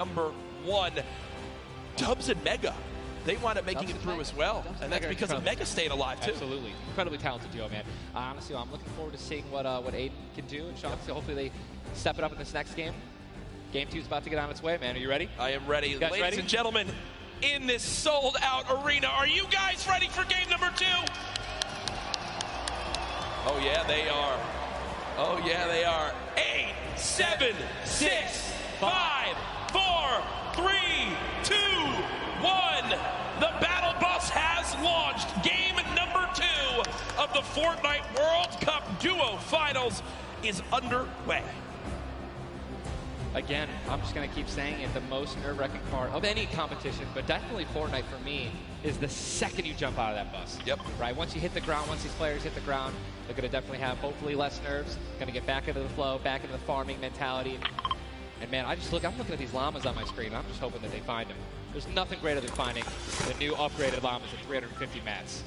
number 1. Dubs and Mega, they wind up making it through as well, and that's because of Mega staying alive too. Absolutely, incredibly talented duo, man. Honestly, I'm looking forward to seeing what Aiden can do, and Sean, so hopefully they step it up in this next game. Game 2 is about to get on its way, man. Are you ready? I am ready. Ladies ready? and gentlemen, in this sold-out arena, are you guys ready for game number 2? Oh yeah, they are. Oh yeah, they are. 8, 7, 6, 5, 4, 3, 2, 1. The battle bus has launched. Game number 2 of the Fortnite World Cup Duo Finals is underway. Again, I'm just going to keep saying it, the most nerve-wracking part of any competition, but definitely Fortnite for me, is the second you jump out of that bus. Yep. Right? Once you hit the ground, once these players hit the ground, they're going to definitely have hopefully less nerves, going to get back into the flow, back into the farming mentality. And man, I'm looking at these llamas on my screen, and I'm just hoping that they find them. There's nothing greater than finding the new upgraded llamas at 350 mats.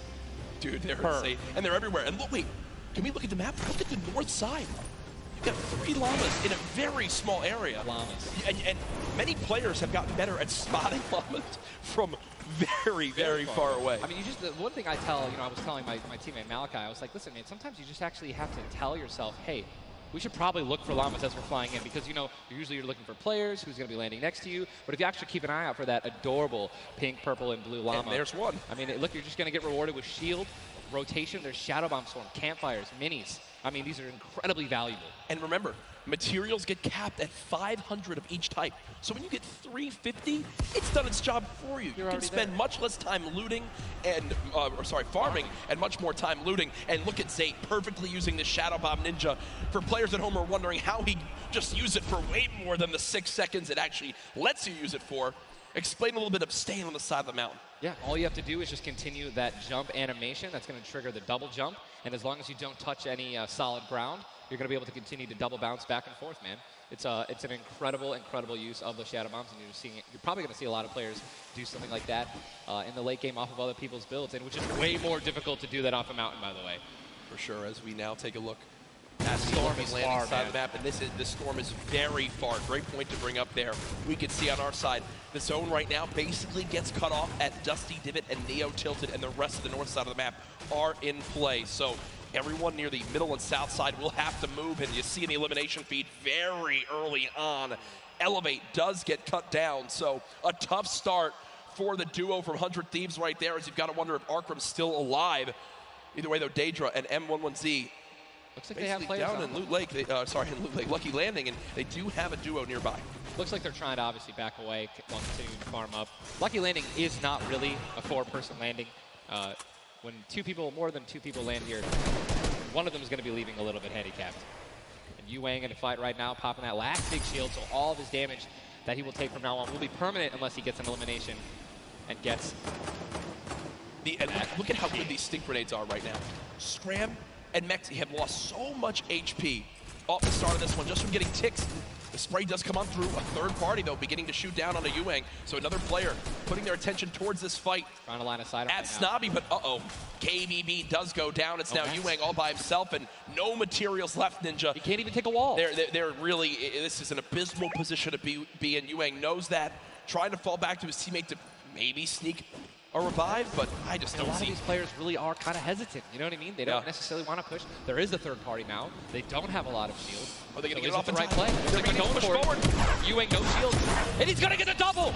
Dude, they're insane. And they're everywhere. And look, wait, can we look at the map? Look at the north side. You've got 3 llamas in a very small area. Llamas. And many players have gotten better at spotting llamas from very, very far away. I mean, the one thing I tell, I was telling my teammate Malachi, I was like, listen, man, sometimes you just actually have to tell yourself, hey, we should probably look for llamas as we're flying in, because usually you're looking for players who's going to be landing next to you. But if you actually keep an eye out for that adorable pink, purple, and blue llama, and there's one. I mean, look, you're just going to get rewarded with shield, rotation. There's shadow bomb storm, campfires, minis. I mean, these are incredibly valuable. And remember, materials get capped at 500 of each type. So when you get 350, it's done its job for you. You can spend much less time looting and, farming, and much more time looting. And look at Zate perfectly using the Shadow Bomb Ninja. For players at home who are wondering how he just used it for way more than the 6 seconds it actually lets you use it for, explain a little bit of staying on the side of the mountain. Yeah, all you have to do is just continue that jump animation. That's going to trigger the double jump. And as long as you don't touch any solid ground, you're going to be able to continue to double bounce back and forth, man. It's an incredible, incredible use of the Shadow Bombs, and you're probably going to see a lot of players do something like that in the late game off of other people's builds, and which is way more difficult to do that off a mountain, by the way. For sure, as we now take a look at the storm is landing side of the map, and the storm is very far. Great point to bring up there. We can see on our side, the zone right now basically gets cut off at Dusty Divot and Neo Tilted, and the rest of the north side of the map are in play. So everyone near the middle and south side will have to move, and you see in the elimination feed very early on, Elevate does get cut down. So a tough start for the duo from 100 Thieves right there, as you've got to wonder if Arkram's still alive. Either way, though, Daedra and M11Z looks like they have players down in Loot Lake. In Loot Lake, Lucky Landing, and they do have a duo nearby. Looks like they're trying to obviously back away while continuing to farm up. Lucky Landing is not really a 4-person landing. When more than two people land here, one of them is going to be leaving a little bit handicapped. And Yuang in a fight right now, popping that last big shield, so all of his damage that he will take from now on will be permanent unless he gets an elimination and gets. Look at how good these stink grenades are right now. Scram and Mexi have lost so much HP off the start of this one just from getting ticks. The spray does come on through. A third party, though, beginning to shoot down on a Yuang. So another player putting their attention towards this fight. Trying to line of sight at Snobby, but KBB does go down. It's now Yuang all by himself, and no materials left, Ninja. He can't even take a wall. They're really, this is an abysmal position to be in. Yuang knows that, trying to fall back to his teammate to maybe sneak a revive, but I just don't see. A lot of these players really are kind of hesitant, you know what I mean? They don't necessarily want to push. There is a third party now. They don't have a lot of shield. Are they going to get off the right play? They're going to push forward. Yuang, no shield. And he's going to get the double!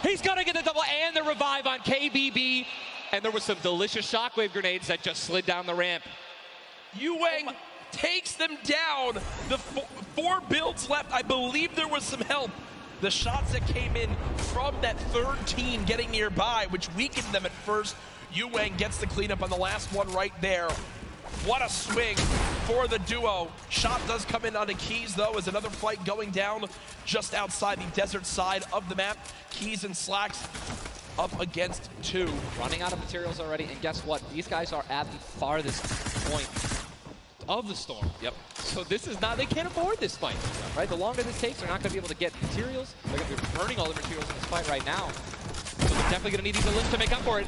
He's going to get the double and the revive on KBB. And there was some delicious shockwave grenades that just slid down the ramp. Yuang takes them down. The 4 builds left. I believe there was some help. The shots that came in from that third team getting nearby, which weakened them at first. Yuang gets the cleanup on the last one right there. What a swing for the duo. Shot does come in onto Keys, though, as another fight going down just outside the desert side of the map. Keys and Slacks up against 2. Running out of materials already, and guess what? These guys are at the farthest point of the storm. Yep. So this is not, they can't afford this fight, right? The longer this takes, they're not going to be able to get materials. They're going to be burning all the materials in this fight right now. So they're definitely going to need these elims to make up for it.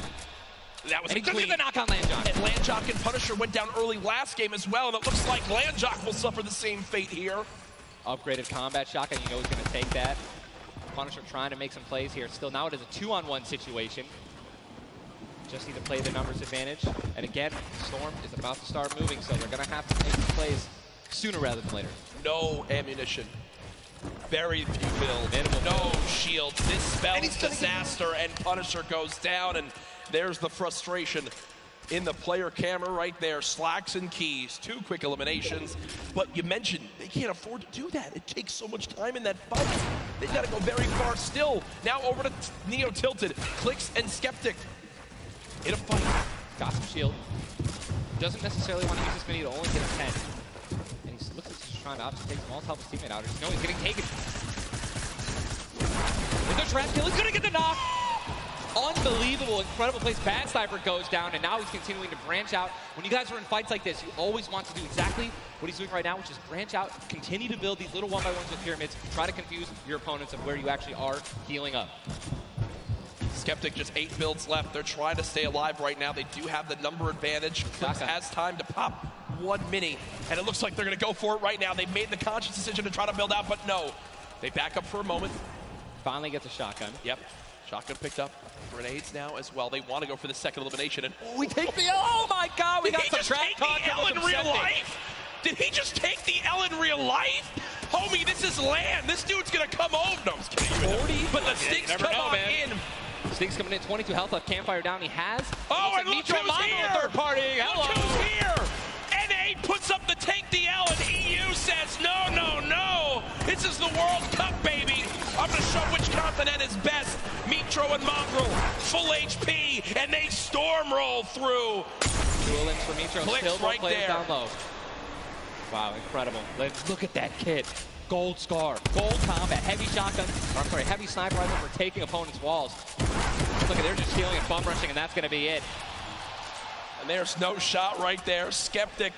That was and he took the knock on Landjock. And Landjock and Punisher went down early last game as well, and it looks like Landjock will suffer the same fate here. Upgraded combat shotgun, you know he's going to take that. Punisher trying to make some plays here. Still, now it is a 2-on-1 situation. Just need to play the numbers advantage. And again, Storm is about to start moving, so they're going to have to make some plays sooner rather than later. No ammunition. Very few builds. No shields. This spells disaster, and Punisher goes down, and there's the frustration in the player camera right there. Slacks and keys, 2 quick eliminations. But you mentioned they can't afford to do that. It takes so much time in that fight. They've got to go very far still. Now over to Neo Tilted. Clicks and Skeptic in a fight. Got some shield. Doesn't necessarily want to use this mini to only get a 10. And he looks like he's trying to obviously take some all, help his teammate out. No, he's getting taken. Is there trap kill? He's going to get the knock. Unbelievable, incredible plays. Bad Sniper goes down, and now he's continuing to branch out. When you guys are in fights like this, you always want to do exactly what he's doing right now, which is branch out, continue to build these little 1x1s with pyramids, try to confuse your opponents of where you actually are healing up. Skeptic, just 8 builds left. They're trying to stay alive right now. They do have the number advantage. Clips has time to pop 1 mini, and it looks like they're going to go for it right now. They made the conscious decision to try to build out, but no. They back up for a moment. Finally gets a shotgun. Yep. Shotgun picked up. Grenades now as well. They want to go for the second elimination. And we take the L. Oh my God, we got some trap talk. Did he just take the L in real life? Did he just take the L in real life? Homie, this is land. This dude's going to come over. No, I'm just kidding. 40? But the Stinks come on in. Stinks coming in, 22 health left. Campfire down. He has. Oh, and look who's here. Third party. Hello. Look who's here. NA puts up the take the L, and EU says, no, no, no. This is the World Cup, baby. I'm going to show which continent is best. Mitro and Mongrel, full HP, and they storm roll through. Duel ins for Mitro. Clicks Still right there. Down low. Wow, incredible. Look at that kit. Gold Scar, Gold Combat, Heavy Shotgun, I'm sorry, Heavy Sniper Rifle for taking opponents' walls. Look at, they're just healing and bum rushing, and that's going to be it. And there's no shot right there. Skeptic,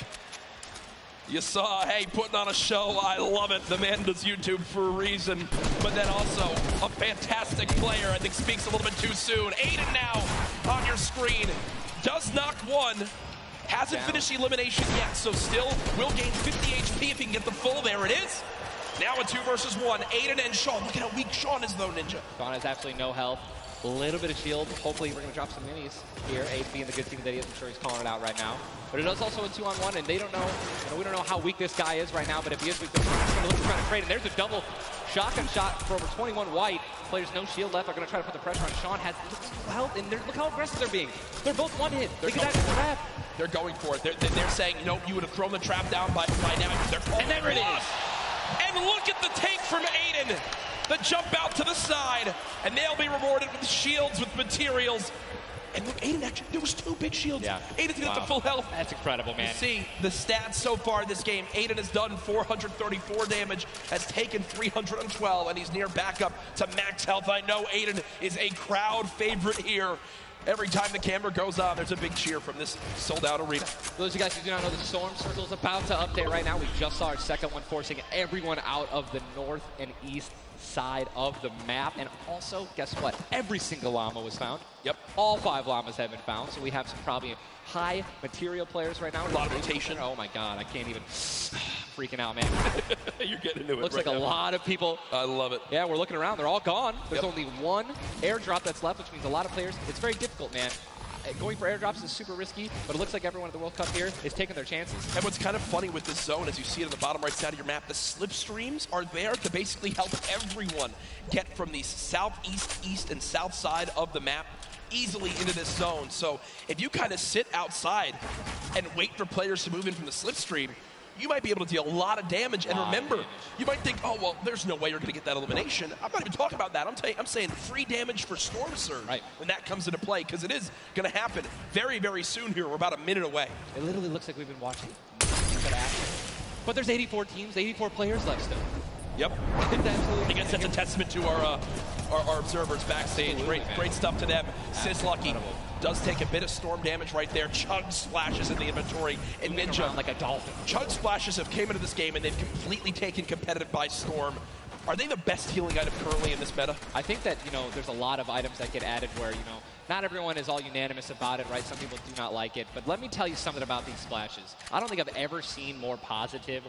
you saw, hey, putting on a show. I love it. The man does YouTube for a reason. But then also a fantastic player. I think speaks a little bit too soon. Aiden now on your screen. Does knock 1. Hasn't finished the elimination yet, so still will gain 50 HP if he can get the full. There it is. Now a 2 versus 1. Aiden and Sean. Look at how weak Sean is, though, Ninja. Sean has absolutely no health. A little bit of shield. Hopefully we're going to drop some minis here. Ace being the good team that he is. I'm sure he's calling it out right now. But it is also a 2-on-1, and they don't know, we don't know how weak this guy is right now, but if he is weak, they're going to look to try to trade. And there's a double shotgun shot for over 21 white. Players no shield left are going to try to put the pressure on. Sean has health, and look how aggressive they're being. They're both one hit. They get that trap. They're going for it. They're saying, nope, you would have thrown the trap down by now. And there it is. And look at the take from Aiden. The jump out to the side, and they'll be rewarded with shields, with materials. And look, Aiden actually, there was 2 big shields. Yeah. Aiden's got the full health. That's incredible, man. You see the stats so far in this game. Aiden has done 434 damage, has taken 312, and he's near backup to max health. I know Aiden is a crowd favorite here. Every time the camera goes on, there's a big cheer from this sold-out arena. For those of you guys who do not know, the Storm Circle is about to update right now. We just saw our second one, forcing everyone out of the north and east side of the map. And also, guess what? Every single llama was found. Yep. All 5 llamas have been found, so we have some probably high material players right now. A lot of rotation. Oh my God, I can't even. Freaking out, man. You're getting into it. Looks right like now. a lot of people. I love it. Yeah, we're looking around. They're all gone. There's only 1 airdrop that's left, which means a lot of players. It's very difficult, man. Going for airdrops is super risky, but it looks like everyone at the World Cup here is taking their chances. And what's kind of funny with this zone, as you see it on the bottom right side of your map, the slipstreams are there to basically help everyone get from the southeast, east, and south side of the map easily into this zone. So if you kind of sit outside and wait for players to move in from the slipstream, you might be able to deal a lot of damage. And remember, you might think, oh, well, there's no way you're going to get that elimination. I'm not even talking about that. I'm saying free damage for Storm Surge when that comes into play, because it is going to happen very, very soon here. We're about a minute away. It literally looks like we've been watching action. But there's 84 teams, 84 players left still. Yep. I guess that's a testament to our observers backstage. Great stuff to them. Sizlucky does take a bit of storm damage right there. Chug splashes in the inventory. And Ninja, like a dolphin. Chug splashes have came into this game and they've completely taken competitive by storm. Are they the best healing item currently in this meta? I think that, there's a lot of items that get added where, not everyone is all unanimous about it, right? Some people do not like it. But let me tell you something about these splashes. I don't think I've ever seen more positive,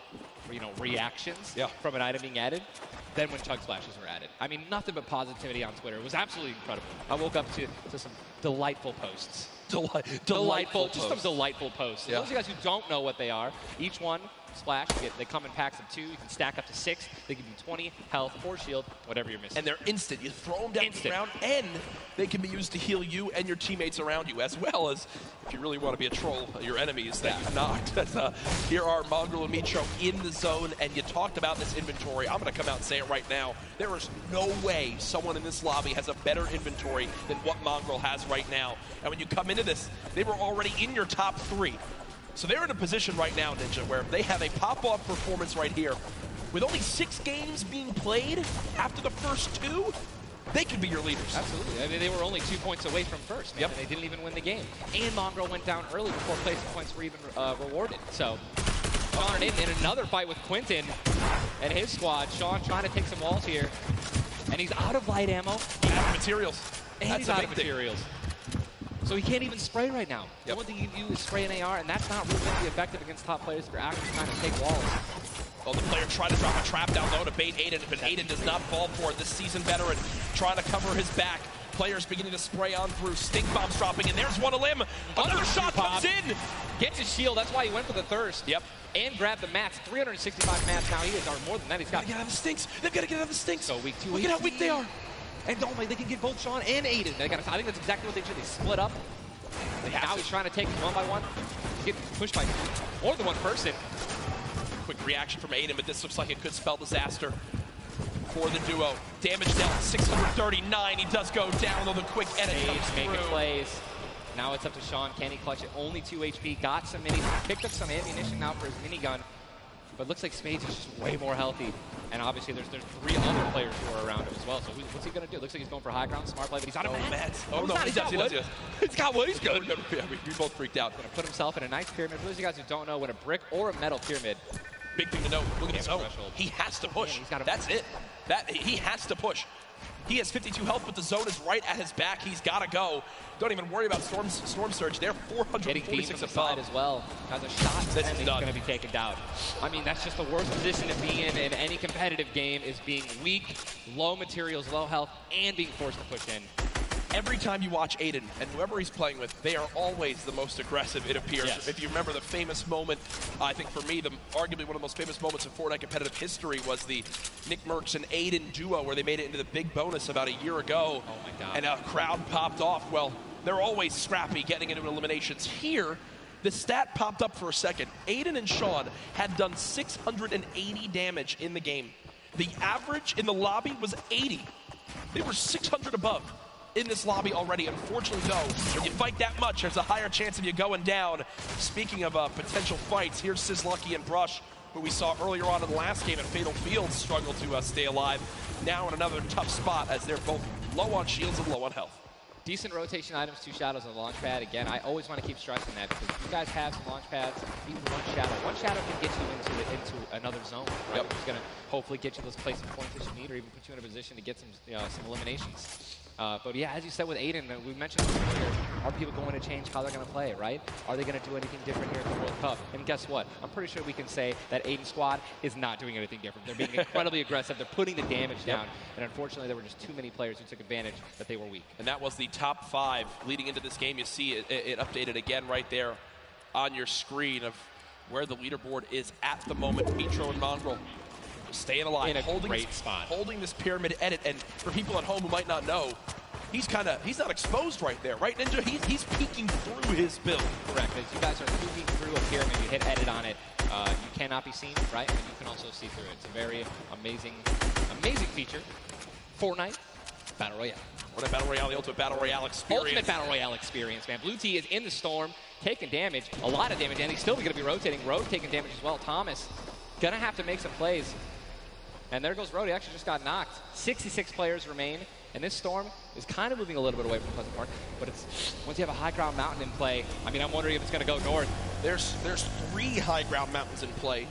reactions from an item being added. than when Chug Splashes were added. I mean, nothing but positivity on Twitter. It was absolutely incredible. I woke up to some delightful posts. Delightful Just some delightful posts. Yeah. Those of you guys who don't know what they are, each one, Splash, they come in packs of 2. You can stack up to 6. They give you 20 health or shield, whatever you're missing. And they're instant. You throw them down the ground, and they can be used to heal you and your teammates around you, as well as, if you really want to be a troll, your enemies that you've knocked. Here are Mongrel and Mitro in the zone, and you talked about this inventory. I'm going to come out and say it right now. There is no way someone in this lobby has a better inventory than what Mongrel has right now. And when you come into this, they were already in your top 3. So they're in a position right now, Ninja, where they have a pop-off performance right here. With only 6 games being played after the first 2, they could be your leaders. Absolutely. I mean, they were only 2 points away from first, man, and they didn't even win the game. And Mongrel went down early before placement points were even rewarded. So Sean and Aiden in another fight with Quentin and his squad. Sean trying to take some walls here. And he's out of light ammo. Out of materials. And he's out of materials. So he can't even spray right now. Yep. The one thing you can do is spray an AR, and that's not really going to be effective against top players if you're actually trying to take walls. Well, the player tried to drop a trap down low to bait Aiden, but Aiden does not fall for it. This seasoned veteran trying to cover his back. Players beginning to spray on through. Stink bombs dropping, and there's one of them. Another shot comes in. Gets his shield. That's why he went for the thirst. Yep. And grabbed the mats. 365 mats now. He is, or more than that. He's got. Get out of the stinks. They've got to get out of the stinks. So weak 2. Look at how weak they are. And don't they can get both Sean and Aiden. I think that's exactly what they should. They split up. Now he's trying to take them one by one. He's getting pushed by more than one person. Quick reaction from Aiden, but this looks like it could spell disaster for the duo. Damage dealt 639. He does go down, though the quick edit comes through. Making plays. Now it's up to Sean. Can he clutch it? Only 2 HP. Got some minis. Picked up some ammunition now for his minigun. But looks like Spades is just way more healthy. And obviously there's 3 other players who are around him as well. So what's he going to do? Looks like he's going for high ground. Smart play, but he's out of mats. Oh, no, he's got wood. He's got wood. He's good. We both freaked out. Going to put himself in a nice pyramid. For those of you guys who don't know, when a brick or a metal pyramid. Big thing to know. Look at his zone. He has to push. That's it. He has to push. He has 52 health, but the zone is right at his back. He's got to go. Don't even worry about Storm Surge. They're 446 above as well. Has a shot. This and is done. Going to be taken down. I mean, that's just the worst position to be in any competitive game, is being weak, low materials, low health, and being forced to push in. Every time you watch Aiden and whoever he's playing with, they are always the most aggressive, it appears. Yes. If you remember the famous moment, I think for me, arguably one of the most famous moments in Fortnite competitive history was the Nick Merckx and Aiden duo, where they made it into the big bonus about a year ago. Oh my God. And a crowd popped off. Well, they're always scrappy getting into eliminations. Here, the stat popped up for a second. Aiden and Sean had done 680 damage in the game. The average in the lobby was 80. They were 600 above in this lobby already. Unfortunately, though, when you fight that much, there's a higher chance of you going down. Speaking of potential fights, here's Sizlucky and Brush, who we saw earlier on in the last game at Fatal Fields, struggle to stay alive. Now in another tough spot, as they're both low on shields and low on health. Decent rotation items, 2 shadows on the launch pad. Again, I always want to keep stressing that, because if you guys have some launch pads, even one shadow can get you into another zone. Right? Yep. Which is going to hopefully get you those placement points that you need, or even put you in a position to get some eliminations. But yeah, as you said with Aiden, we mentioned this earlier, are people going to change how they're going to play, right? Are they going to do anything different here at the World Cup? And guess what? I'm pretty sure we can say that Aiden's squad is not doing anything different. They're being incredibly aggressive. They're putting the damage down. And unfortunately, there were just too many players who took advantage that they were weak. And that was the top 5 leading into this game. You see it updated again right there on your screen of where the leaderboard is at the moment. Mitro and Mongrel staying alive, in a great spot, holding this pyramid edit. And for people at home who might not know, he's not exposed right there, right, Ninja? He's peeking through his build. Correct. As you guys are peeking through a pyramid, you hit edit on it, you cannot be seen, right? And you can also see through it. It's a very amazing feature. Fortnite Battle Royale. Fortnite Battle Royale, the ultimate Battle Royale experience. Ultimate Battle Royale experience, man. Blue T is in the storm, taking damage, a lot of damage, and he's still going to be rotating. Road taking damage as well. Thomas going to have to make some plays. And there goes Road. He actually just got knocked. 66 players remain. And this storm is kind of moving a little bit away from Pleasant Park. But it's once you have a high ground mountain in play, I mean, I'm wondering if it's going to go north. There's 3 high ground mountains in play.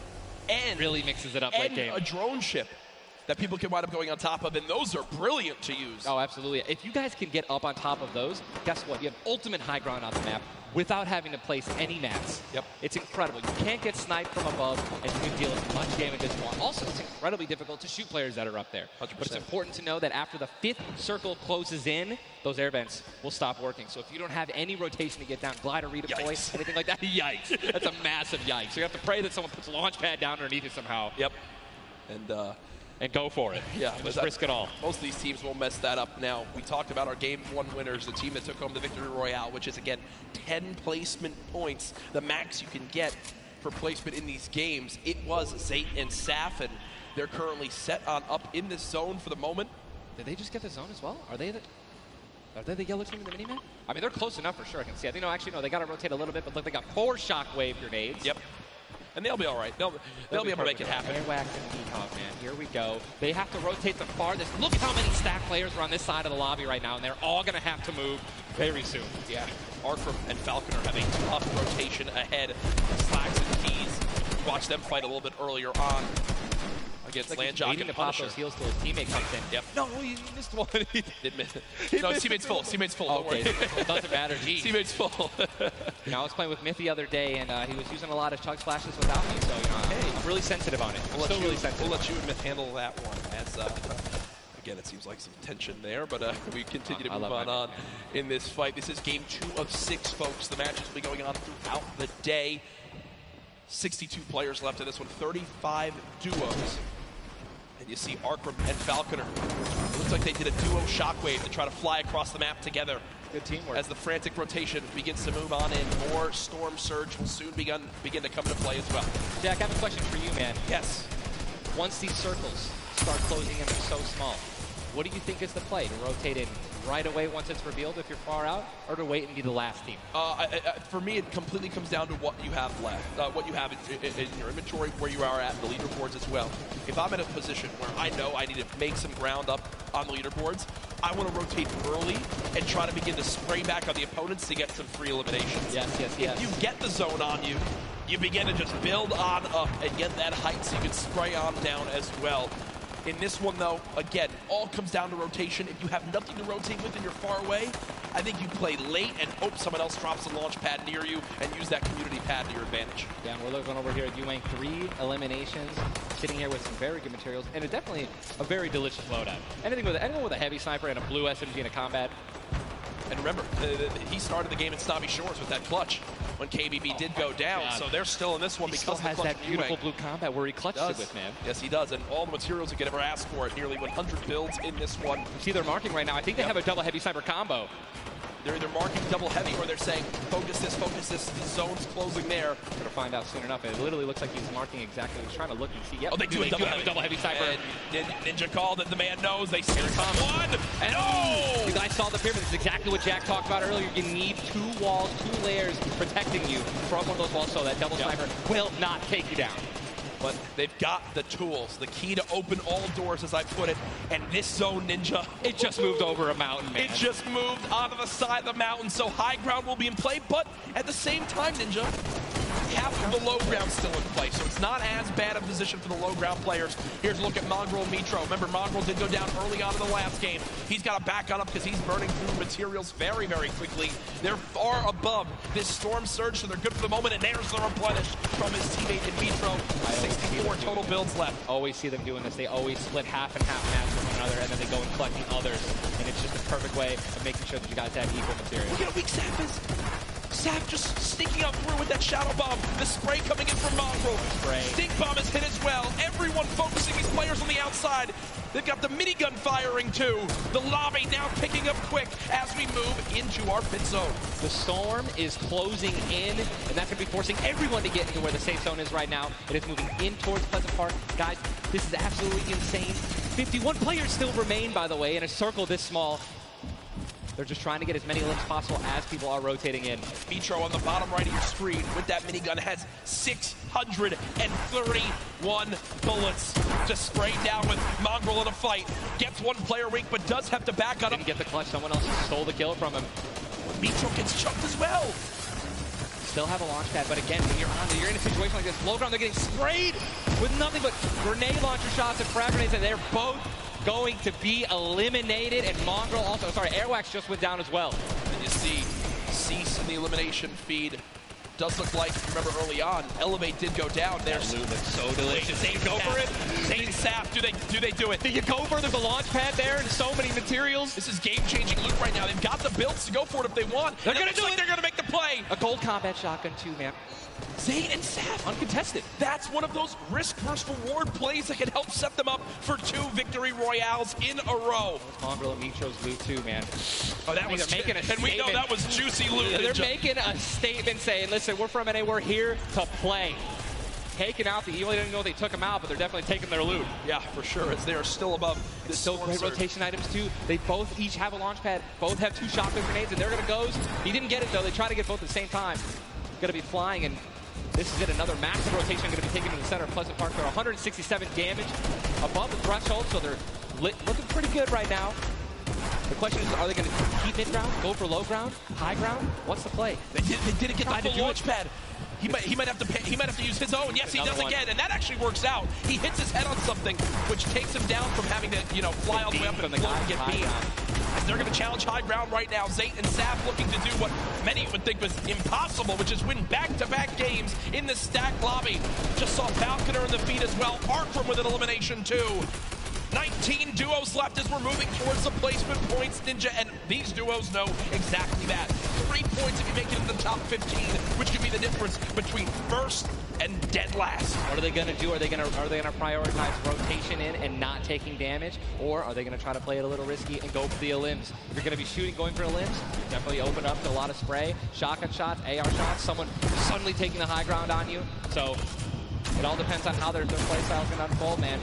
And really mixes it up late game. A drone ship that people can wind up going on top of, and those are brilliant to use. Oh, absolutely. If you guys can get up on top of those, guess what? You have ultimate high ground on the map without having to place any mats. Yep. It's incredible. You can't get sniped from above, and you can deal as much damage as you want. Also, it's incredibly difficult to shoot players that are up there. 100%. But it's important to know that after the 5th circle closes in, those air vents will stop working. So if you don't have any rotation to get down, glide or redeploy, anything like that, yikes. That's a massive yikes. So you have to pray that someone puts a launch pad down underneath it somehow. Yep. And go for it. Yeah, just risk it all. Most of these teams will mess that up. Now, we talked about our Game 1 winners, the team that took home the Victory Royale, which is, again, 10 placement points, the max you can get for placement in these games. It was Zayt and Saf, and they're currently set on up in this zone for the moment. Did they just get the zone as well? Are they the yellow team in the minimap? I mean, they're close enough for sure, I can see. I think, no, actually, no, they got to rotate a little bit, but look, they got 4 shockwave grenades. Yep. And they'll be all right. They'll be able to make it happen. Airwax and Peacock, man. Here we go. They have to rotate the farthest. Look at how many stack players are on this side of the lobby right now, and they're all going to have to move very soon. Yeah. Arkram and Falconer have a tough rotation ahead. Slacks and Keys. Watch them fight a little bit earlier on against Landjock and to pop those heals till his teammate comes in. Yep. No, he missed one. He did miss it. No, teammate's full. Teammate's full. Okay. It doesn't matter. Geez. Teammate's full. You know, I was playing with Myth the other day, and he was using a lot of chug splashes without me, so, you know, I'm really sensitive on it. Really sensitive. We'll let you and Myth handle that one. As, again, it seems like some tension there, but we continue to move on in this fight. This is game 2 of 6, folks. The matches will be going on throughout the day. 62 players left in this one, 35 duos. And you see Arkram and Falconer. It looks like they did a duo shockwave to try to fly across the map together. Good teamwork. As the frantic rotation begins to move on in, more Storm Surge will soon begin to come into play as well. Jack, I have a question for you, man. Yes. Once these circles start closing in, they're so small. What do you think is the play? To rotate in right away once it's revealed if you're far out, or to wait and be the last team? For me, it completely comes down to what you have left, what you have in your inventory, where you are at, the leaderboards as well. If I'm in a position where I know I need to make some ground up on the leaderboards, I want to rotate early and try to begin to spray back on the opponents to get some free eliminations. Yes. If you get the zone on you, you begin to just build on up and get that height so you can spray on down as well. In this one, though, again, all comes down to rotation. If you have nothing to rotate with and you're far away, I think you play late and hope someone else drops a launch pad near you and use that community pad to your advantage. Yeah, we're looking over here at Ewing, 3 eliminations, sitting here with some very good materials, and it's definitely a very delicious loadout. Anyone with a heavy sniper and a blue SMG in a combat. And remember, he started the game in Snobby Shores with that clutch when KBB did go down, so they're still in this one because he still has that beautiful blue combat where he clutched it with, man. Yes, he does, and all the materials he could ever ask for it. Nearly 100 builds in this one. You see they're marking right now. I think they have a double heavy sniper combo. They're either marking double heavy or they're saying, focus this, the zone's closing there. We're going to find out soon enough. It literally looks like he's marking exactly. He's trying to look and see. Yep. Oh, they do have a double heavy sniper. And Ninja called it. The man knows. They see one. And no! You guys saw the pyramid. This is exactly what Jack talked about earlier. You need 2 walls, 2 layers protecting you from one of those walls so that double sniper will not take you down. But they've got the tools, the key to open all doors, as I put it. And this zone, Ninja, it just moved over a mountain, man. It just moved onto the side of the mountain, so high ground will be in play. But at the same time, Ninja, half of the low ground still in play, so it's not as bad a position for the low ground players. Here's a look at Mongrel and Mitro. Remember, Mongrel did go down early on in the last game. He's got to back on up because he's burning through materials very, very quickly. They're far above this Storm Surge, so they're good for the moment, and there's the replenish from his teammate in Mitro. 64 total builds left. Always see them doing this. They always split half and half maps with one another, and then they go and collect the others, and it's just a perfect way of making sure that you guys have equal material. Look at how weak Saf is. Saf just sneaking up through with that Shadow Bomb. The spray coming in from Mongrel. Stink Bomb is hit as well. Everyone focusing these players on the outside. They've got the minigun firing too. The lobby now picking up quick as we move into our pit zone. The storm is closing in, and that's going to be forcing everyone to get into where the safe zone is right now. It is moving in towards Pleasant Park. Guys, this is absolutely insane. 51 players still remain, by the way, in a circle this small. They're just trying to get as many limbs possible as people are rotating in. Mitro on the bottom right of your screen with that minigun has 631 bullets to spray down with Mongrel in a fight. Gets one player weak, but does have to back on him. Didn't get the clutch. Someone else stole the kill from him. Mitro gets chunked as well. Still have a launch pad, but again, when you're in a situation like this, low ground, they're getting sprayed with nothing but grenade launcher shots and frag grenades, and they're both going to be eliminated. And Mongrel also, sorry, Airwax just went down as well. And you see Cease in the elimination feed. Does look like, remember early on, Elevate did go down. There's loot looks so delicious. They go for it. Zane and Sap, do they do it? Do you go for it? There's a launch pad there and so many materials. This is game-changing loot right now. They've got the builds to go for it if they want. They're going to do it. They're going to make the play. A gold combat shotgun too, man. Zane and Sap, uncontested. That's one of those risk versus reward plays that can help set them up for 2 victory royales in a row. Mongrel and Mitro's loot too, man. Oh, that was making a and statement. we know that was juicy loot. Yeah, they're making a statement saying, listen, we're from NA, we're here to play. Taking out the Evil, they didn't know they took them out, but they're definitely taking their loot. Yeah, for sure, as they are still above this. Still great rotation items too. They both each have a launch pad, both have 2 shotgun grenades, and they're gonna go. He didn't get it though, they try to get both at the same time. Gonna be flying, and this is it, another massive rotation going to be taken to the center of Pleasant Park. They're 167 damage above the threshold, so they're looking pretty good right now. The question is, are they going to keep mid-ground, go for low ground, high ground? What's the play? They didn't get the full launch pad. He might have to use his own. Yes, he does again, and that actually works out. He hits his head on something, which takes him down from having to, fly all the way up and get beat. They're going to challenge high ground right now. Zayt and Sap looking to do what many would think was impossible, which is win back-to-back games in the stacked lobby. Just saw Falconer in the feed as well. Arkram with an elimination too. 19 duos left as we're moving towards the placement points, Ninja, and these duos know exactly that. 3 points if you make it in the top 15, which could be the difference between first and dead last. What are they going to do? Are they going to prioritize rotation in and not taking damage, or are they going to try to play it a little risky and go for the elims? If you're going to be shooting, going for elims, definitely open up to a lot of spray, shotgun shots, AR shots, someone suddenly taking the high ground on you. So it all depends on how their play style is going to unfold, man.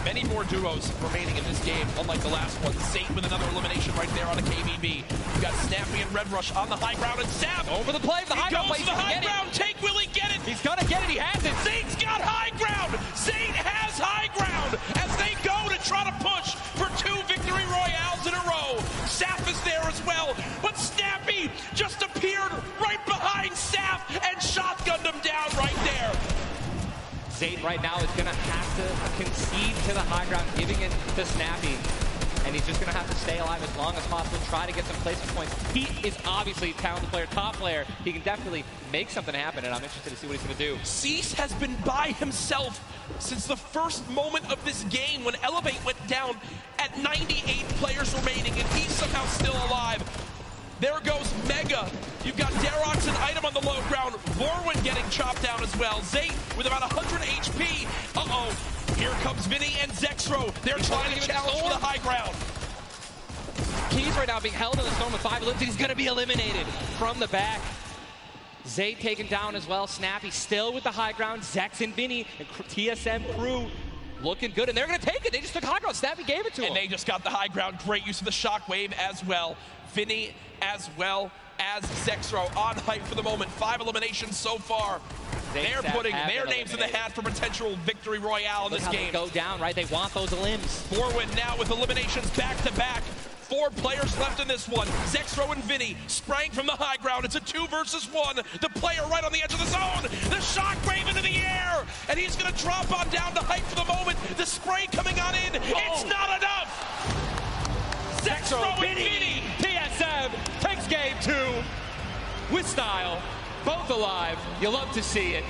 Many more duos remaining in this game, unlike the last one. Zayt with another elimination right there on a KBB. You got Snappy and Red Rush on the high ground, and Sap over the play. The high ground play. He goes to the high ground. Take, will he get it? He's going to get it. He has it. Zayt's got high ground. Zayt has high ground as they go to try to push for 2 victory royales in a row. Sap is there as well, but Snappy just appeared right behind Sap and shotgunned him down right there. Zayt right now is going to have to concede to the high ground, giving it to Snappy. And he's just going to have to stay alive as long as possible, try to get some placement points. He is obviously a talented player, top player. He can definitely make something happen, and I'm interested to see what he's going to do. Cease has been by himself since the first moment of this game when Elevate went down at 98 players remaining, and he's somehow still alive. There goes Mega. You've got Darox and Item on the low ground. Vorwin getting chopped down as well. Zayt with about 100 HP. Uh-oh. Here comes Vinny and Zexro. They're trying to challenge for the high ground. Keys right now being held in the storm with 5 elims. He's going to be eliminated from the back. Zayt taken down as well. Snappy still with the high ground. Zex and Vinny and TSM crew looking good, and they're going to take it. They just took high ground. Snappy gave it to him. And they just got the high ground. Great use of the shockwave as well. Vinny as well as Zexro on hype for the moment. 5 eliminations so far. They're putting their names in the hat for potential victory royale in this game. They go down, right? They want those elims. Vorwin now with eliminations back to back. 4 players left in this one. Zexro and Vinny spraying from the high ground. It's a 2 versus 1. The player right on the edge of the zone. The shockwave into the air. And he's going to drop on down to hype for the moment. The spray coming on in. It's not enough. Zexro and Vinny. TSM takes game 2 with style. Both alive. You love to see it.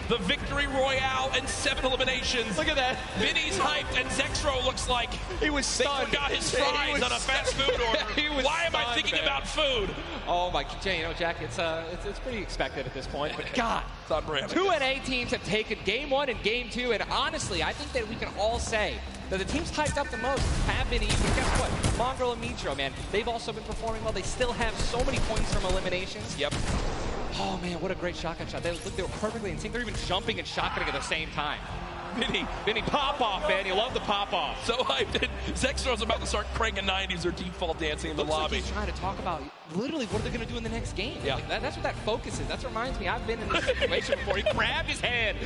The victory royale and 7 eliminations. Look at that. Vinny's hyped, and Zexro looks like he was stunned. They forgot his fries on a fast food order. Why am I thinking about food? Oh my, Jack, it's pretty expected at this point. But God, it's on brand. 2 NA teams have taken game 1 and game 2, and honestly, I think that we can all say that the teams hyped up the most have been even. Guess what? Mongrel and Mitro, man, they've also been performing well. They still have so many points from eliminations. Yep. Oh man, what a great shotgun shot. They were perfectly in sync. They're even jumping and shotgunning at the same time. Vinny, pop off, man. You love the pop off. So hyped. Zexro's about to start cranking 90s or default dancing in the lobby. Like he's trying to talk about literally what are they going to do in the next game. Yeah. Like that's what that focus is. That reminds me, I've been in this situation before. He grabbed his hand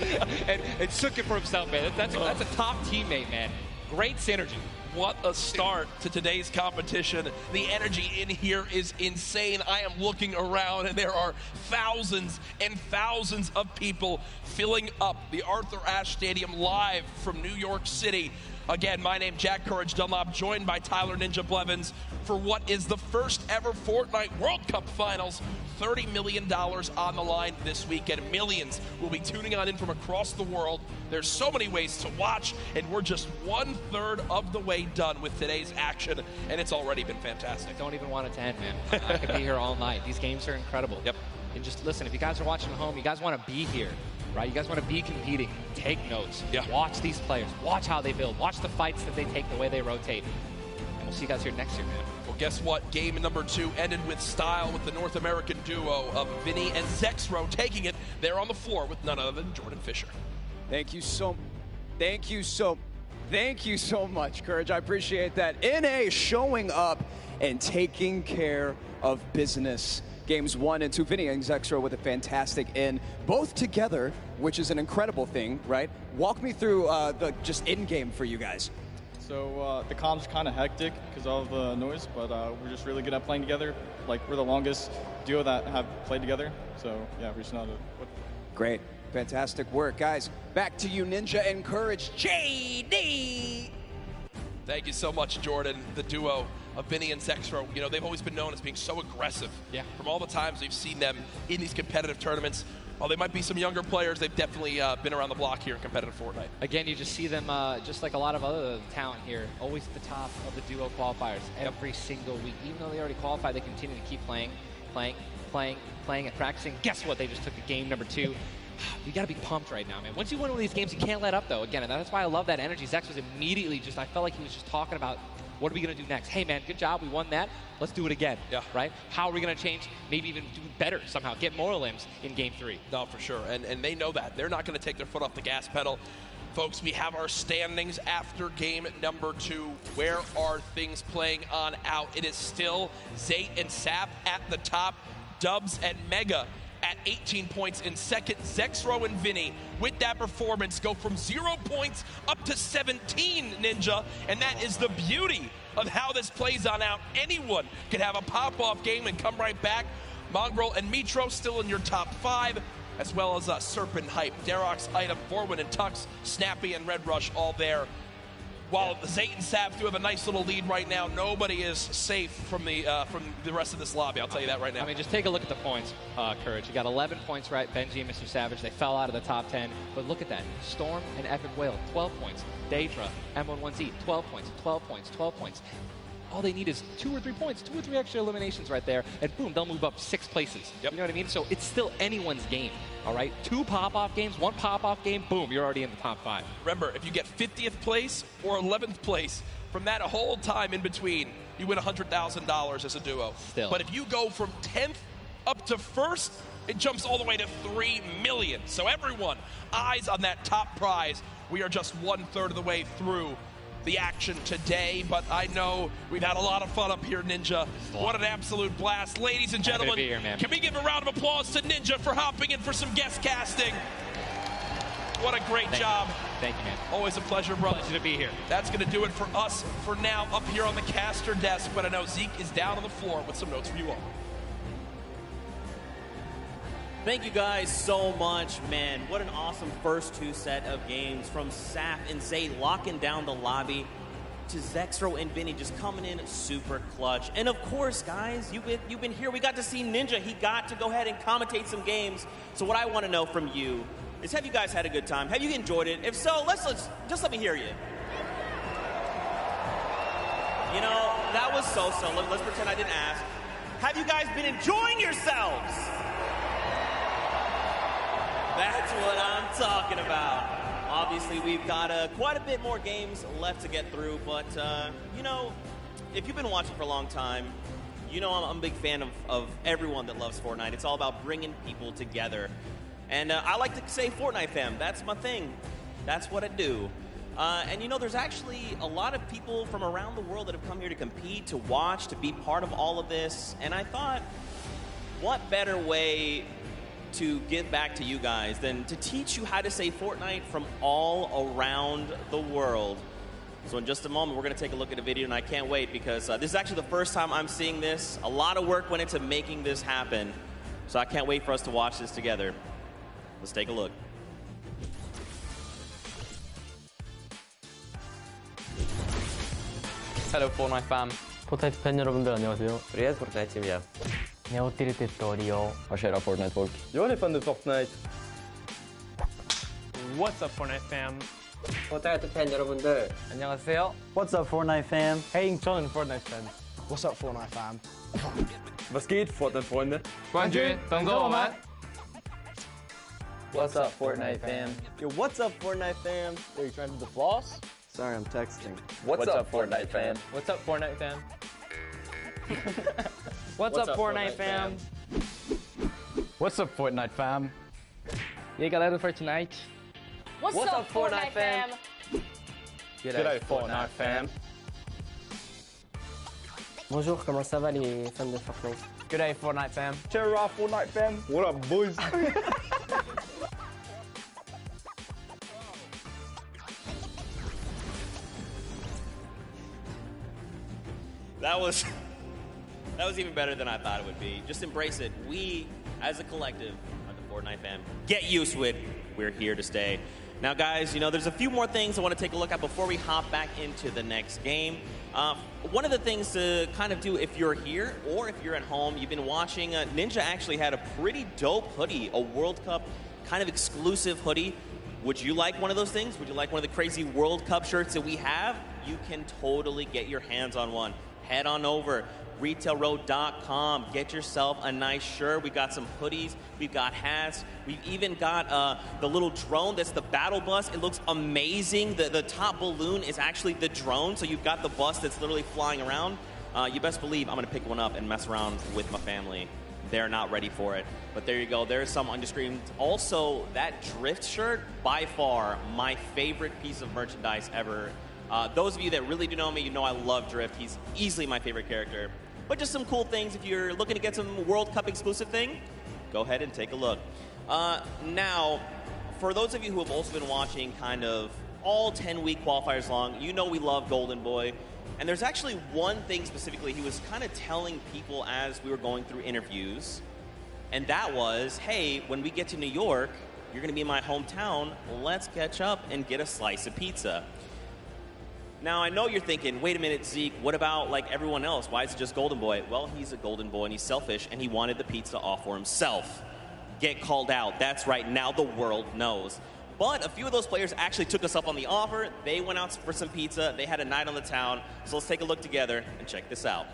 and took it for himself, man. That's a top teammate, man. Great synergy. what a start to today's competition. The energy in here is insane. I am looking around, and there are thousands and thousands of people filling up the Arthur Ashe Stadium live from New York City. Again, my name Jack Courage Dunlop, joined by Tyler Ninja Blevins for what is the first ever Fortnite World Cup Finals. $30 million on the line this weekend. Millions will be tuning on in from across the world. There's so many ways to watch, and we're just 1/3 of the way done with today's action, and it's already been fantastic. I don't even want it to end, man. I could be here all night. These games are incredible. Yep. And just listen, if you guys are watching at home, you guys want to be here, right? You guys want to be competing. Take notes. Yeah. Watch these players. Watch how they build. Watch the fights that they take, the way they rotate. And we'll see you guys here next year, man. Well, guess what? Game number 2 ended with style with the North American duo of Vinny and Zexro taking it there on the floor with none other than Jordan Fisher. Thank you so much, Courage. I appreciate that. NA showing up and taking care of business. Games 1 and 2, Vinny and Zexro with a fantastic in, both together, which is an incredible thing, right? Walk me through the just in-game for you guys. So the comp's kind of hectic because of all the noise, but we're just really good at playing together. Like, we're the longest duo that have played together. So yeah, we just know what. Great. Fantastic work, guys. Back to you, Ninja and Courage. JD! Thank you so much, Jordan. The duo of Vinny and Zexro, you know, they've always been known as being so aggressive. Yeah. From all the times we've seen them in these competitive tournaments. While they might be some younger players, they've definitely been around the block here in competitive Fortnite. Again, you just see them, just like a lot of other talent here, always at the top of the duo qualifiers every single week. Even though they already qualified, they continue to keep playing, and practicing. Guess what? They just took a game number 2. You got to be pumped right now, man. Once you win one of these games, you can't let up, though. Again, and that's why I love that energy. Zex was immediately just, I felt like he was just talking about, what are we going to do next? Hey, man, good job. We won that. Let's do it again. Yeah. Right? How are we going to change? Maybe even do better somehow. Get more limbs in Game 3. No, for sure. And they know that. They're not going to take their foot off the gas pedal. Folks, we have our standings after game number 2. Where are things playing on out? It is still Zayt and Sap at the top. Dubs and Mega at 18 points in second. Zexro and Vinny, with that performance, go from 0 points up to 17, Ninja. And that is the beauty of how this plays on out. Anyone could have a pop-off game and come right back. Mongrel and Mitro still in your top 5, as well as Serpent Hype, Darox, Item, Forwin and Tux, Snappy and Red Rush all there. While Zayt and Sap do have a nice little lead right now, nobody is safe from the rest of this lobby. I'll tell you that right now. I mean, just take a look at the points, Courage. You got 11 points, right? Benji and Mr. Savage, they fell out of the top 10. But look at that. Storm and Epic Whale, 12 points. Daedra, M11Z, 12 points, 12 points, 12 points. All they need is 2 or 3 points, 2 or 3 extra eliminations right there, and boom, they'll move up 6 places. Yep. You know what I mean? So it's still anyone's game, all right? 2 pop-off games, 1 pop-off game, boom, you're already in the top 5. Remember, if you get 50th place or 11th place, from that whole time in between, you win $100,000 as a duo. Still. But if you go from 10th up to 1st, it jumps all the way to $3 million. So everyone, eyes on that top prize. We are just 1/3 of the way through the action today, but I know we've had a lot of fun up here, Ninja. What an absolute blast. Ladies and gentlemen, here, can we give a round of applause to Ninja for hopping in for some guest casting? What a great job. Thank you, man. Always a pleasure, brother. Pleasure to be here. That's going to do it for us for now up here on the caster desk, but I know Zeke is down on the floor with some notes for you all. Thank you guys so much, man. What an awesome first 2 set of games from Sap and Zay locking down the lobby to Zexro and Vinny just coming in super clutch. And of course, guys, you've been here. We got to see Ninja. He got to go ahead and commentate some games. So what I want to know from you is, have you guys had a good time? Have you enjoyed it? If so, let's just let me hear you. You know, that was so-so. Let's pretend I didn't ask. Have you guys been enjoying yourselves? That's what I'm talking about. Obviously, we've got quite a bit more games left to get through, but, you know, if you've been watching for a long time, you know I'm a big fan of everyone that loves Fortnite. It's all about bringing people together. And I like to say Fortnite fam. That's my thing. That's what I do. And, you know, there's actually a lot of people from around the world that have come here to compete, to watch, to be part of all of this. And I thought, what better way to give back to you guys than to teach you how to say Fortnite from all around the world. So in just a moment, we're going to take a look at a video, and I can't wait because this is actually the first time I'm seeing this. A lot of work went into making this happen. So I can't wait for us to watch this together. Let's take a look. Hello Fortnite fam. 포트나이트 팬 여러분들 안녕하세요. Привет, Fortnite семья. Ne ho detto io. Tjena Fortnite folk. Jag är fan av Fortnite. What's up, Fortnite fam? Fortnite 팬 여러분들 안녕하세요. What's up Fortnite fam? Hey, 저는 Fortnite fan. What's up Fortnite fam? Was geht Fortnite-Freunde? 冠军等着我们。 What's up Fortnite fam? Yo, what's up Fortnite fam? Are you trying to do the floss? Sorry, I'm texting. What's up Fortnite fam? What's up, Fortnite fam? What's up Fortnite fam? What's up Fortnite fam? E aí, galera do Fortnite? What's up Fortnite fam? G'day Fortnite fam. Bonjour, comment ça va les fans de Fortnite? G'day, Fortnite fam. Cheer up Fortnite fam. What up boys? That was even better than I thought it would be. Just embrace it. We, as a collective, are the Fortnite fam. Get used to it. We're here to stay. Now, guys, you know, there's a few more things I want to take a look at before we hop back into the next game. One of the things to kind of do if you're here or if you're at home, you've been watching, Ninja actually had a pretty dope hoodie, a World Cup kind of exclusive hoodie. Would you like one of those things? Would you like one of the crazy World Cup shirts that we have? You can totally get your hands on one. Head on over, retailroad.com. Get yourself a nice shirt. We've got some hoodies. We've got hats. We've even got the little drone that's the battle bus. It looks amazing. The top balloon is actually the drone, so you've got the bus that's literally flying around. You best believe I'm going to pick one up and mess around with my family. They're not ready for it. But there you go. There's some on your screen. Also, that Drift shirt, by far, my favorite piece of merchandise ever. Those of you that really do know me, you know I love Drift. He's easily my favorite character. But just some cool things. If you're looking to get some World Cup exclusive thing, go ahead and take a look. Now, for those of you who have also been watching kind of all 10-week qualifiers long, you know we love Golden Boy. And there's actually one thing specifically he was kind of telling people as we were going through interviews. And that was, hey, when we get to New York, you're going to be in my hometown. Let's catch up and get a slice of pizza. Now, I know you're thinking, wait a minute, Zeke, what about like everyone else? Why is it just Golden Boy? Well, he's a Golden Boy and he's selfish and he wanted the pizza off for himself. Get called out. That's right. Now the world knows. But a few of those players actually took us up on the offer. They went out for some pizza. They had a night on the town. So let's take a look together and check this out.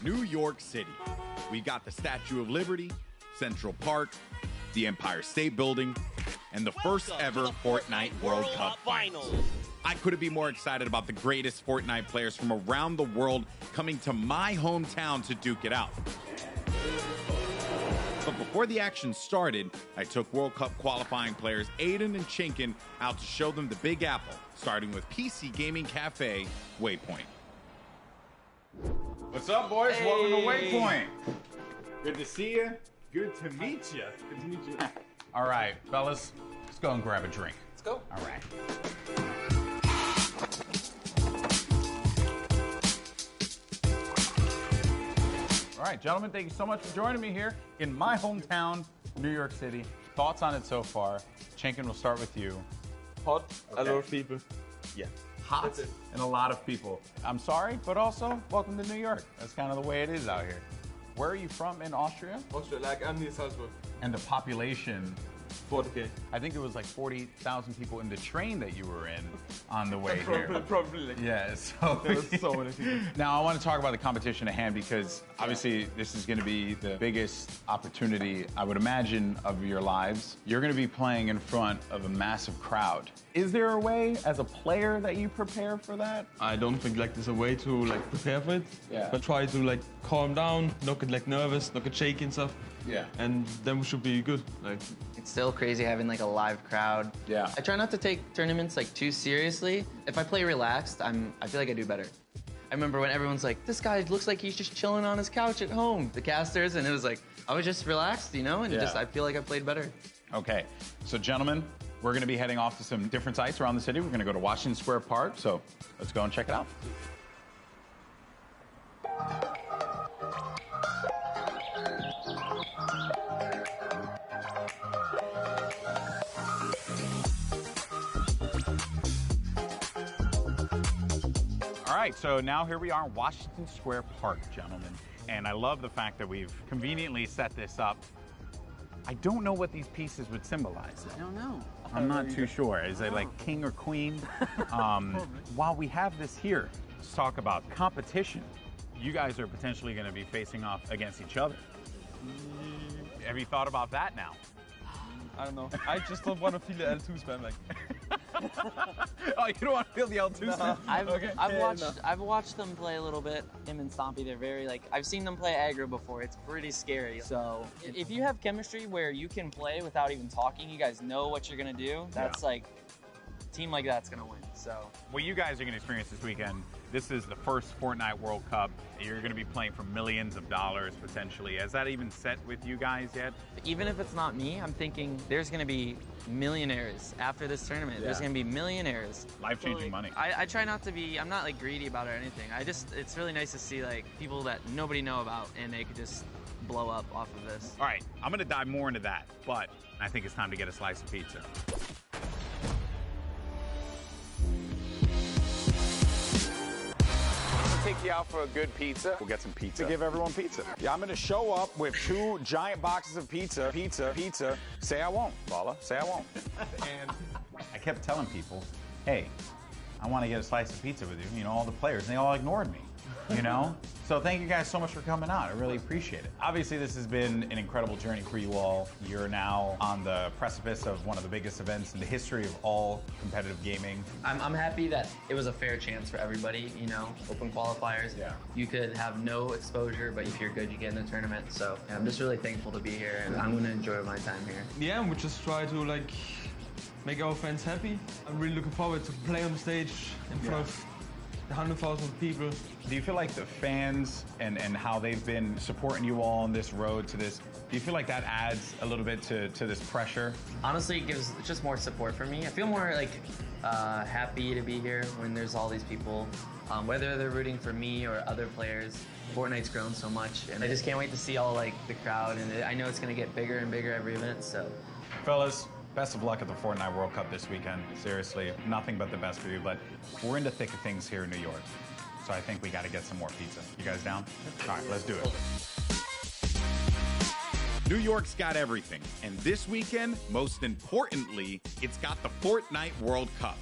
New York City. We got the Statue of Liberty, Central Park, the Empire State Building, and the first ever Fortnite World Cup Finals. I couldn't be more excited about the greatest Fortnite players from around the world coming to my hometown to duke it out. But before the action started, I took World Cup qualifying players Aiden and Chinkin out to show them the Big Apple, starting with PC Gaming Cafe, Waypoint. What's up, boys? Hey. Welcome to Waypoint. Good to see you. Good to meet you. Good to meet you. All right, fellas, let's go and grab a drink. Let's go. All right. All right, gentlemen, thank you so much for joining me here in my hometown, New York City. Thoughts on it so far? Chinkin, we'll start with you. Hot. Okay. A lot of people. Yeah. Hot and a lot of people. I'm sorry, but also welcome to New York. That's kind of the way it is out here. Where are you from in Austria? Austria, like I'm near Salzburg. And the population? 40K. I think it was like 40,000 people in the train that you were in on the way here. Probably. Yeah, so there was so many people. Now I want to talk about the competition at hand because obviously this is going to be the biggest opportunity, I would imagine, of your lives. You're going to be playing in front of a massive crowd. Is there a way as a player that you prepare for that? I don't think like there's a way to like prepare for it. Yeah. But try to like calm down, not get like nervous, not get shaky and stuff. Yeah. And then we should be good. Like. It's still crazy having like a live crowd. Yeah. I try not to take tournaments like too seriously. If I play relaxed, I feel like I do better. I remember when everyone's like, this guy looks like he's just chilling on his couch at home, the casters, and it was like, I was just relaxed, you know, and just I feel like I played better. Okay, so gentlemen, we're going to be heading off to some different sites around the city. We're going to go to Washington Square Park, so let's go and check it out. All right, so now here we are in Washington Square Park, gentlemen. And I love the fact that we've conveniently set this up. I don't know what these pieces would symbolize. I don't know. I'm not too sure. Is it like king or queen? While we have this here, let's talk about competition. You guys are potentially going to be facing off against each other. Have you thought about that now? I don't know. I just don't want to feel the L2 spam like. Oh, you don't want to feel the L2 spam? I've watched them play a little bit. Him and Stompy, they're very I've seen them play aggro before. It's pretty scary. So if you have chemistry where you can play without even talking, you guys know what you're gonna do. That's a team like that's gonna win. So what you guys are gonna experience this weekend. This is the first Fortnite World Cup. You're going to be playing for millions of dollars, potentially. Has that even set with you guys yet? Even if it's not me, I'm thinking there's going to be millionaires after this tournament. There's going to be millionaires. Life-changing money. I try not to be, I'm not greedy about it or anything. It's really nice to see people that nobody know about and they could just blow up off of this. All right, I'm going to dive more into that, but I think it's time to get a slice of pizza. Take you out for a good pizza. We'll get some pizza. To give everyone pizza. Yeah, I'm gonna show up with 2 giant boxes of pizza. Pizza. Say I won't, Bala. Say I won't. And I kept telling people, hey, I want to get a slice of pizza with you. You know, all the players, and they all ignored me. You know? So thank you guys so much for coming out. I really appreciate it. Obviously, this has been an incredible journey for you all. You're now on the precipice of one of the biggest events in the history of all competitive gaming. I'm happy that it was a fair chance for everybody, you know, open qualifiers. Yeah. You could have no exposure, but if you're good, you get in the tournament. So I'm just really thankful to be here, and I'm going to enjoy my time here. Yeah, we just try to make our fans happy. I'm really looking forward to play on the stage in front of 100,000 people. Do you feel like the fans and how they've been supporting you all on this road to this, do you feel like that adds a little bit to this pressure? Honestly, it gives just more support for me. I feel more happy to be here when there's all these people, whether they're rooting for me or other players. Fortnite's grown so much, and I just can't wait to see all the crowd, and I know it's going to get bigger and bigger every event, so. Fellas, best of luck at the Fortnite World Cup this weekend. Seriously, nothing but the best for you, but we're in the thick of things here in New York. So I think we got to get some more pizza. You guys down? All right, let's do it. New York's got everything, and this weekend, most importantly, it's got the Fortnite World Cup.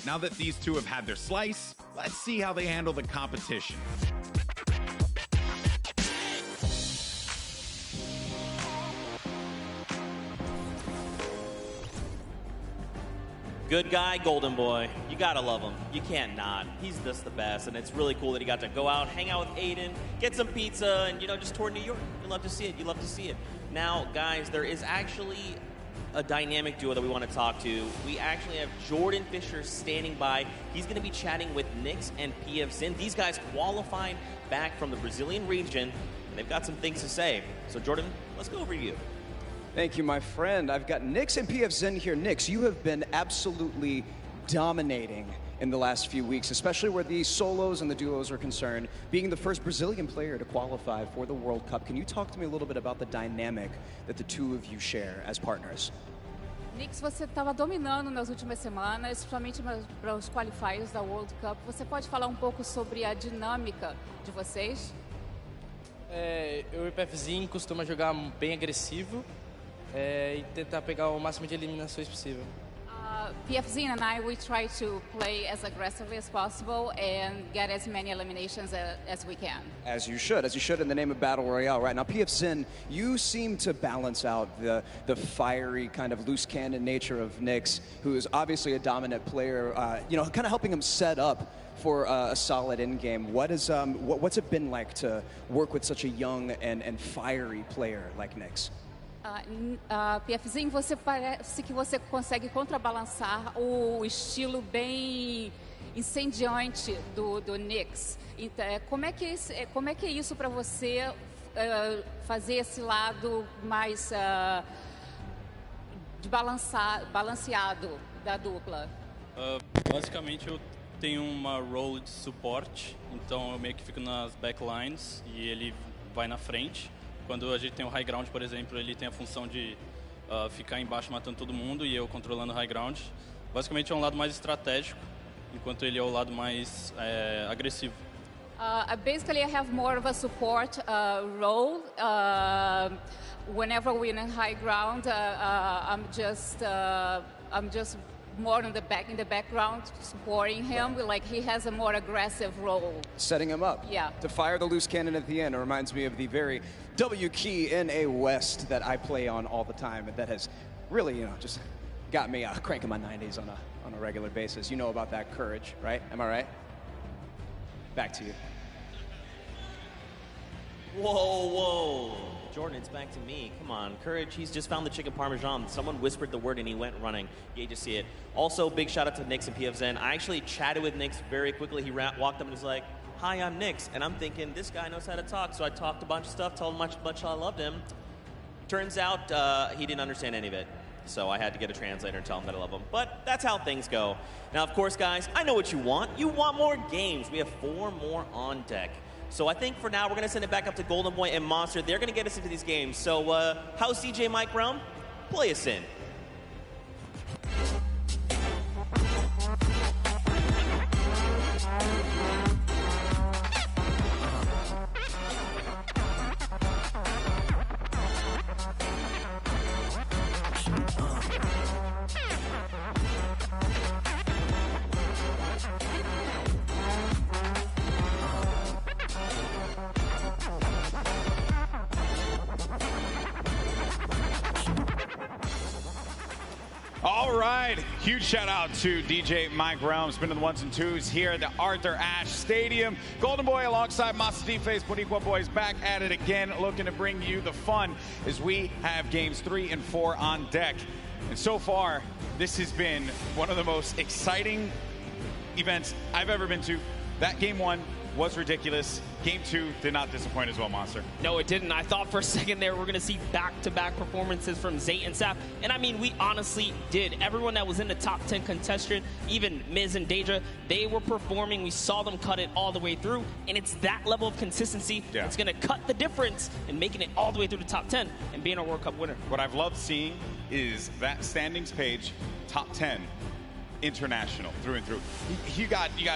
Now that these two have had their slice, let's see how they handle the competition. Good guy, golden boy. You gotta love him. You can't not. He's just the best, and it's really cool that he got to go out, hang out with Aiden, get some pizza, and, just tour New York. You love to see it. You love to see it. Now, guys, there is actually a dynamic duo that we want to talk to. We actually have Jordan Fisher standing by. He's going to be chatting with Nyx and PF Zin. These guys qualified back from the Brazilian region, and they've got some things to say. So, Jordan, let's go over to you. Thank you, my friend. I've got Nyx and PF Zin here. Nyx, you have been absolutely dominating in the last few weeks, especially where the solos and the duos are concerned, being the first Brazilian player to qualify for the World Cup. Can you talk to me a little bit about the dynamic that the two of you share as partners? Nyx, você estava dominando nas últimas semanas, principalmente para os qualifiers da World Cup. Você pode falar um pouco sobre a dinâmica de vocês? Eu e o PFzinho costuma jogar bem agressivo e tentar pegar o máximo de eliminações possível. PF Zin and I, we try to play as aggressively as possible and get as many eliminations as we can. As you should in the name of Battle Royale, right? Now, PF Zin, you seem to balance out the fiery kind of loose cannon nature of Nyx, who is obviously a dominant player, kind of helping him set up for a solid in-game. What's it been like to work with such a young and fiery player like Nyx? PFzinho, você parece que você consegue contrabalançar o estilo bem incendiante do Nyx. Então, como é que é isso para você fazer esse lado mais balanceado da dupla? Basicamente eu tenho uma role de suporte, então eu meio que fico nas backlines e ele vai na frente. Quando a gente tem o high ground, por exemplo, ele tem a função de ficar embaixo matando todo mundo e eu controlando o high ground. Basicamente é um lado mais estratégico, enquanto ele é o lado mais agressivo. Basically, I have more of a support role. Whenever we're in high ground, I'm just more in the background, supporting him. Like he has a more aggressive role. Setting him up. Yeah. To fire the loose cannon at the end. It reminds me of the very W key in a West that I play on all the time, and that has really, just got me cranking my 90s on a regular basis. You know about that courage, right? Am I right? Back to you. Whoa. Jordan, it's back to me. Come on, Courage, he's just found the chicken parmesan. Someone whispered the word and he went running. You just see it. Also, big shout out to Nix and PFZen. I actually chatted with Nix very quickly. He walked up and was like, "Hi, I'm Nix." And I'm thinking, this guy knows how to talk. So I talked a bunch of stuff, told him how much I loved him. Turns out he didn't understand any of it. So I had to get a translator and tell him that I love him. But that's how things go. Now, of course, guys, I know what you want. You want more games. We have 4 more on deck. So I think for now, we're going to send it back up to Golden Boy and Monster. They're going to get us into these games. So how's DJ Mike Realm? Play us in. All right, huge shout out to DJ Mike Realm, spinning the 1s and 2s here at the Arthur Ashe Stadium. Golden Boy alongside Masa D-Face, Boricua Boys back at it again, looking to bring you the fun as we have games 3 and 4 on deck. And so far, this has been one of the most exciting events I've ever been to. That game 1 was ridiculous. Game 2 did not disappoint as well, Monster. No, it didn't. I thought for a second there we're going to see back-to-back performances from Zayt and Sap. And I mean, we honestly did. Everyone that was in the top 10 contestant, even Miz and Daedra, they were performing. We saw them cut it all the way through. And it's that level of consistency that's going to cut the difference in making it all the way through the top 10 and being a World Cup winner. What I've loved seeing is that standings page, top 10. International through and through. You got the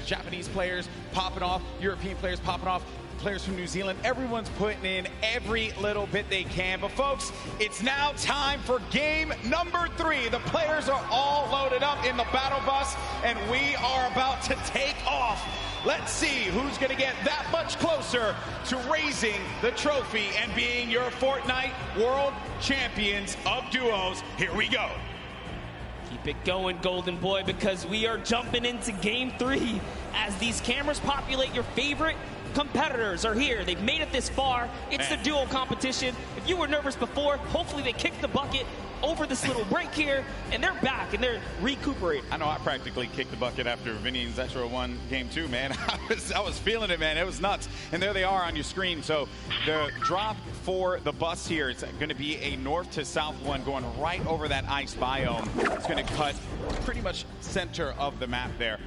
Japanese players popping off, European players popping off, players from New Zealand. Everyone's putting in every little bit they can. But folks, it's now time for game number 3. The players are all loaded up in the battle bus, and we are about to take off. Let's see who's going to get that much closer to raising the trophy and being your Fortnite World Champions of Duos. Here we go. Keep it going, Golden Boy, because we are jumping into game 3 as these cameras populate. Your favorite competitors are here. They've made it this far. It's the duo competition. If you were nervous before, hopefully they kicked the bucket over this little break here, and they're back, and they're recuperating. I know I practically kicked the bucket after Vinny and Zexro won game 2, man. I was feeling it, man. It was nuts. And there they are on your screen. So the drop for the bus here, it's going to be a north to south one going right over that ice biome. It's going to cut pretty much center of the map there.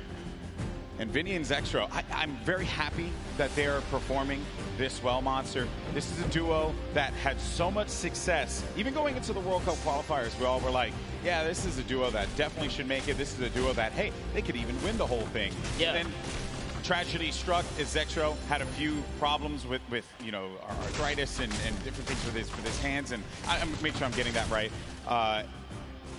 And Vinny and Zexro, I'm very happy that they're performing this well, Monster. This is a duo that had so much success. Even going into the World Cup qualifiers, we all were like, yeah, this is a duo that definitely should make it. This is a duo that, hey, they could even win the whole thing. Yeah. And then tragedy struck as Zexro had a few problems with arthritis and different things with his hands. And I'm make sure I'm getting that right.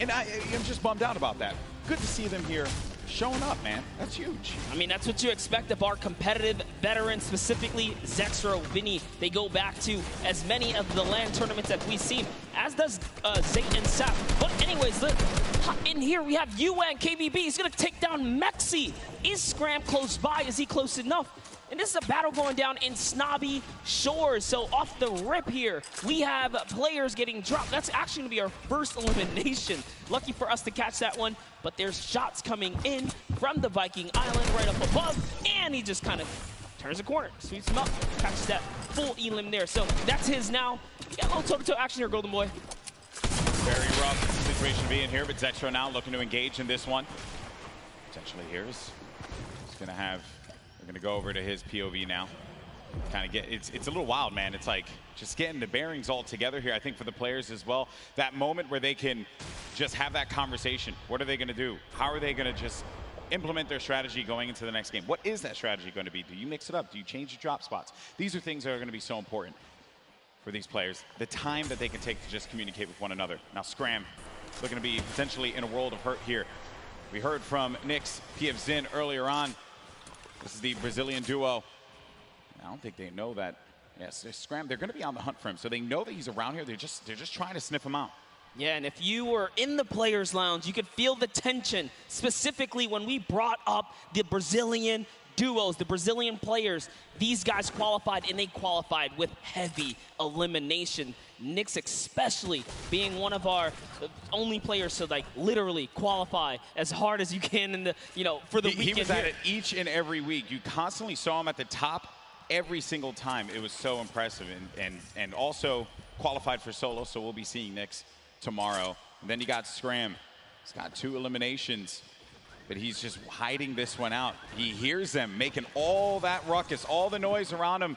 And I'm just bummed out about that. Good to see them here showing up, man. That's huge. I mean, that's what you expect of our competitive veterans, specifically Zexro, Vinny. They go back to as many of the LAN tournaments that we've seen, as does Zayt and Sap. But anyways, in here we have UN KBB. He's going to take down Mexi. Is Scram close by? Is he close enough? And this is a battle going down in Snobby Shores. So off the rip here, we have players getting dropped. That's actually going to be our first elimination. Lucky for us to catch that one. But there's shots coming in from the Viking Island right up above. And he just kind of turns a corner, sweeps him up, catches that full elim there. So that's his now. Yeah, a little toe-to-toe action here, Golden Boy. Very rough situation being here, but Zexro now looking to engage in this one. Potentially here is going to have, we're going to go over to his POV now. Kind of get, it's a little wild, man. It's like just getting the bearings all together here, I think, for the players as well. That moment where they can just have that conversation. What are they going to do? How are they going to just implement their strategy going into the next game? What is that strategy going to be? Do you mix it up? Do you change your drop spots? These are things that are going to be so important for these players. The time that they can take to just communicate with one another. Now Scram looking to be potentially in a world of hurt here. We heard from Nyx, PFZin earlier on. This is the Brazilian duo. I don't think they know that. Yes, Scram, they're going to be on the hunt for him, so they know that he's around here. They're just trying to sniff him out. Yeah, and if you were in the players' lounge, you could feel the tension, specifically when we brought up the Brazilian duos, the Brazilian players. These guys qualified, and they qualified with heavy elimination. Nyx especially being one of our only players to like literally qualify as hard as you can in the, for the weekend. He was at it each and every week. You constantly saw him at the top every single time. It was so impressive, and also qualified for solo, so we'll be seeing Nyx tomorrow. And then you got Scram. He's got 2 eliminations, but he's just hiding this one out. He hears them making all that ruckus, all the noise around him,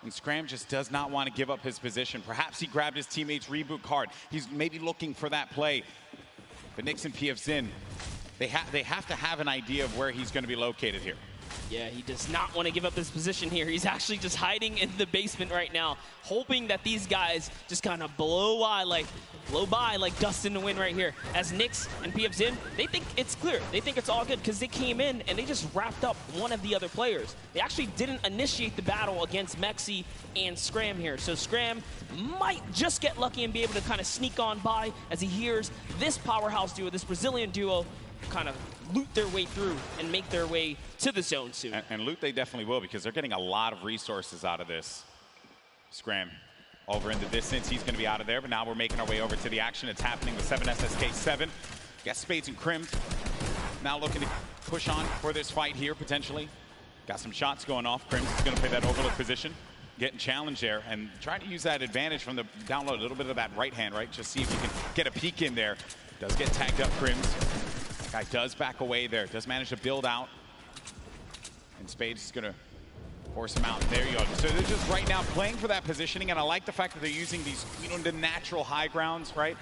and Scram just does not want to give up his position. Perhaps he grabbed his teammate's reboot card. He's maybe looking for that play. But Nyx and PFZin, they have to have an idea of where he's going to be located here. Yeah, he does not want to give up his position here. He's actually just hiding in the basement right now, hoping that these guys just kind of blow by like dust in the wind right here. As Nyx and PFZin, they think it's clear. They think it's all good because they came in and they just wrapped up one of the other players. They actually didn't initiate the battle against Mexi and Scram here. So Scram might just get lucky and be able to kind of sneak on by as he hears this powerhouse duo, this Brazilian duo, kind of loot their way through and make their way to the zone soon. And loot they definitely will, because they're getting a lot of resources out of this. Scram over in the distance. He's going to be out of there, but now we're making our way over to the action. It's happening with 7SSK7. Got Spades and Crimmed. Now looking to push on for this fight here, potentially. Got some shots going off. Crimmed is going to play that overlook position. Getting challenged there and trying to use that advantage from the download, a little bit of that right hand, right? Just see if you can get a peek in there. Does get tagged up, Crimmed. Guy does back away there, does manage to build out. And Spades is gonna force him out. There you go. So they're just right now playing for that positioning, and I like the fact that they're using these, the natural high grounds, right?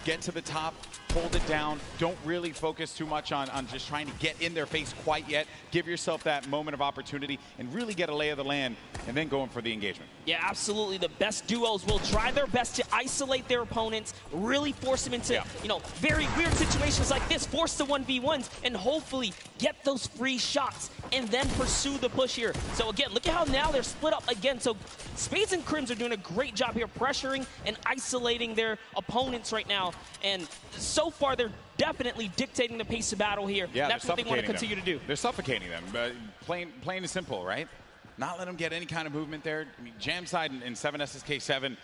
Get to the top, hold it down. Don't really focus too much on just trying to get in their face quite yet. Give yourself that moment of opportunity and really get a lay of the land, and then going for the engagement. Yeah, absolutely. The best duos will try their best to isolate their opponents, really force them into, very weird situations like this, force the 1v1s, and hopefully get those free shots, and then pursue the push here. So again, look at how now they're split up again. So Spades and Crims are doing a great job here, pressuring and isolating their opponents right now. And so far, they're definitely dictating the pace of battle here. Yeah, that's what they want to continue to do. They're suffocating them, plain and simple, right? Not let them get any kind of movement there. I mean, Jamside and 7SSK7,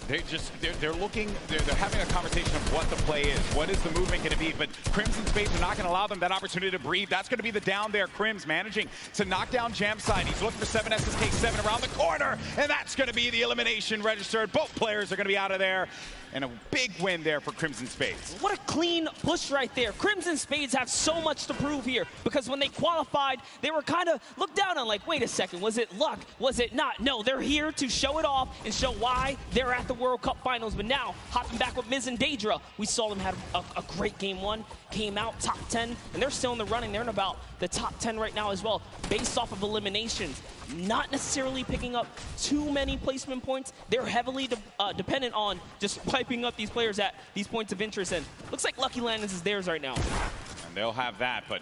they're looking, they're having a conversation of what the play is. What is the movement going to be? But Crims and Spades are not going to allow them that opportunity to breathe. That's going to be the down there. Crims managing to knock down Jamside. He's looking for 7SSK7 around the corner, and that's going to be the elimination registered. Both players are going to be out of there. And a big win there for Crimson Spades. What a clean push right there. Crimson Spades have so much to prove here, because when they qualified, they were kind of looked down on like, wait a second, was it luck? Was it not? No, they're here to show it off and show why they're at the World Cup Finals. But now, hopping back with Miz and Daedra, we saw them have a great game one, came out top 10, and they're still in the running. They're in about the top 10 right now as well, based off of eliminations. Not necessarily picking up too many placement points. They're heavily dependent on just piping up these players at these points of interest, and looks like Lucky Landers is theirs right now. And they'll have that, but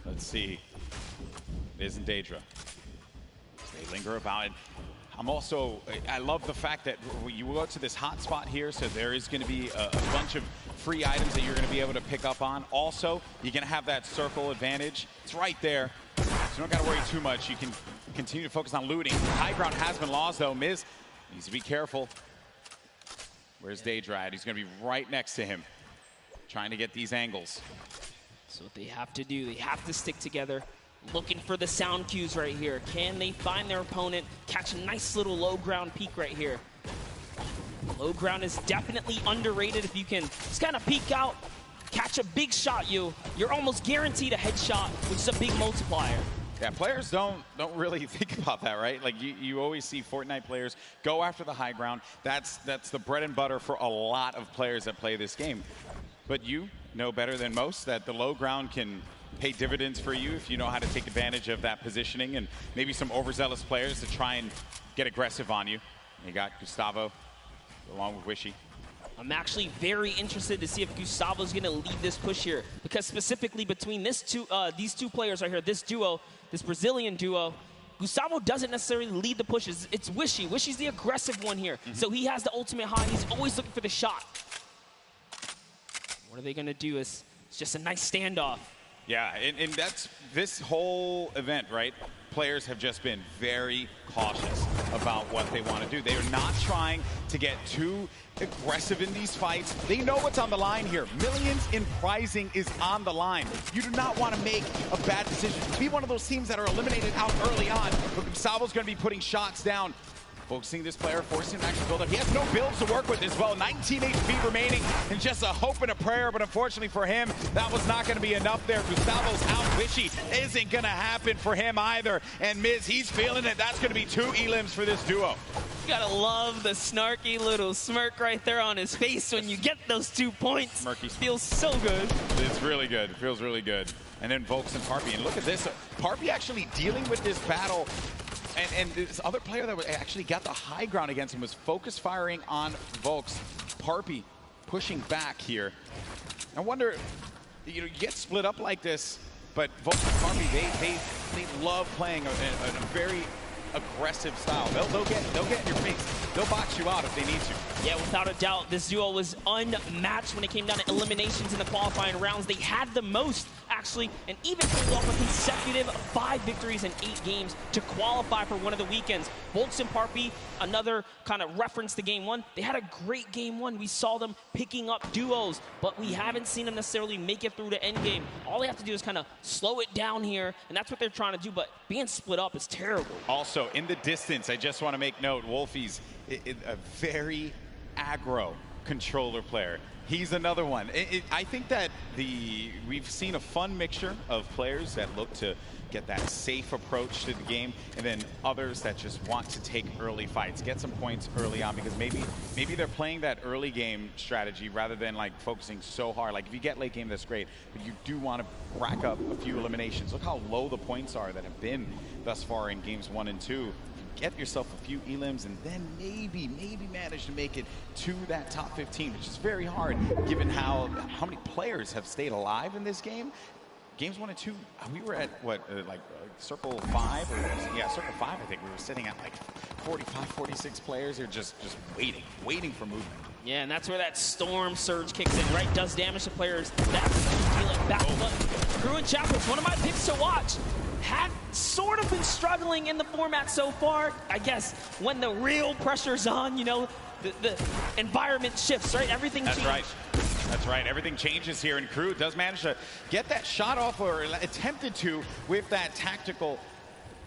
let's see. It isn't Daedra. They linger about it. I love the fact that you go to this hot spot here, so there is going to be a bunch of free items that you're going to be able to pick up on. Also, you're going to have that circle advantage. It's right there. So you don't got to worry too much. You can continue to focus on looting. High ground has been lost, though. Miz needs to be careful. Where's Daedra at? He's going to be right next to him, trying to get these angles. So what they have to do, they have to stick together. Looking for the sound cues right here. Can they find their opponent? Catch a nice little low ground peek right here. Low ground is definitely underrated. If you can just kind of peek out, catch a big shot, you're almost guaranteed a headshot, which is a big multiplier. Yeah, players don't really think about that, right? Like you always see Fortnite players go after the high ground. That's the bread and butter for a lot of players that play this game. But you know better than most that the low ground can pay dividends for you if you know how to take advantage of that positioning, and maybe some overzealous players to try and get aggressive on you. You got Gustavo along with Wishy. I'm actually very interested to see if Gustavo's going to lead this push here, because specifically between these two players right here, this duo, this Brazilian duo, Gustavo doesn't necessarily lead the pushes. It's Wishy. Wishy's the aggressive one here. So he has the ultimate high. He's always looking for the shot. What are they going to do? It's just a nice standoff. Yeah, and that's this whole event, right? Players have just been very cautious about what they want to do. They are not trying to get too aggressive in these fights. They know what's on the line here. Millions in prizing is on the line. You do not want to make a bad decision. Be one of those teams that are eliminated out early on, but Gustavo's going to be putting shots down. Focusing this player, forcing him to actually build up. He has no builds to work with as well. 19 HP remaining, and just a hope and a prayer, but unfortunately for him, that was not going to be enough there. Gustavo's out. Wishy isn't going to happen for him either. And Miz, he's feeling it. That's going to be 2 elims for this duo. You gotta love the snarky little smirk right there on his face when you get those 2 points. Smirky. Feels so good. It's really good. It feels really good. And then Volks and Parpy. And look at this. Parpy actually dealing with this battle. And this other player that actually got the high ground against him was focus firing on Volks. Parpy pushing back here. I wonder, you get split up like this, but Volks and Parpy, they love playing a very aggressive style. They'll get in your face. They'll box you out if they need to. Yeah, without a doubt, this duo was unmatched when it came down to eliminations in the qualifying rounds. They had the most, actually, and even pulled off a consecutive 5 victories in 8 games to qualify for one of the weekends. Volks and Parpy, another kind of reference to Game 1. They had a great Game 1. We saw them picking up duos, but we haven't seen them necessarily make it through the end game. All they have to do is kind of slow it down here, and that's what they're trying to do, but being split up is terrible. Also, in the distance, I just want to make note, Wolfie's a very aggro controller player. He's another one. I think that we've seen a fun mixture of players that look to get that safe approach to the game, and then others that just want to take early fights, get some points early on, because maybe they're playing that early game strategy rather than like focusing so hard. Like if you get late game, that's great, but you do want to rack up a few eliminations. Look how low the points are that have been thus far in games 1 and 2. Get yourself a few elims and then maybe manage to make it to that top 15, which is very hard given how many players have stayed alive in this game. Games 1 and 2, we were at what, circle 5? Yeah, circle 5, I think. We were sitting at like 45, 46 players. They're just waiting for movement. Yeah, and that's where that storm surge kicks in, right? Does damage to players. That's feeling back. Crew and Chapels, one of my picks to watch. Had sort of been struggling in the format so far. I guess when the real pressure's on, the environment shifts, right? Everything changes. That's right. Everything changes here, and Crew does manage to get that shot off, or attempted to, with that tactical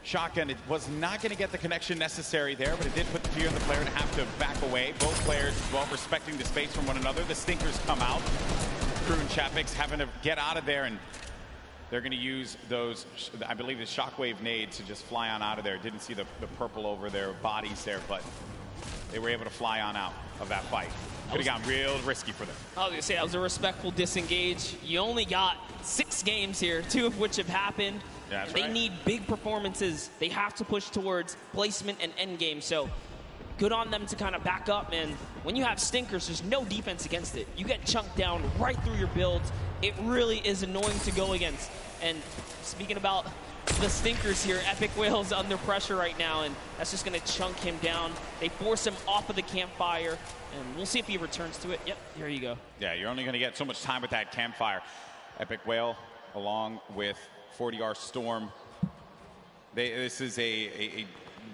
shotgun. It was not going to get the connection necessary there, but it did put the fear in the player to have to back away. Both players as well respecting the space from one another. The stinkers come out. Crew and Chapix having to get out of there, and they're going to use those, I believe, the shockwave nades to just fly on out of there. Didn't see the purple over their bodies there, but they were able to fly on out of that fight. Could have gotten real risky for them. I was going to say, that was a respectful disengage. You only got 6 games here, 2 of which have happened. Yeah, that's they right. need big performances. They have to push towards placement and end game. So good on them to kind of back up. And when you have stinkers, there's no defense against it. You get chunked down right through your builds. It really is annoying to go against. And speaking about the stinkers here, Epic Whale's under pressure right now, and that's just going to chunk him down. They force him off of the campfire, and we'll see if he returns to it. Yep, here you go. Yeah, you're only going to get so much time with that campfire. Epic Whale, along with 40R Storm. This is a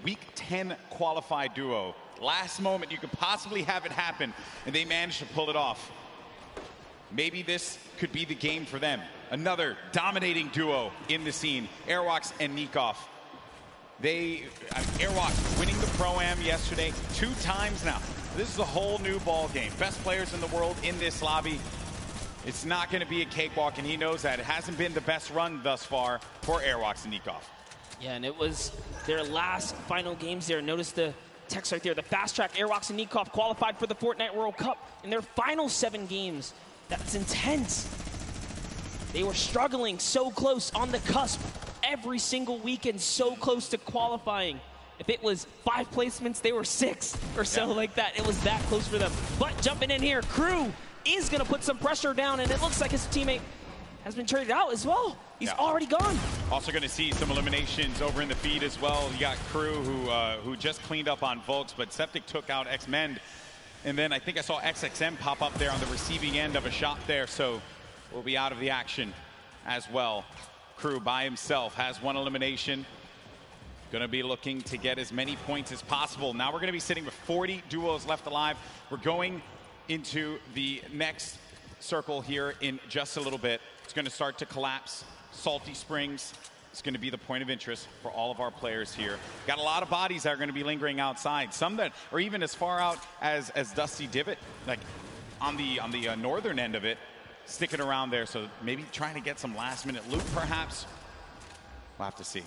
Week 10 qualified duo. Last moment you could possibly have it happen, and they managed to pull it off. maybe this could be the game for them. Another dominating duo in the scene, Airwalks and Nikov. Airwalks winning the Pro-Am yesterday 2 times now. This is a whole new ball game. Best players in the world in this lobby. It's not going to be a cakewalk, and he knows that. It hasn't been the best run thus far for Airwalks and Nikov. Yeah, and it was their last final games there. Notice the text right there. The fast track, Airwalks and Nikov qualified for the Fortnite World Cup in their final 7 games. That's intense. They were struggling so close on the cusp every single weekend, so close to qualifying. If it was 5 placements, they were 6 or so like that. It was that close for them. But jumping in here, Crew is going to put some pressure down, and it looks like his teammate has been traded out as well. He's already gone. Also going to see some eliminations over in the feed as well. You got Crew who just cleaned up on Volks, but Septic took out X-Mend. And then I think I saw XXM pop up there on the receiving end of a shot there, so will be out of the action as well. Crew by himself has 1 elimination. Going to be looking to get as many points as possible. Now we're going to be sitting with 40 duos left alive. We're going into the next circle here in just a little bit. It's going to start to collapse. Salty Springs is going to be the point of interest for all of our players here. Got a lot of bodies that are going to be lingering outside. Some that are even as far out as Dusty Divot, like on the northern end of it, sticking around there. So maybe trying to get some last-minute loot, perhaps. We'll have to see.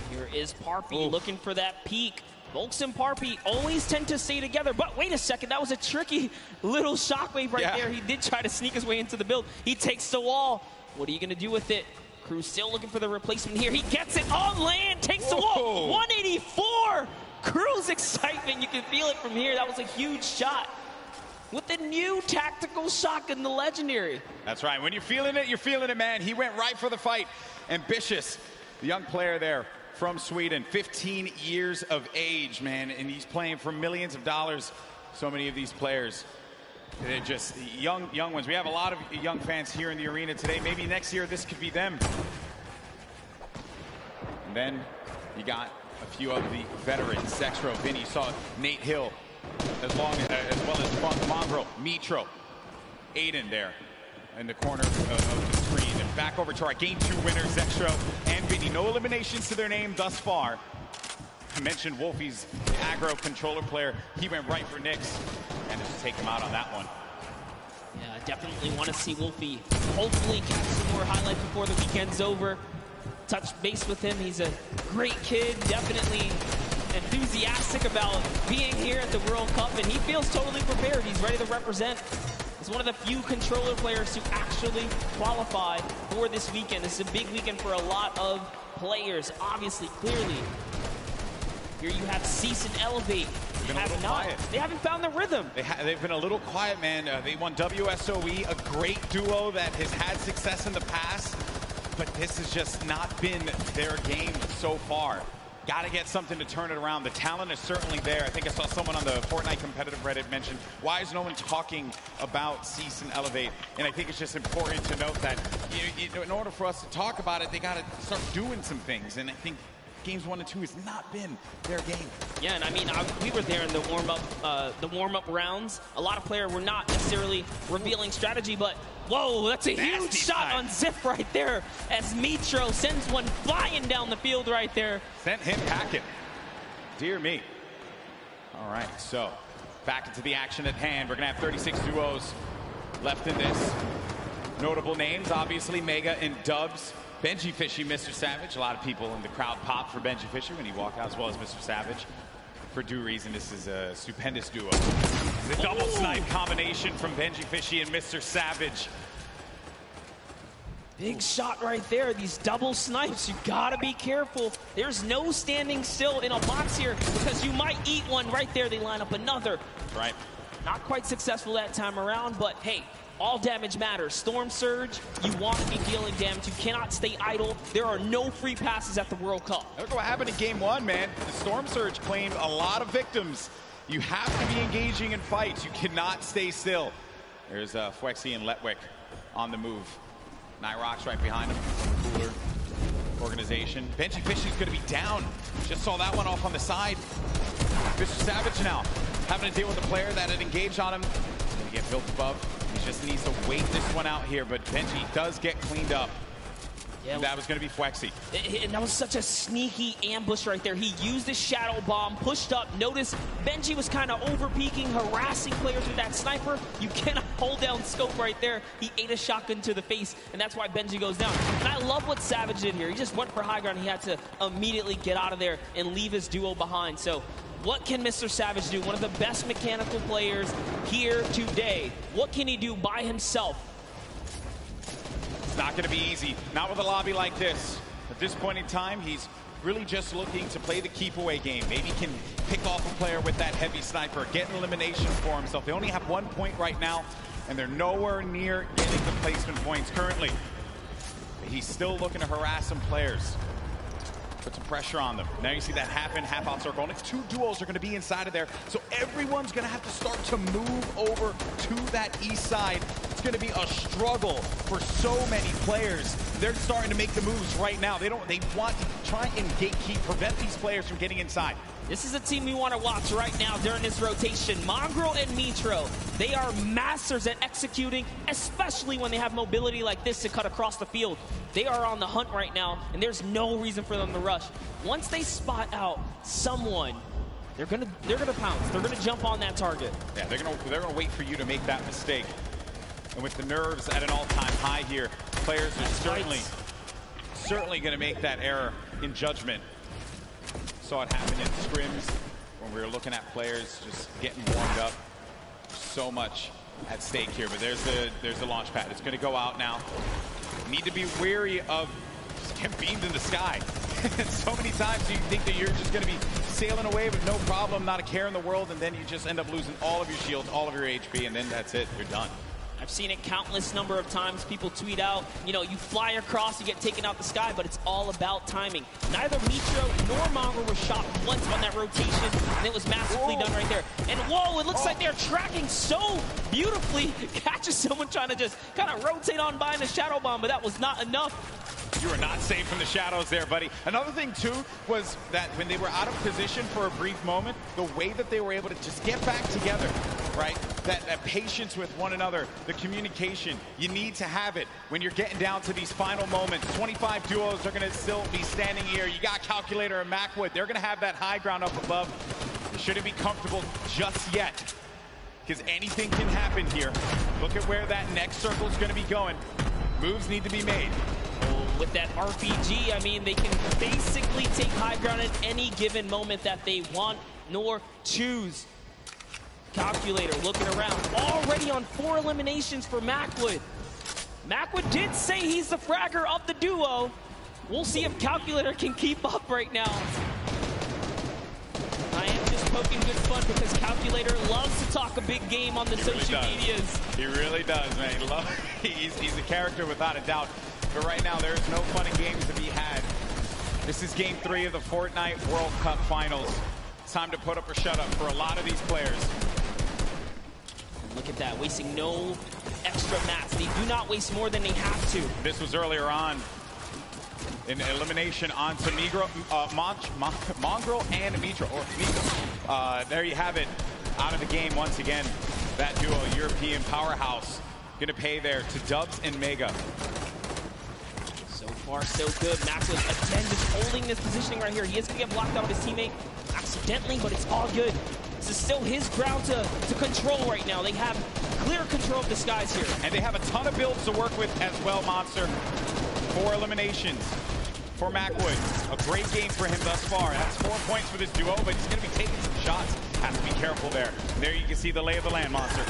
Here is Parpy looking for that peak. Volks and Parpy always tend to stay together, but wait a second, that was a tricky little shockwave right there. He did try to sneak his way into the build. He takes the wall. What are you going to do with it? Crew still looking for the replacement here. He gets it on land, takes the wall. 184! Crew's excitement, you can feel it from here. That was a huge shot. With the new tactical shotgun, the legendary. That's right. When you're feeling it, man. He went right for the fight. Ambitious, the young player there from Sweden, 15 years of age, man, and he's playing for millions of dollars. So many of these players, they're just young ones. We have a lot of young fans here in the arena today. Maybe next year this could be them. And then you got a few of the veterans. Zexro, Vinny, saw Nate Hill, as well as Funk Mongrel, Mitro, Aiden there in the corner of the screen. And back over to our Game 2 winners, Zexro and Vinny. No eliminations to their name thus far. I mentioned Wolfie's the aggro controller player. He went right for Nyx and just take him out on that one. Yeah, I definitely want to see Wolfie hopefully catch some more highlights before the weekend's over. Touch base with him. He's a great kid, definitely enthusiastic about being here at the World Cup, and he feels totally prepared. He's ready to represent. He's one of the few controller players to actually qualify for this weekend. This is a big weekend for a lot of players, obviously, clearly. Here you have Cease and Elevate. They haven't found the rhythm. They've been a little quiet, man. They won WSOE, a great duo that has had success in the past, but this has just not been their game so far. Got to get something to turn it around. The talent is certainly there. I think I saw someone on the Fortnite competitive Reddit mention, why is no one talking about Cease and Elevate? And I think it's just important to note that in order for us to talk about it, they got to start doing some things. And I think games 1 and 2 has not been their game. Yeah, and I mean, we were there in the warm-up rounds. A lot of players were not necessarily revealing strategy, but whoa, that's a huge shot on Ziff right there as Mitro sends one flying down the field right there. Sent him packing. Dear me. All right, so back into the action at hand. We're going to have 36 duos left in this. Notable names, obviously, Mega and Dubs. Benji Fishy, Mr. Savage. A lot of people in the crowd popped for Benji Fishy when he walked out, as well as Mr. Savage. For due reason, this is a stupendous duo. The double snipe combination from Benji Fishy and Mr. Savage. Big shot right there. These double snipes, you gotta be careful. There's no standing still in a box here because you might eat one right there. They line up another. Right. Not quite successful that time around, but hey, all damage matters. Storm Surge, you want to be dealing damage. You cannot stay idle. There are no free passes at the World Cup. Look what happened in Game 1, man. The Storm Surge claimed a lot of victims. You have to be engaging in fights. You cannot stay still. There's Fwexy and Letwick on the move. Nyrox right behind him. Cooler organization. Benji Fishy's going to be down. Just saw that one off on the side. Mr. Savage now having to deal with a player that had engaged on him. He's going to get built above. He just needs to wait this one out here, but Benji does get cleaned up. Yeah, that was going to be Flexi. And that was such a sneaky ambush right there. He used the shadow bomb, pushed up. Notice Benji was kind of over-peeking, harassing players with that sniper. You cannot hold down scope right there. He ate a shotgun to the face, and that's why Benji goes down. And I love what Savage did here. He just went for high ground. He had to immediately get out of there and leave his duo behind. So what can Mr. Savage do? One of the best mechanical players here today. What can he do by himself? It's not going to be easy. Not with a lobby like this. At this point in time, he's really just looking to play the keep away game. Maybe he can pick off a player with that heavy sniper, get an elimination for himself. They only have 1 point right now, and they're nowhere near getting the placement points currently. But he's still looking to harass some players. Put some pressure on them. Now you see that happen, half out circle. Only 2 duos are going to be inside of there. So everyone's going to have to start to move over to that east side. It's going to be a struggle for so many players. They're starting to make the moves right now. They want to try and gatekeep, prevent these players from getting inside. This is a team we want to watch right now during this rotation. Mongrel and Mitro, they are masters at executing, especially when they have mobility like this to cut across the field. They are on the hunt right now, and there's no reason for them to rush. Once they spot out someone, they're gonna pounce. They're gonna jump on that target. Yeah, they're gonna wait for you to make that mistake. And with the nerves at an all-time high here, players are certainly gonna make that error in judgment. Saw it happen in scrims when we were looking at players just getting warmed up. So much at stake here, but there's the launch pad. It's going to go out now. Need to be wary of just getting beamed in the sky. So many times you think that you're just going to be sailing away with no problem, not a care in the world, and then you just end up losing all of your shields, all of your HP, and then that's it. You're done. I've seen it countless number of times. People tweet out, you know, you fly across, you get taken out the sky, but it's all about timing. Neither Mitro nor Mongrel were shot once on that rotation, and it was masterfully done right there. And whoa, it looks like they're tracking so beautifully. Catches someone trying to just kind of rotate on by in a shadow bomb, but that was not enough. You are not safe from the shadows there, buddy. Another thing, too, was that when they were out of position for a brief moment, the way that they were able to just get back together, right? That patience with one another, the communication, you need to have it when you're getting down to these final moments. 25 duos are going to still be standing here. You got Calculator and Macwood. They're going to have that high ground up above. You shouldn't be comfortable just yet, because anything can happen here. Look at where that next circle is going to be going. Moves need to be made. With that RPG, I mean, they can basically take high ground at any given moment that they want nor choose. Calculator looking around, already on 4 eliminations for Macwood. Macwood did say he's the fragger of the duo. We'll see if Calculator can keep up right now. I am just poking good fun because Calculator loves to talk a big game on the social medias. He really does, man. He's a character without a doubt. But right now, there's no fun and games to be had. This is Game 3 of the Fortnite World Cup Finals. It's time to put up or shut up for a lot of these players. Look at that, wasting no extra mats. They do not waste more than they have to. This was earlier on. An elimination onto Mongrel and Mitro. There you have it. Out of the game once again. That duo, European powerhouse, gonna pay there to Dubs and Mega. So far, so good. Macwood, again, just holding this positioning right here. He is going to get blocked out with his teammate accidentally, but it's all good. This is still his ground to control right now. They have clear control of the skies here. And they have a ton of builds to work with as well, Monster. 4 eliminations for Macwood. A great game for him thus far. That's 4 points for this duo, but he's going to be taking some shots. Has to be careful there. There you can see the lay of the land, Monster.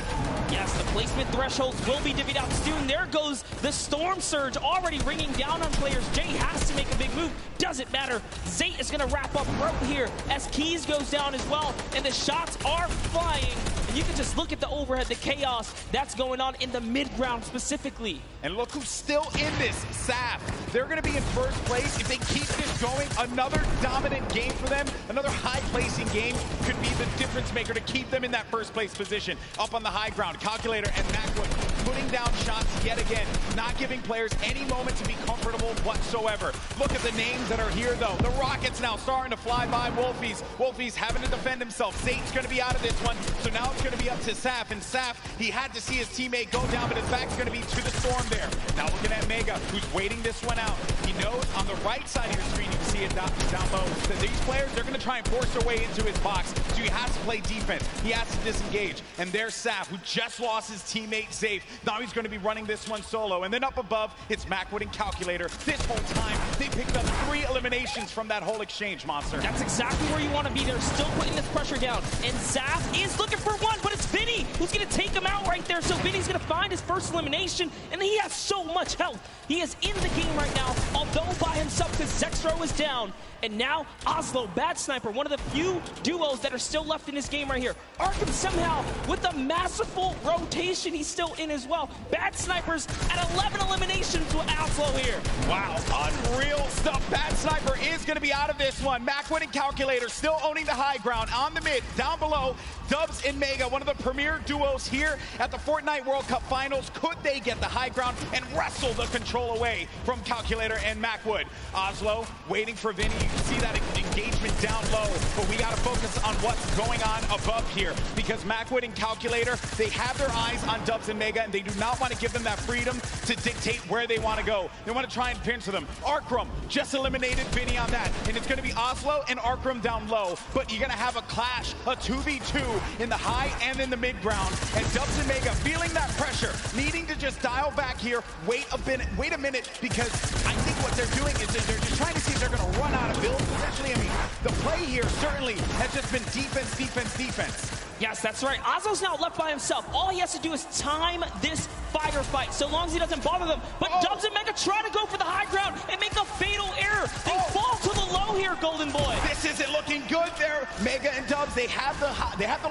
Yes, the placement thresholds will be divvied out soon. There goes the Storm Surge already ringing down on players. Jay has to make a big move. Doesn't matter. Zate is going to wrap up right here as Keys goes down as well. And the shots are flying. And you can just look at the overhead, the chaos that's going on in the mid-ground specifically. And look who's still in this, Saf. They're going to be in first place. If they keep this going, another dominant game for them, another high-placing game could be the difference maker to keep them in that first place position. Up on the high ground, Calculator and Macwood putting down shots yet again, not giving players any moment to be comfortable whatsoever. Look at the names that are here, though. The Rockets now starting to fly by Wolfies. Wolfies having to defend himself. Zane's going to be out of this one, so now it's going to be up to Saf. And Saf, he had to see his teammate go down, but his back's going to be to the Storm there. Now looking at Mega, who's waiting this one out. He knows on the right side of your screen, you can see it down low, that these players, they're going to try and force their way into his box, so he has to play defense. He has to disengage. And there's Saf, who just lost his teammate Zafe. Now he's going to be running this one solo. And then up above, it's Macwood and Calculator. This whole time, they picked up 3 eliminations from that whole exchange, Monster. That's exactly where you want to be. They're still putting this pressure down. And Zaf is looking for one, but it's Vinny who's going to take him out right there. So Vinny's going to find his first elimination, and he has so much health. He is in the game right now, although by himself, because Zexro is down. And now Oslo, Bad Sniper, one of the few duos that are still left in this game right here. Arkham somehow, with a masterful rotation, he's still in as well. Bad Snipers at 11 eliminations with Oslo here. Wow, unreal stuff. Bad Sniper is going to be out of this one. Macwood and Calculator still owning the high ground on the mid. Down below, Dubs and Mega, one of the premier duos here at the Fortnite World Cup Finals. Could they get the high ground and wrestle the control away from Calculator and Macwood? Oslo waiting for Vinny. You can see that engagement down low, but we got to focus on what's going on above here, because Macwood and Calculator, they have their eyes on Dubs and Mega, and they do not want to give them that freedom to dictate where they want to go. They want to try and pinch them. Arkram just eliminated Vinny on that, and it's going to be Oslo and Arkram down low, but you're going to have a clash, a 2v2 in the high and in the mid ground, and Dubs and Mega feeling that pressure, needing to just dial back here, wait a minute, because I think what they're doing is they're just trying to see if they're going to run out of build potentially. I mean, the play here certainly has just been defense, defense, defense. Yes, that's right. Oslo's now left by himself. All he has to do is time this fighter fight, so long as he doesn't bother them. But Dubs and Mega try to go for the high ground and make a fatal error. They fall to the low here, Golden Boy. This isn't looking good there. Mega and Dubs, they have the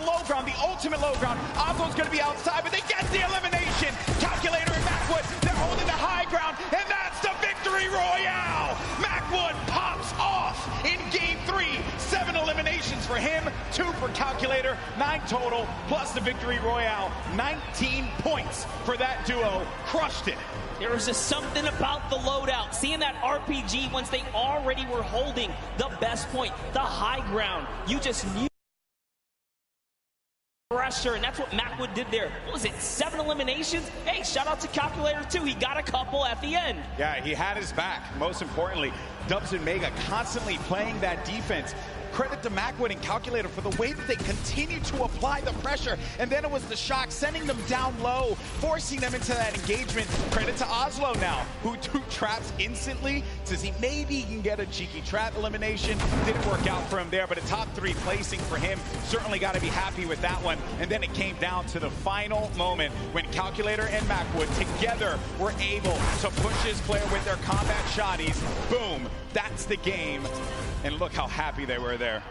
low ground, the ultimate low ground. Oslo's going to be outside, but they get the elimination. Calculator and Macwood, they're holding the high ground, and that's the victory royale. Macwood pops off in game 3. 7 eliminations for him, 2 for Calculator, 9 total, plus the victory royale. 19 points for that duo. Crushed it. There was just something about the loadout. Seeing that RPG once they already were holding the best point, the high ground. You just knew pressure, and that's what Macwood did there. What was it, 7 eliminations? Hey, shout out to Calculator too. He got a couple at the end. Yeah, he had his back. Most importantly, Dubs and Mega constantly playing that defense. Credit to Macwood and Calculator for the way that they continue to apply the pressure. And then it was the shock, sending them down low, forcing them into that engagement. Credit to Oslo now, who took traps instantly to see maybe he can get a cheeky trap elimination. Didn't work out for him there, but a top 3 placing for him. Certainly got to be happy with that one. And then it came down to the final moment when Calculator and Macwood together were able to push his player with their combat shotties. Boom, that's the game. And look how happy they were there.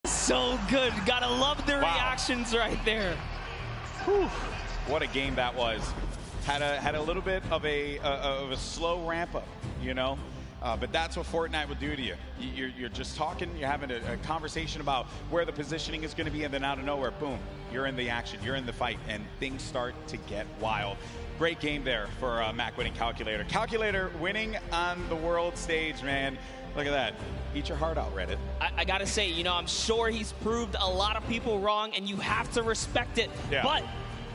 So good. Gotta love the reactions right there. Whew. What a game that was. Had a little bit of a slow ramp up, you know? But that's what Fortnite will do to you. You're just talking, you're having a conversation about where the positioning is going to be, and then out of nowhere, boom, you're in the action, you're in the fight, and things start to get wild. Great game there for Macwood and Calculator. Calculator winning on the world stage, man. Look at that. Eat your heart out, Reddit. I gotta say, you know, I'm sure he's proved a lot of people wrong, and you have to respect it. Yeah. But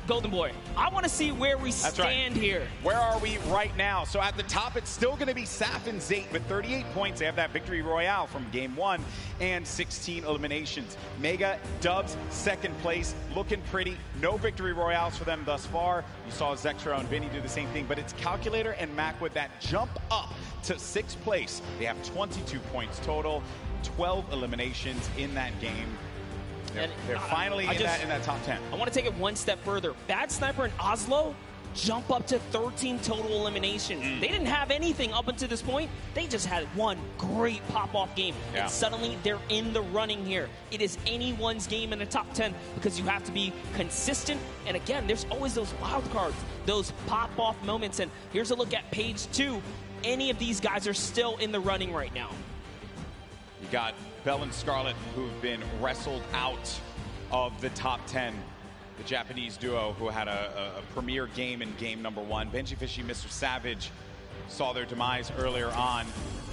Golden Boy, I want to see where we stand here. Where are we right now? So at the top, it's still going to be Saf and Zate with 38 points. They have that victory royale from game 1 and 16 eliminations. Mega, Dubs, second place, looking pretty. No victory royales for them thus far. You saw Zexro and Vinny do the same thing, but it's Calculator and Macwood that jump up to 6th place. They have 22 points total, 12 eliminations in that game. They're finally in that top 10. I want to take it one step further. Bad Sniper and Oslo jump up to 13 total eliminations. They didn't have anything up until this point. They just had one great pop-off game. And suddenly they're in the running here. It is anyone's game in the top 10 because you have to be consistent. And again, there's always those wild cards, those pop-off moments. And here's a look at page 2. Any of these guys are still in the running right now. You got Bell and Scarlet, who've been wrestled out of the top 10. the Japanese duo who had a premier game in game number 1. Benji Fishy, Mr. Savage saw their demise earlier on.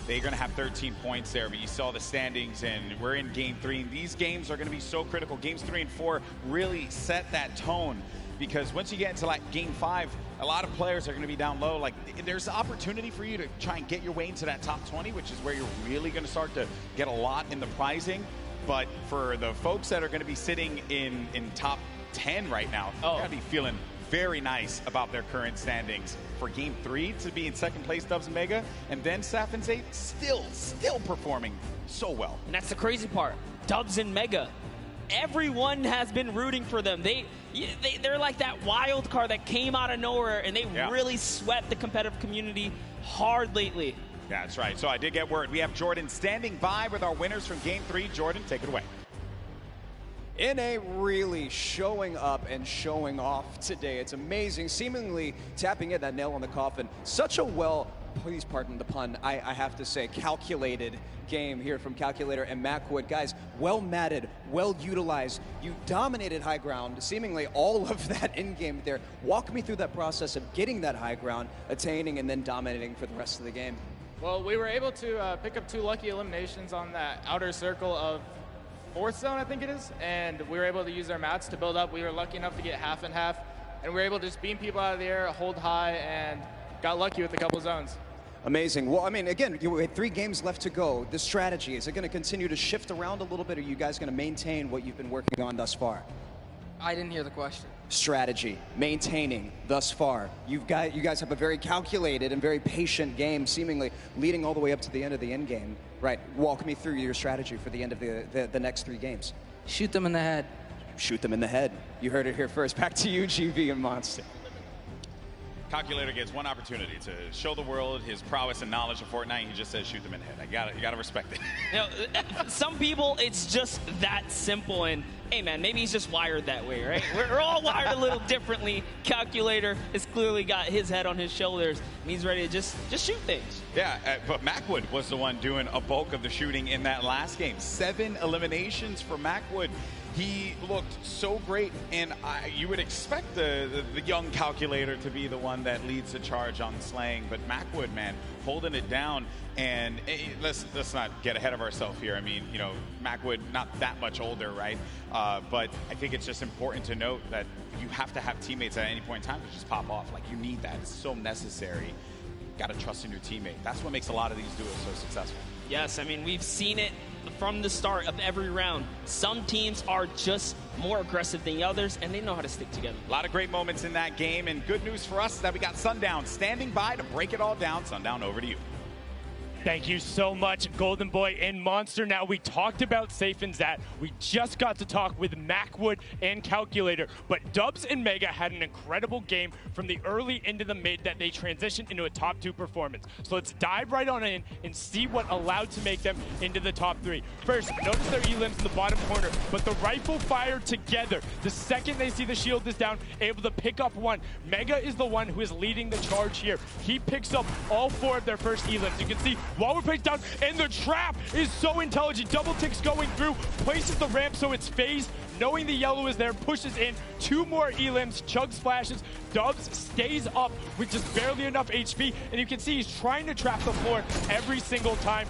They're going to have 13 points there, but you saw the standings, and we're in game 3. And these games are going to be so critical. Games 3 and 4 really set that tone, because once you get into like game 5, a lot of players are going to be down low. Like, there's opportunity for you to try and get your way into that top 20, which is where you're really going to start to get a lot in the prizing. But for the folks that are going to be sitting in top 10 right now, they're going to be feeling very nice about their current standings. For game 3 to be in second place, Dubs and Mega, and then Saf and Zay still performing so well. And that's the crazy part. Dubs and Mega, everyone has been rooting for them. They're like that wild card that came out of nowhere, and they really swept the competitive community hard lately. Yeah, that's right. So I did get word. We have Jordan standing by with our winners from game 3. Jordan, take it away. NA really showing up and showing off today. It's amazing, seemingly tapping in that nail on the coffin. Such a please pardon the pun, I have to say, calculated game here from Calculator and Macwood. Guys, well matted, well utilized. You dominated high ground, seemingly all of that in-game there. Walk me through that process of getting that high ground, attaining, and then dominating for the rest of the game. Well, we were able to pick up 2 lucky eliminations on that outer circle of 4th zone, I think it is, and we were able to use our mats to build up. We were lucky enough to get half and half, and we were able to just beam people out of the air, hold high, and got lucky with a couple zones. Amazing. Well, I mean, again, you had 3 games left to go. The strategy, is it going to continue to shift around a little bit, or are you guys going to maintain what you've been working on thus far? I didn't hear the question. Strategy, maintaining thus far. You guys have a very calculated and very patient game, seemingly leading all the way up to the end of the end game. Right, walk me through your strategy for the end of the next 3 games. Shoot them in the head. Shoot them in the head. You heard it here first. Back to you, GV and Monster. Calculator gets one opportunity to show the world his prowess and knowledge of Fortnite. He just says, shoot them in the head. You gotta respect it. You know, some people, it's just that simple. And hey, man, maybe he's just wired that way, right? We're all wired a little differently. Calculator has clearly got his head on his shoulders, and he's ready to just shoot things. Yeah, but Macwood was the one doing a bulk of the shooting in that last game. 7 eliminations for Macwood. He looked so great, and you would expect the young Calculator to be the one that leads the charge on slaying, but Macwood, man, holding it down. And let's not get ahead of ourselves here. I mean, you know, Macwood not that much older, right? But I think it's just important to note that you have to have teammates at any point in time to just pop off. Like, you need that. It's so necessary. Got to trust in your teammate. That's what makes a lot of these duos so successful. Yes, I mean, we've seen it from the start of every round. Some teams are just more aggressive than the others, and they know how to stick together. A lot of great moments in that game, and good news for us is that we got Sundown standing by to break it all down. Sundown, over to you. Thank you so much, Golden Boy and Monster. Now, we talked about Safe and Zat. We just got to talk with Macwood and Calculator, but Dubs and Mega had an incredible game from the early into the mid that they transitioned into a top 2 performance. So let's dive right on in and see what allowed to make them into the top 3. First, notice their elims in the bottom corner, but the rifle fire together. The second they see the shield is down, able to pick up 1. Mega is the one who is leading the charge here. He picks up all 4 of their first elims. You can see Waller plays down, and the trap is so intelligent. Double ticks going through, places the ramp so it's phased, knowing the yellow is there, pushes in 2 more elims, chugs flashes. Dubs stays up with just barely enough HP, and you can see he's trying to trap the floor every single time.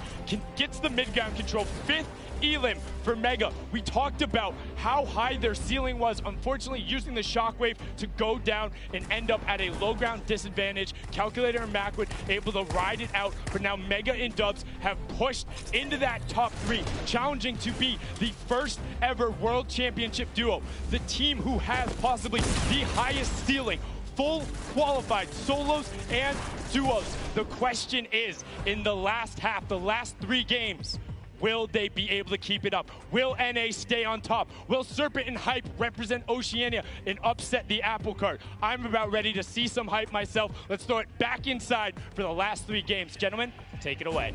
Gets the mid-ground control. 5th elim for Mega. We talked about how high their ceiling was, unfortunately using the shockwave to go down and end up at a low ground disadvantage. Calculator and Macwood able to ride it out, but now Mega and Dubs have pushed into that top 3, challenging to be the first ever World Championship duo. The team who has possibly the highest ceiling, full qualified solos and duos. The question is, in the last half, the last 3 games, will they be able to keep it up? Will NA stay on top? Will Serpent and Hype represent Oceania and upset the apple cart? I'm about ready to see some hype myself. Let's throw it back inside for the last 3 games. Gentlemen, take it away.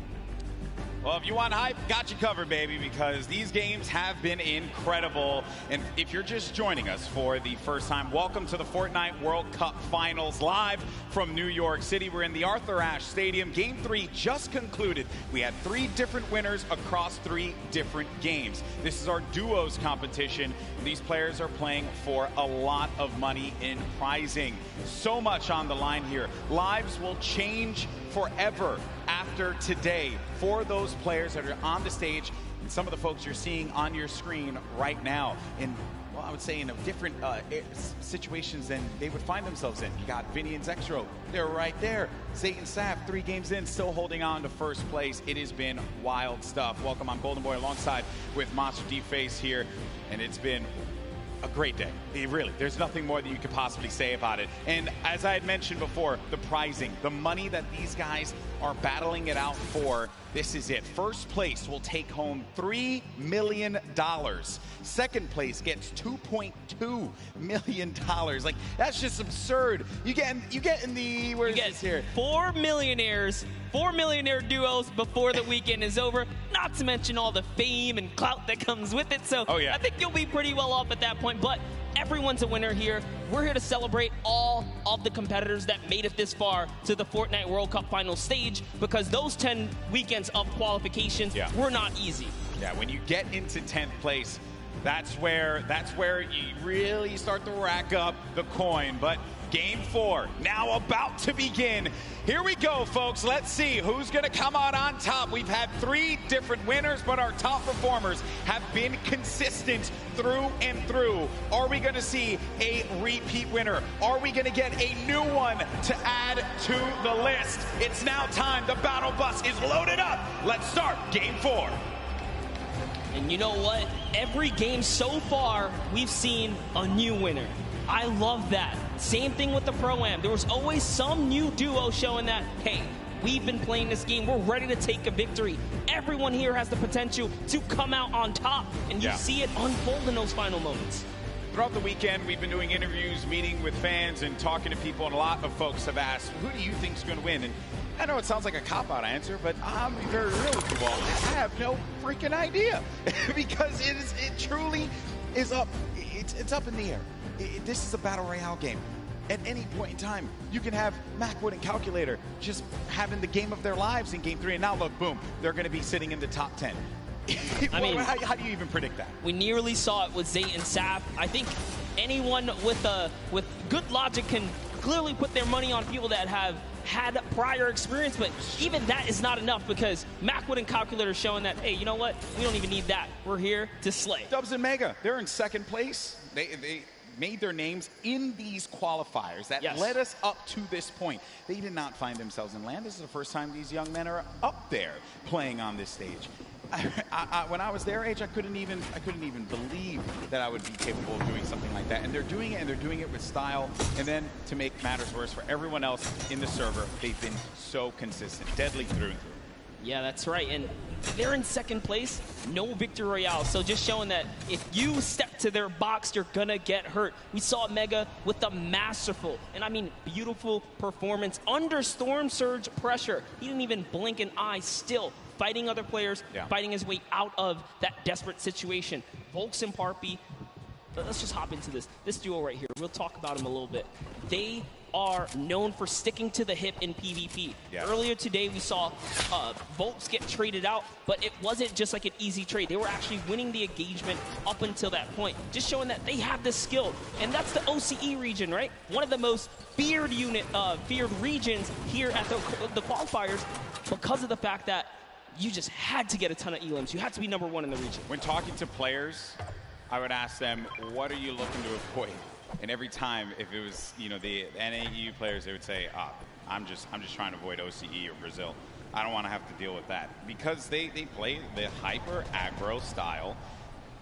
Well, if you want hype, got you covered, baby, because these games have been incredible. And if you're just joining us for the first time, welcome to the Fortnite World Cup Finals live from New York City. We're in the Arthur Ashe Stadium. Game 3 just concluded. We had 3 different winners across 3 different games. This is our duos competition. These players are playing for a lot of money in prizing. So much on the line here. Lives will change forever after today for those players that are on the stage and some of the folks you're seeing on your screen right now in, well, I would say in different situations than they would find themselves in. You got Vinny and Zexro, they're right there. Zayt and Sap, 3 games in, still holding on to first place. It has been wild stuff. Welcome, I'm Golden Boy alongside with Monster D-Face here, and it's been a great day. Really, there's nothing more that you could possibly say about it. And as I had mentioned before, the prizing, the money that these guys are battling it out for, this is it. First place will take home $3 million. Second place gets $2.2 million. Like, that's just absurd. You get in the, where is this here? 4 millionaires, 4 millionaire duos before the weekend is over, not to mention all the fame and clout that comes with it. So I think you'll be pretty well off at that point, but everyone's a winner here. We're here to celebrate all of the competitors that made it this far to the Fortnite World Cup final stage, because those 10 weekends of qualifications were not easy. Yeah, when you get into 10th place, that's where you really start to rack up the coin. But Game 4 now about to begin. Here we go, folks. Let's see who's going to come out on top. We've had 3 different winners, but our top performers have been consistent through and through. Are we going to see a repeat winner? Are we going to get a new one to add to the list? It's now time. The battle bus is loaded up. Let's start Game 4. And you know what? Every game so far, we've seen a new winner. I love that. Same thing with the Pro-Am. There was always some new duo showing that, hey, we've been playing this game. We're ready to take a victory. Everyone here has the potential to come out on top, and you see it unfold in those final moments. Throughout the weekend, we've been doing interviews, meeting with fans, and talking to people, and a lot of folks have asked, who do you think is going to win? And I know it sounds like a cop-out answer, but I'm very real with you all. I have no freaking idea because it truly is up. It's up in the air. This is a battle royale game. At any point in time, you can have Macwood and Calculator just having the game of their lives in Game 3, and now look, boom, they're going to be sitting in the top 10. I mean, how do you even predict that? We nearly saw it with Zayt and Sap. I think anyone with good logic can clearly put their money on people that have had prior experience, but even that is not enough because Macwood and Calculator are showing that, hey, you know what? We don't even need that. We're here to slay. Dubs and Mega, they're in second place. They made their names in these qualifiers that led us up to this point. They did not find themselves in land. This is the first time these young men are up there playing on this stage. When I was their age, I couldn't even believe that I would be capable of doing something like that. And they're doing it, and they're doing it with style. And then to make matters worse for everyone else in the server, they've been so consistent, deadly through and through. Yeah, that's right. And they're in second place, no victory royale. So just showing that if you step to their box, you're gonna get hurt. We saw Mega with the masterful, and I mean beautiful performance under Storm Surge pressure. He didn't even blink an eye, still fighting other players, fighting his way out of that desperate situation. Volks and Parpy, let's just hop into this duo right here. We'll talk about them a little bit. They are known for sticking to the hip in PvP. Earlier today, we saw Volks get traded out, but it wasn't just like an easy trade. They were actually winning the engagement up until that point, just showing that they have the skill. And that's the OCE region, right? One of the most feared regions here at the qualifiers because of the fact that you just had to get a ton of elims. You had to be #1 in the region. When talking to players, I would ask them, what are you looking to avoid? And every time, if it was, you know, the NAU players, they would say, I'm just trying to avoid OCE or Brazil. I don't want to have to deal with that. Because they play the hyper aggro style,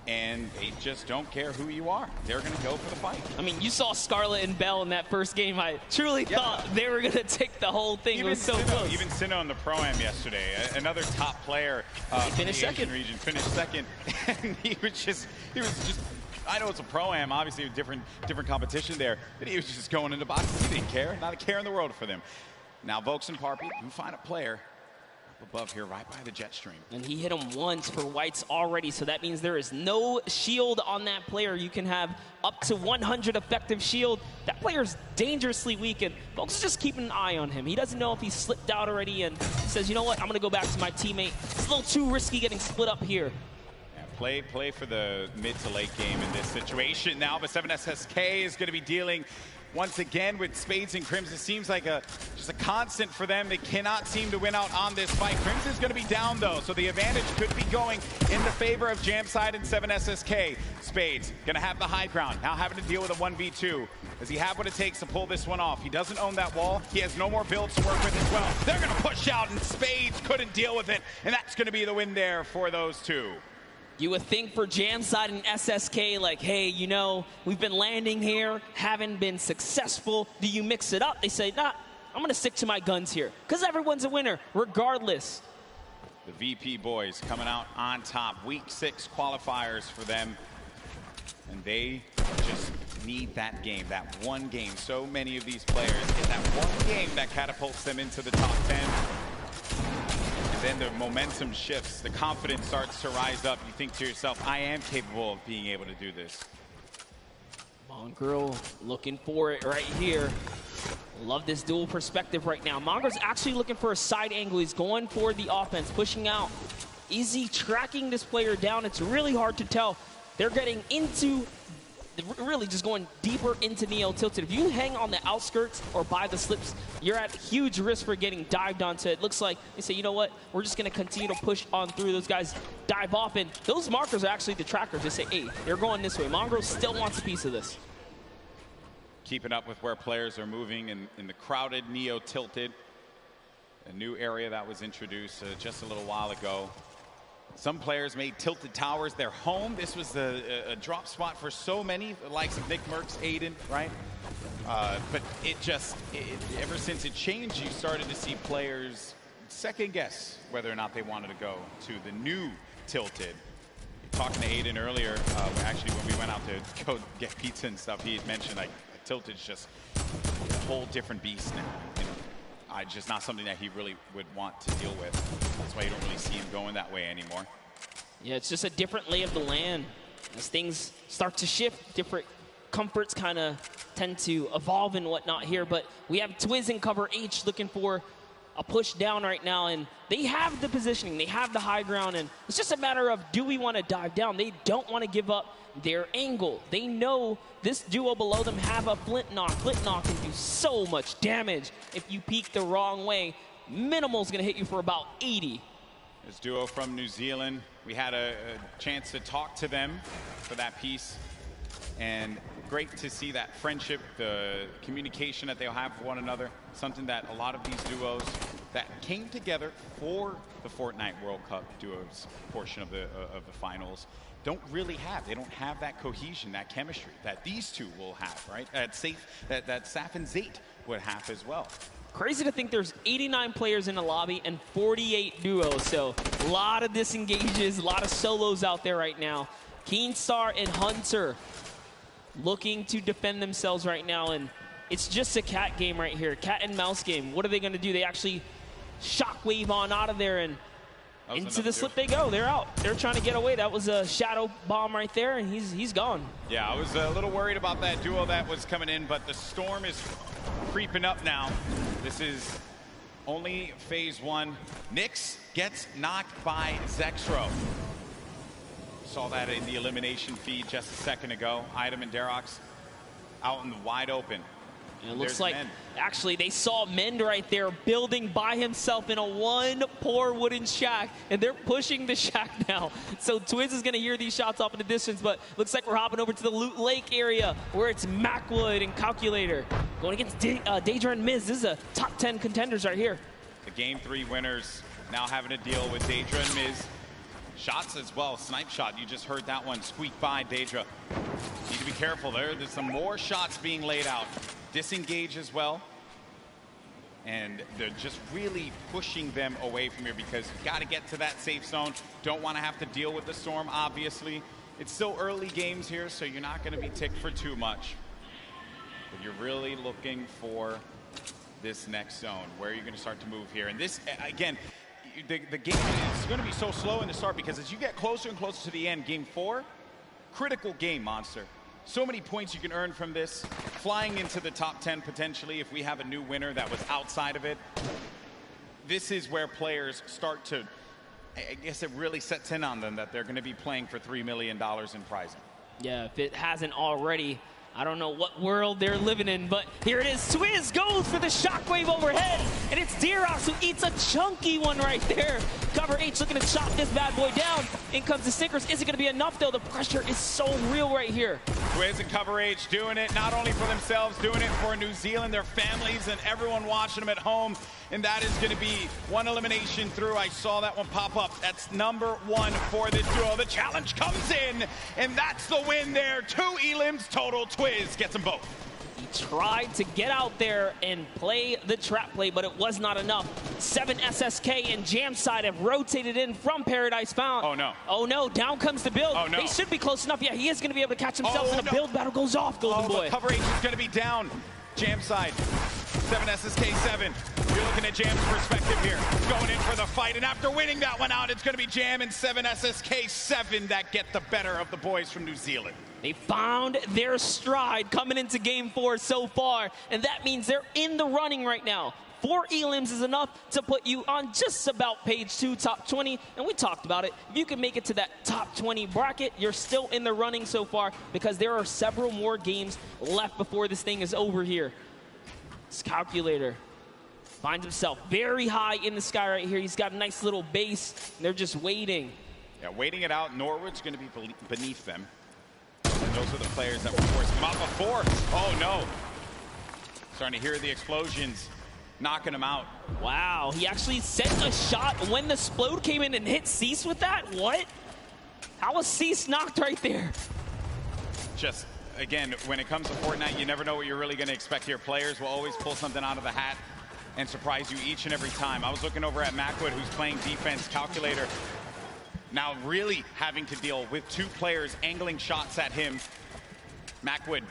and they just don't care who you are. They're going to go for the fight. I mean, you saw Scarlet and Bell in that first game. I truly thought they were going to take the whole thing. It was so close. Even Sinnoh in the Pro-Am yesterday, another top player in the Asian region, finished second. And he was just, I know it's a Pro-Am, obviously a different competition there, but he was just going into boxes. He didn't care. Not a care in the world for them. Now, Volks and Parpy do find a player. above here, right by the jet stream. And he hit him once for whites already, so that means there is no shield on that player. You can have up to 100 effective shield. That player's dangerously weak, and folks just keep an eye on him. He doesn't know if he's slipped out already, and he says, you know what, I'm going to go back to my teammate. It's a little too risky getting split up here. Yeah, play for the mid to late game in this situation now, but 7SSK is going to be dealing once again with Spades and Crims. It seems like just a constant for them. They cannot seem to win out on this fight. Crims is going to be down though, so the advantage could be going in the favor of Jamside and 7SSK. Spades going to have the high ground, now having to deal with a 1v2. Does he have what it takes to pull this one off? He doesn't own that wall. He has no more builds to work with as well. They're going to push out, and Spades couldn't deal with it, and that's going to be the win there for those two. You would think for Jamside and SSK, like, hey, you know, we've been landing here, haven't been successful. Do you mix it up? They say, nah, I'm going to stick to my guns here because everyone's a winner regardless. The VP boys coming out on top. Week 6 qualifiers for them. And they just need that game, that one game. So many of these players get that one game that catapults them into the top 10. Then the momentum shifts, the confidence starts to rise up. You think to yourself, I am capable of being able to do this. Mongrel looking for it right here. Love this dual perspective right now. Mongrel's actually looking for a side angle. He's going for the offense, pushing out. Is he tracking this player down? It's really hard to tell. They're getting into, really just going deeper into Neo Tilted. If you hang on the outskirts or by the slips, you're at huge risk for getting dived onto. It looks like they say, you know what, we're just going to continue to push on through. Those guys dive off, and those markers are actually the trackers. They say, hey, they're going this way. Mongrel still wants a piece of this. Keeping up with where players are moving in the crowded Neo Tilted, a new area that was introduced just a little while ago. Some players made Tilted Towers their home. This was a drop spot for so many, the likes of Nick Merckx, Aiden, right? But ever since it changed, you started to see players second guess whether or not they wanted to go to the new Tilted. Talking to Aiden earlier, actually when we went out to go get pizza and stuff, he had mentioned like Tilted's just a whole different beast now. You know? Just not something that he really would want to deal with. That's why you don't really see him going that way anymore. Yeah, it's just a different lay of the land. As things start to shift, different comforts kind of tend to evolve and whatnot here. But we have Twiz in cover H looking for a push down right now, and they have the positioning, they have the high ground, and it's just a matter of, do we want to dive down? They don't want to give up their angle. They know this duo below them have a flint knock. Flint knock can do so much damage if you peek the wrong way. Minimal's going to hit you for about 80. This duo from New Zealand, we had a chance to talk to them for that piece, and great to see that friendship, the communication that they'll have for one another, something that a lot of these duos that came together for the Fortnite World Cup duos portion of the finals don't really have. They don't have that cohesion, that chemistry that these two will have, right? That Saf and Zayt would have as well. Crazy to think there's 89 players in the lobby and 48 duos, so a lot of disengages, a lot of solos out there right now. Keenstar and Hunter looking to defend themselves right now, and it's just a cat game right here, cat and mouse game. What are they going to do? They actually shockwave on out of there, and into the slip they go. They're out. They're trying to get away. That was a shadow bomb right there, and he's gone. Yeah, I was a little worried about that duo that was coming in, but the storm is creeping up now. This is only phase 1. Nyx gets knocked by Zexro. Saw that in the elimination feed just a second ago. Item and Derox out in the wide open. And it looks like, actually, they saw Mend right there building by himself in a one poor wooden shack, and they're pushing the shack now. So Twiz is going to hear these shots off in the distance, but looks like we're hopping over to the Loot Lake area where it's Macwood and Calculator going against Daedra and Miz. This is a top 10 contenders right here. The Game 3 winners now having to deal with Daedra and Miz. Shots as well, snipe shot. You just heard that one squeak by Daedra. Need to be careful there. There's some more shots being laid out. Disengage as well. And they're just really pushing them away from here because you got to get to that safe zone. Don't want to have to deal with the storm, obviously. It's still early games here, so you're not going to be ticked for too much. But you're really looking for this next zone where you're going to start to move here. And this, again, the game is going to be so slow in the start because as you get closer and closer to the end, game 4, critical game, Monster. So many points you can earn from this. Flying into the top 10 potentially if we have a new winner that was outside of it. This is where players start to, I guess it really sets in on them that they're going to be playing for $3 million in prizing. Yeah, if it hasn't already, I don't know what world they're living in, but here it is. Twiz goes for the shockwave overhead, and it's D-Rox who eats a chunky one right there. Cover H looking to chop this bad boy down. In comes the Stinkers. Is it going to be enough, though? The pressure is so real right here. Twiz and Cover H doing it not only for themselves, doing it for New Zealand, their families, and everyone watching them at home. And that is going to be one elimination through. I saw that one pop up. That's number 1 for this duo. The challenge comes in, and that's the win there. 2 elims total. Twiz gets them both. He tried to get out there and play the trap play, but it was not enough. 7 SSK and Jamside have rotated in from Paradise Found. Oh, no. Oh, no. Down comes the build. Oh, no. They should be close enough. Yeah, he is going to be able to catch himself, and a build battle goes off, Golden Boy. But Cover H is going to be down. Jamside. 7 SSK7. You're looking at Jam's perspective here. Going in for the fight, and after winning that one out, it's going to be Jam and 7 SSK7 that get the better of the boys from New Zealand. They found their stride coming into game 4 so far, and that means they're in the running right now. 4 elims is enough to put you on just about page 2, top 20, and we talked about it. If you can make it to that top 20 bracket, you're still in the running so far because there are several more games left before this thing is over here. This Calculator finds himself very high in the sky right here. He's got a nice little base, and they're just waiting. Yeah, waiting it out. Norwood's going to be beneath them. And those are the players that were forcing him out before. Oh, no. Starting to hear the explosions, knocking him out. Wow, he actually sent a shot when the Splode came in and hit Cease with that? What? How was Cease knocked right there? Just, again, when it comes to Fortnite, you never know what you're really going to expect here. Players will always pull something out of the hat and surprise you each and every time. I was looking over at Macwood, who's playing defense. Calculator now really having to deal with 2 players angling shots at him. Macwood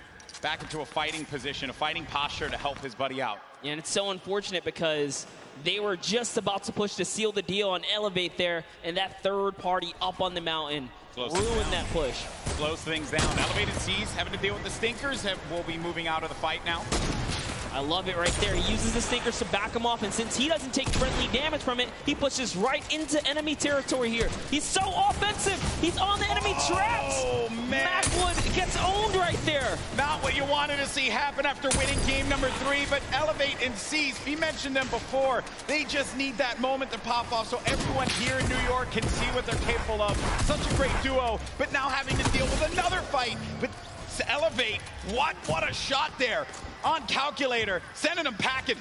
back into a fighting position, a fighting posture to help his buddy out. Yeah, and it's so unfortunate because they were just about to push to seal the deal on Elevate there, and that third party up on the mountain ruined that push. Slows things down. Elevated Seas having to deal with the Stinkers will be moving out of the fight now. I love it right there. He uses the Stinkers to back him off, and since he doesn't take friendly damage from it, he pushes right into enemy territory here. He's so offensive. He's on the enemy traps. Oh, man. Macwood gets owned right there. Not what you wanted to see happen after winning game number 3, but Elevate and Seas, we mentioned them before. They just need that moment to pop off so everyone here in New York can see what they're capable of. Such a great duo, but now having to deal with another fight. But to Elevate, what a shot there on Calculator, sending him packing.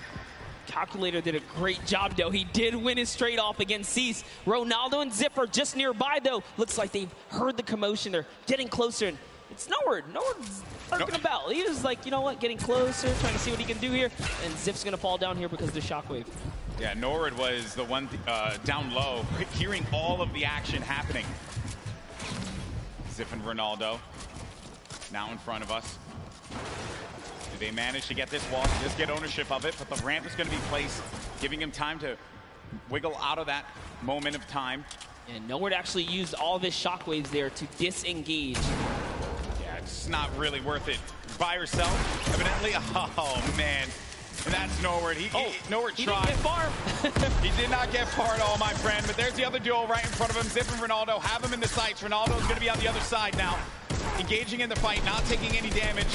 Calculator did a great job, though. He did win his straight off against Cease. Ronaldo and Zip are just nearby, though. Looks like they've heard the commotion. They're getting closer, and it's Norwood. Norwood's lurking about. He was like, you know what, getting closer, trying to see what he can do here, and Zip's going to fall down here because of the shockwave. Yeah, Norwood was the one down low, hearing all of the action happening. Zip and Ronaldo now in front of us. Do they manage to get this wall, just get ownership of it, but the ramp is going to be placed, giving him time to wiggle out of that moment of time. And Norwood actually used all of his shockwaves there to disengage. Yeah, it's not really worth it. By herself, evidently. Oh, man. And that's Norwood. Norwood tried. He didn't get far. He did not get far at all, my friend. But there's the other duo right in front of him. Zip and Ronaldo have him in the sights. Ronaldo's going to be on the other side now. Engaging in the fight, not taking any damage.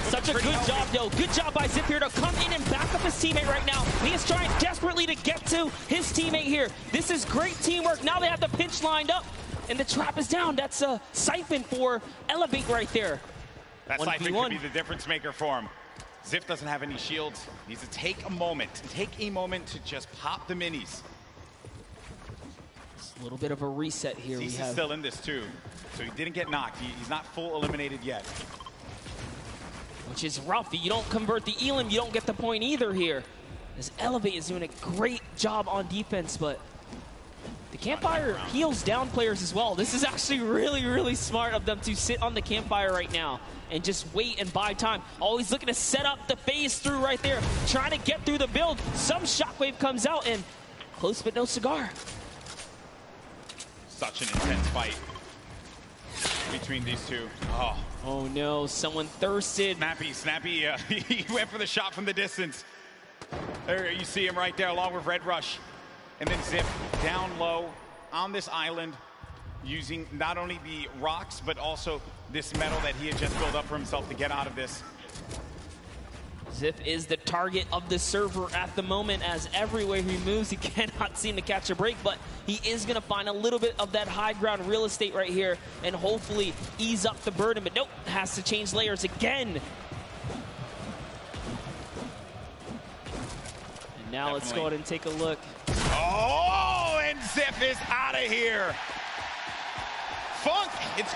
Such a good job, though. Good job by Zip here to come in and back up his teammate right now. He is trying desperately to get to his teammate here. This is great teamwork. Now they have the pinch lined up, and the trap is down. That's a siphon for Elevate right there. That siphon could be the difference maker for him. Zip doesn't have any shields. Needs to take a moment to just pop the minis. It's a little bit of a reset here. He's still in this too, so he didn't get knocked. He's not full eliminated yet. Which is rough. You don't convert the Elam, you don't get the point either here. As Elevate is doing a great job on defense, but the Campfire heals down players as well. This is actually really, really smart of them to sit on the Campfire right now and just wait and buy time. Always looking to set up the phase through right there, trying to get through the build. Some shockwave comes out, and Close but no cigar. Such an intense fight between these two. Oh no, someone thirsted. Snappy, he went for the shot from the distance. There you see him right there along with Red Rush. And then Zip down low on this island using not only the rocks, but also this metal that he had just built up for himself to get out of this. Zip is the target of the server at the moment, as everywhere he moves, he cannot seem to catch a break, but he is going to find a little bit of that high ground real estate right here and hopefully ease up the burden, but nope, has to change layers again. And now let's go ahead and take a look. Oh, and Zip is out of here. Funk, it's...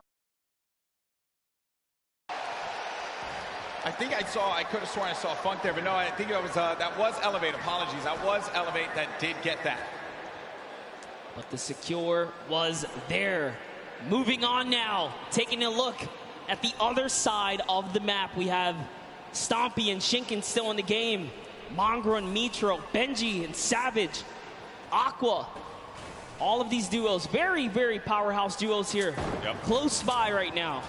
I could have sworn I saw Funk there, but no, I think it was, that was Elevate. Apologies, that was Elevate that did get that. But the secure was there. Moving on now, taking a look at the other side of the map. We have Stompy and Shinken still in the game. Mongrel and Mitro, Benji and Savage, Aqua. All of these duos, very, very powerhouse duos here. Yep. Close by right now.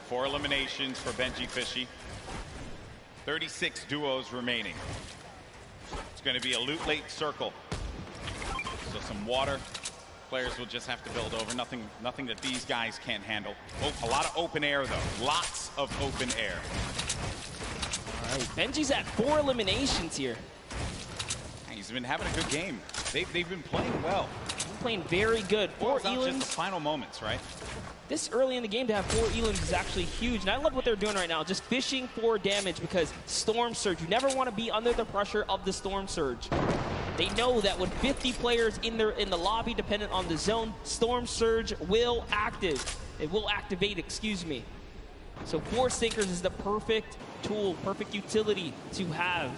4 eliminations for Benji Fishy. 36 duos remaining. It's going to be a loot late circle. So some water. Players will just have to build over. Nothing that these guys can't handle. A lot of open air, though. Lots of open air. All right, Benji's at 4 eliminations here. He's been having a good game. They've been playing well. Been playing very good. 4 elims. Just the final moments, right? This early in the game to have 4 elims is actually huge, and I love what they're doing right now, just fishing for damage, because Storm Surge, you never want to be under the pressure of the Storm Surge. They know that with 50 players in the lobby, dependent on the zone, Storm Surge will activate, excuse me. So Force Sinkers is the perfect tool, perfect utility to have.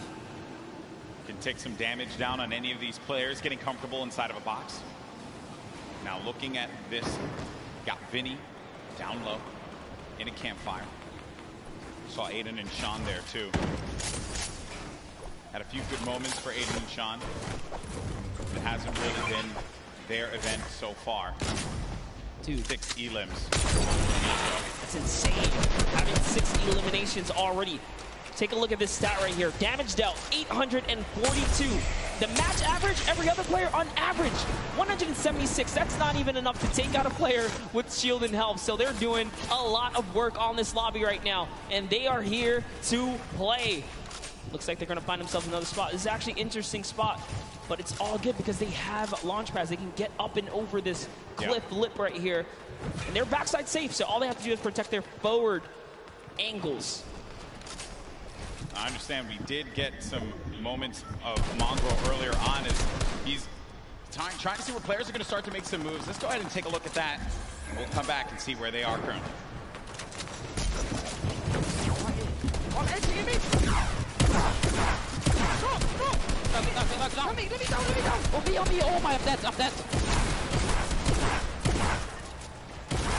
Can take some damage down on any of these players getting comfortable inside of a box. Now looking at this, got Vinny down low in a campfire. Saw Aiden and Sean there too. Had a few good moments for Aiden and Sean. It hasn't really been their event so far. Dude. 6 elims. That's insane. Having 6 eliminations already. Take a look at this stat right here. Damage dealt, 842. The match average, every other player on average, 176. That's not even enough to take out a player with shield and health. So they're doing a lot of work on this lobby right now, and they are here to play. Looks like they're going to find themselves another spot. This is actually an interesting spot, but it's all good because they have launch pads. They can get up and over this cliff lip right here, and they're backside safe, so all they have to do is protect their forward angles. I understand we did get some moments of Mongrel earlier on as he's trying to see where players are going to start to make some moves. Let's go ahead and take a look at that. We'll come back and see where they are currently. Let me go. On me. Oh my, I'm dead.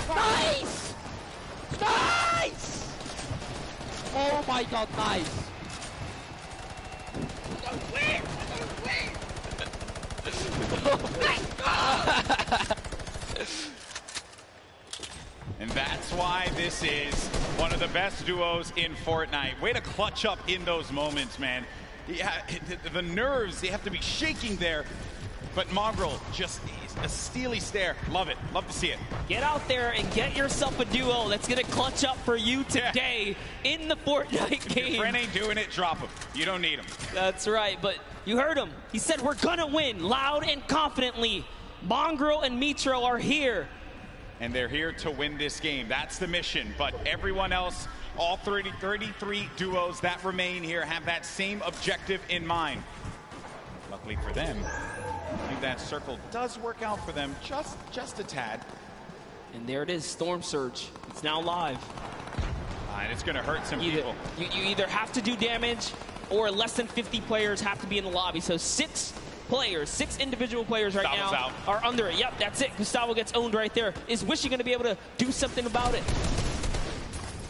Nice! Nice! Oh my god, nice! And that's why this is one of the best duos in Fortnite. Way to clutch up in those moments, man. Yeah, the nerves, they have to be shaking there. But Mongrel, just a steely stare. Love it. Love to see it. Get out there and get yourself a duo that's going to clutch up for you today in the Fortnite game. If your friend ain't doing it, drop him. You don't need him. That's right, but you heard him. He said we're going to win loud and confidently. Mongrel and Mitro are here. And they're here to win this game. That's the mission. But everyone else, all 33 duos that remain here have that same objective in mind. Luckily for them, I think that circle does work out for them just a tad. And there it is, Storm Surge. It's now live. And it's going to hurt some people. You either have to do damage or less than 50 players have to be in the lobby. So 6 individual players right Gustavo's now out. are under it. Yep, that's it. Gustavo gets owned right there. Is Wishy going to be able to do something about it?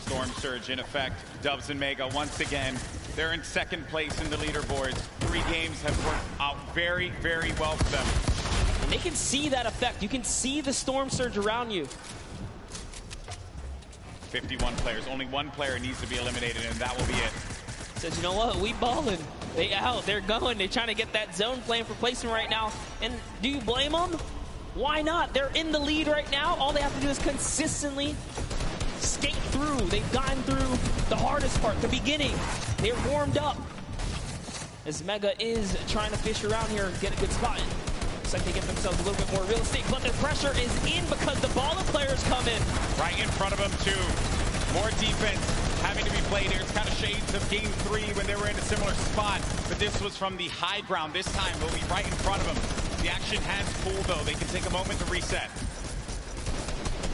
Storm Surge in effect. Dubs and Mega once again. They're in second place in the leaderboards. 3 games have worked out very, very well for them. And they can see that effect. You can see the storm surge around you. 51 players. Only one player needs to be eliminated, and that will be it. Says, you know what? We balling. They out. They're going. They're trying to get that zone plan for placement right now. And do you blame them? Why not? They're in the lead right now. All they have to do is consistently skate through. They've gotten through the hardest part, the beginning. They're warmed up. As Mega is trying to fish around here and get a good spot. Looks like they get themselves a little bit more real estate, but the pressure is in because the baller players come in. Right in front of them, too. More defense having to be played here. It's kind of shades of game 3 when they were in a similar spot, but this was from the high ground. This time, they'll be right in front of them. The action has cooled, though. They can take a moment to reset.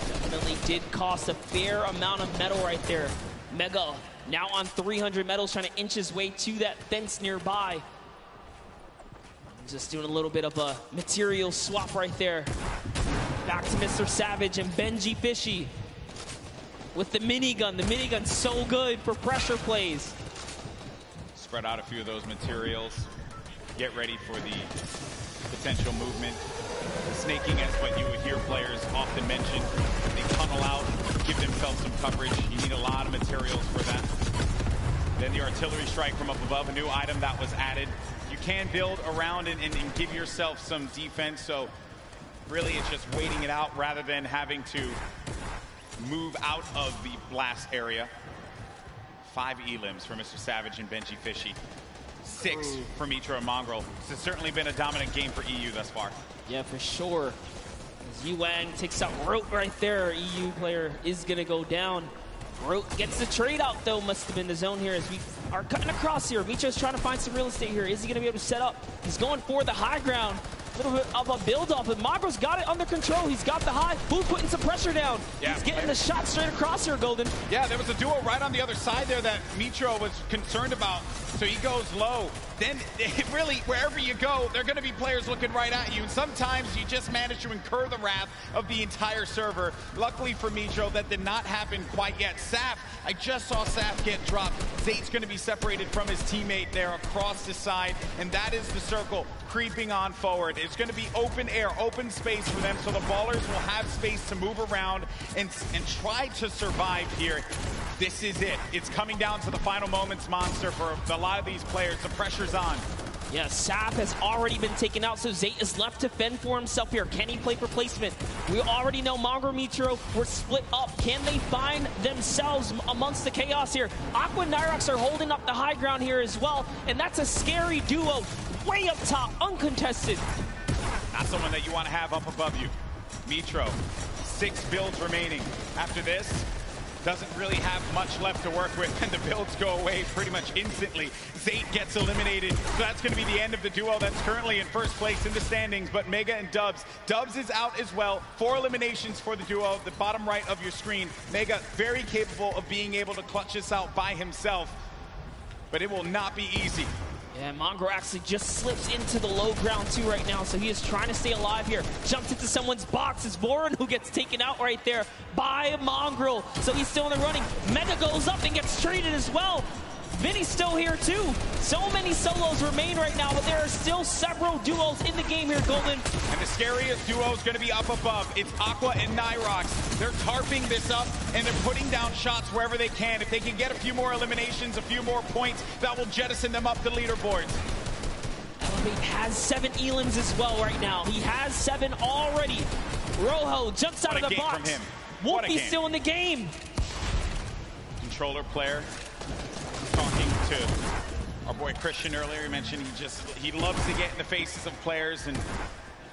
Definitely did cost a fair amount of metal right there. Mega now on 300 metals, trying to inch his way to that fence nearby. Just doing a little bit of a material swap right there. Back to Mr. Savage and Benji Fishy with the minigun. The minigun's so good for pressure plays. Spread out a few of those materials. Get ready for the potential movement. The snaking is what you would hear players often mention. They tunnel out, give themselves some coverage. You need a lot of materials for that. Then the artillery strike from up above, a new item that was added. You can build around and give yourself some defense, so really it's just waiting it out rather than having to move out of the blast area. 5 elims for Mr. Savage and Benji Fishy. 6 for Mitro and Mongrel. This has certainly been a dominant game for EU thus far. Yeah, for sure. As Yuang takes out Rote right there, EU player is going to go down. Rote gets the trade out, though. Must have been the zone here as we are cutting across here. Mitro's trying to find some real estate here. Is he going to be able to set up? He's going for the high ground. A little bit of a build-off, but Mongrel's got it under control. He's got the high. Who's putting some pressure down? Yeah, he's getting the shot straight across here, Golden. Yeah, there was a duo right on the other side there that Mitro was concerned about. So he goes low. Then really, wherever you go, there are going to be players looking right at you. And sometimes you just manage to incur the wrath of the entire server. Luckily for Mitro, that did not happen quite yet. Saf, I just saw Saf get dropped. Zate's going to be separated from his teammate there across the side. And that is the circle creeping on forward. It's going to be open air, open space for them. So the ballers will have space to move around and try to survive here. This is it. It's coming down to the final moments, Monster, for a lot of these players. The pressure's on. Yeah, Saf has already been taken out, so Zate is left to fend for himself here. Can he play for placement? We already know Mongrel Mitro were split up. Can they find themselves amongst the chaos here? Aqua and Nyrox are holding up the high ground here as well, and that's a scary duo. Way up top, uncontested. Not someone that you want to have up above you. Mitro, 6 builds remaining. After this, doesn't really have much left to work with, and the builds go away pretty much instantly. Zate gets eliminated, so that's going to be the end of the duo that's currently in first place in the standings, but Mega and Dubs. Dubs is out as well. 4 eliminations for the duo, the bottom right of your screen. Mega very capable of being able to clutch this out by himself, but it will not be easy. Yeah, Mongrel actually just slips into the low ground too right now, so he is trying to stay alive here. Jumps into someone's box. It's Voron who gets taken out right there by Mongrel, so he's still in the running. Mega goes up and gets traded as well. Vinny's still here too. So many solos remain right now, but there are still several duos in the game here, Golden. And the scariest duo is going to be up above. It's Aqua and Nyrox. They're tarping this up, and they're putting down shots wherever they can. If they can get a few more eliminations, a few more points, that will jettison them up the leaderboards. Elevate has 7 elims as well right now. He has 7 already. Rojo jumps out of the box. From him. Wolfie's still in the game. Controller player. Talking to our boy Christian earlier, he mentioned he loves to get in the faces of players, and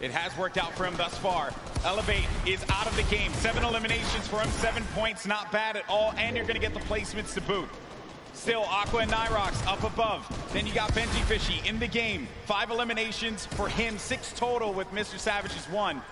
it has worked out for him thus far. Elevate is out of the game. 7 eliminations for him, 7 points, not bad at all, and you're going to get the placements to boot. Still, Aqua and Nyrox up above. Then you got Benji Fishy in the game. 5 eliminations for him, 6 total with Mr. Savage's 1.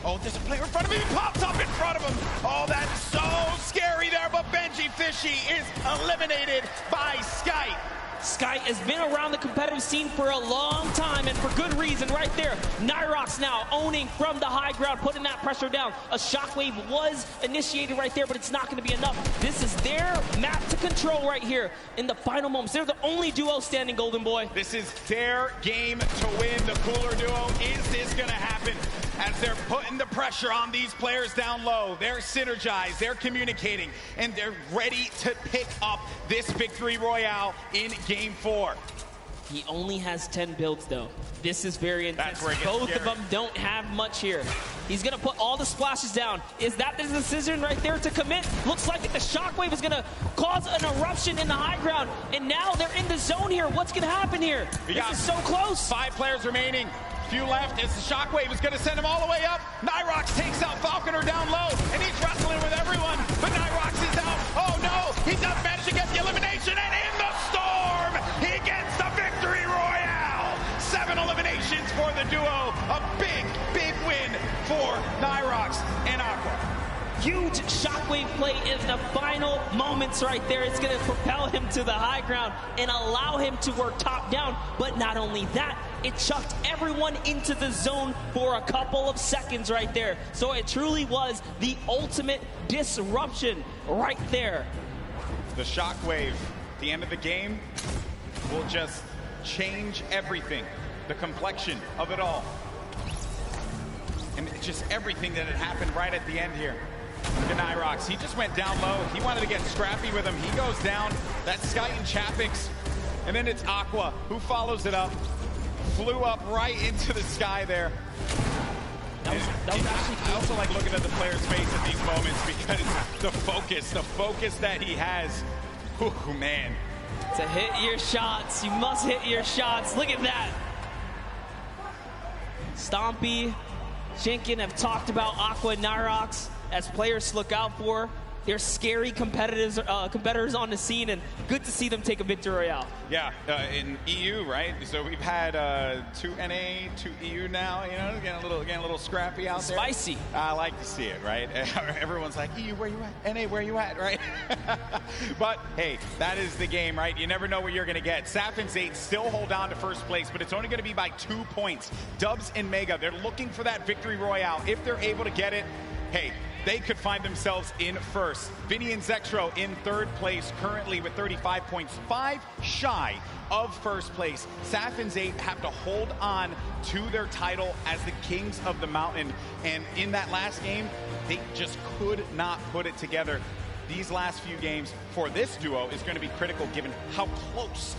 Oh, there's a player in front of him. He pops up in front of him. Oh, that's so scary there, but Benji Fishy is eliminated by Skype. Sky has been around the competitive scene for a long time, and for good reason right there. Nyrox now owning from the high ground, putting that pressure down. A shockwave was initiated right there, but it's not going to be enough. This is their map to control right here in the final moments. They're the only duo standing, Golden Boy. This is their game to win. The Cooler duo. Is this going to happen? As they're putting the pressure on these players down low. They're synergized, they're communicating, and they're ready to pick up this victory royale in Game 4. He only has 10 builds, though. This is very intense. Both of them don't have much here. He's going to put all the splashes down. Is that the decision right there to commit? Looks like the shockwave is going to cause an eruption in the high ground, and now they're in the zone here. What's going to happen here? This is so close. 5 players remaining. Few left as the shockwave is going to send him all the way up. Nyrox takes out Falconer down low, and he's wrestling with everyone, but Nyrox is out. Oh no, he does manage to get the elimination, and in the storm, he gets the victory royale. 7 eliminations for the duo. A big, big win for Nyrox and Aqua. Huge shockwave play in the final moments right there. It's going to propel him to the high ground and allow him to work top down. But not only that, it chucked everyone into the zone for a couple of seconds right there. So it truly was the ultimate disruption right there. The shockwave, at the end of the game, will just change everything. The complexion of it all. And just everything that had happened right at the end here. Look at Nyrox. He just went down low. He wanted to get scrappy with him. He goes down. That's Sky and Chapix. And then it's Aqua who follows it up. Flew up right into the sky there. I also like looking at the player's face at these moments because the focus that he has. Oh, man. To hit your shots. You must hit your shots. Look at that. Stompy, Shinken have talked about Aqua and Nyrox as players to look out for. They're scary competitors on the scene, and good to see them take a victory royale. Yeah, in EU, right? So we've had 2 NA, 2 EU now. You know, getting a little scrappy out there. Spicy. I like to see it, right? Everyone's like, EU, where you at? NA, where you at? Right? But hey, that is the game, right? You never know what you're going to get. Saf and Zate still hold on to first place, but it's only going to be by 2 points. Dubs and Mega, they're looking for that victory royale. If they're able to get it, hey, they could find themselves in first. Vinny and Zexro in 3rd place currently with 35 points, 5 shy of first place. Saf and Zate have to hold on to their title as the Kings of the Mountain. And in that last game, they just could not put it together. These last few games for this duo is going to be critical given how close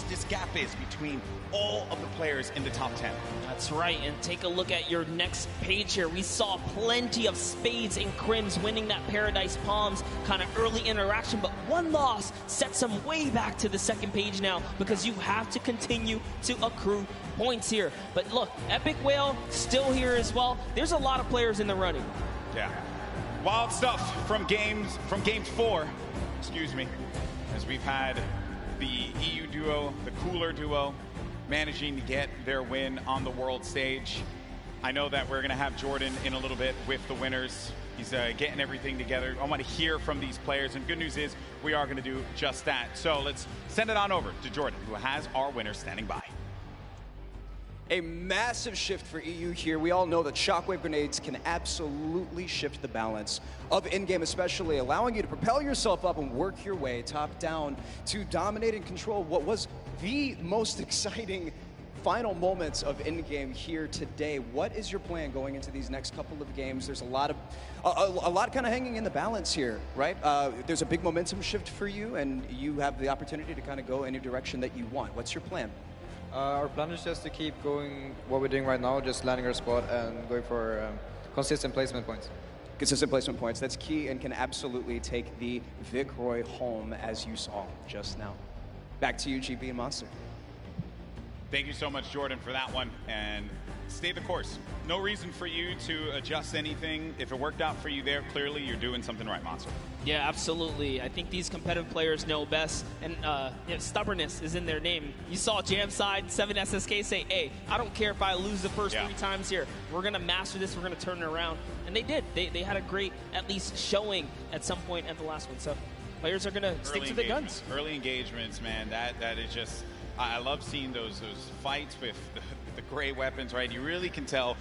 this gap is between all of the players in the top 10. That's right, and take a look at your next page here. We saw plenty of Spades and Crims winning that Paradise Palms kind of early interaction, but one loss sets them way back to the second page now because you have to continue to accrue points here. But look, Epic Whale still here as well. There's a lot of players in the running. Yeah. Wild stuff from game 4, excuse me, as we've had the EU duo, the Cooler duo, managing to get their win on the world stage. I know that we're going to have Jordan in a little bit with the winners. He's getting everything together. I want to hear from these players, and good news is we are going to do just that. So let's send it on over to Jordan, who has our winners standing by. A massive shift for EU here. We all know that shockwave grenades can absolutely shift the balance of in-game, especially allowing you to propel yourself up and work your way top down to dominate and control what was the most exciting final moments of in-game here today. What is your plan going into these next couple of games? There's a lot kind of hanging in the balance here, right? There's a big momentum shift for you, and you have the opportunity to kind of go any direction that you want. What's your plan? Our plan is just to keep going what we're doing right now, just landing our spot and going for consistent placement points. Consistent placement points, that's key and can absolutely take the Vic Roy home as you saw just now. Back to you, GB and Monster. Thank you so much, Jordan, for that one, and stay the course. No reason for you to adjust anything. If it worked out for you there, clearly you're doing something right, Monster. Yeah, absolutely. I think these competitive players know best, and stubbornness is in their name. You saw Jamside, 7SSK say, hey, I don't care if I lose the first 3 times here. We're going to master this. We're going to turn it around. And they did. They had a great, at least, showing at some point at the last one. So Players are going to stick to their guns. Early engagements, man. That is just. I love seeing those fights with the gray weapons, right? You really can tell.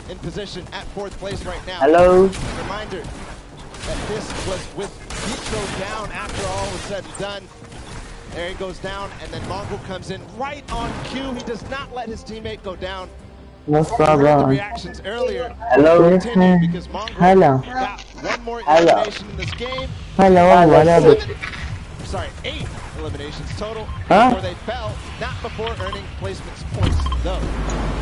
In position at 4th place right now. Hello. Reminder that this was with Pietro down after all was said and done. There he goes down, and then Mongol comes in right on cue. He does not let his teammate go down. No The problem. reactions earlier Hello. continue because Mongol Hello. got one more Hello. elimination in this game. Hello. Whatever. 8 eliminations total Huh? before they fell, not before earning placements points though.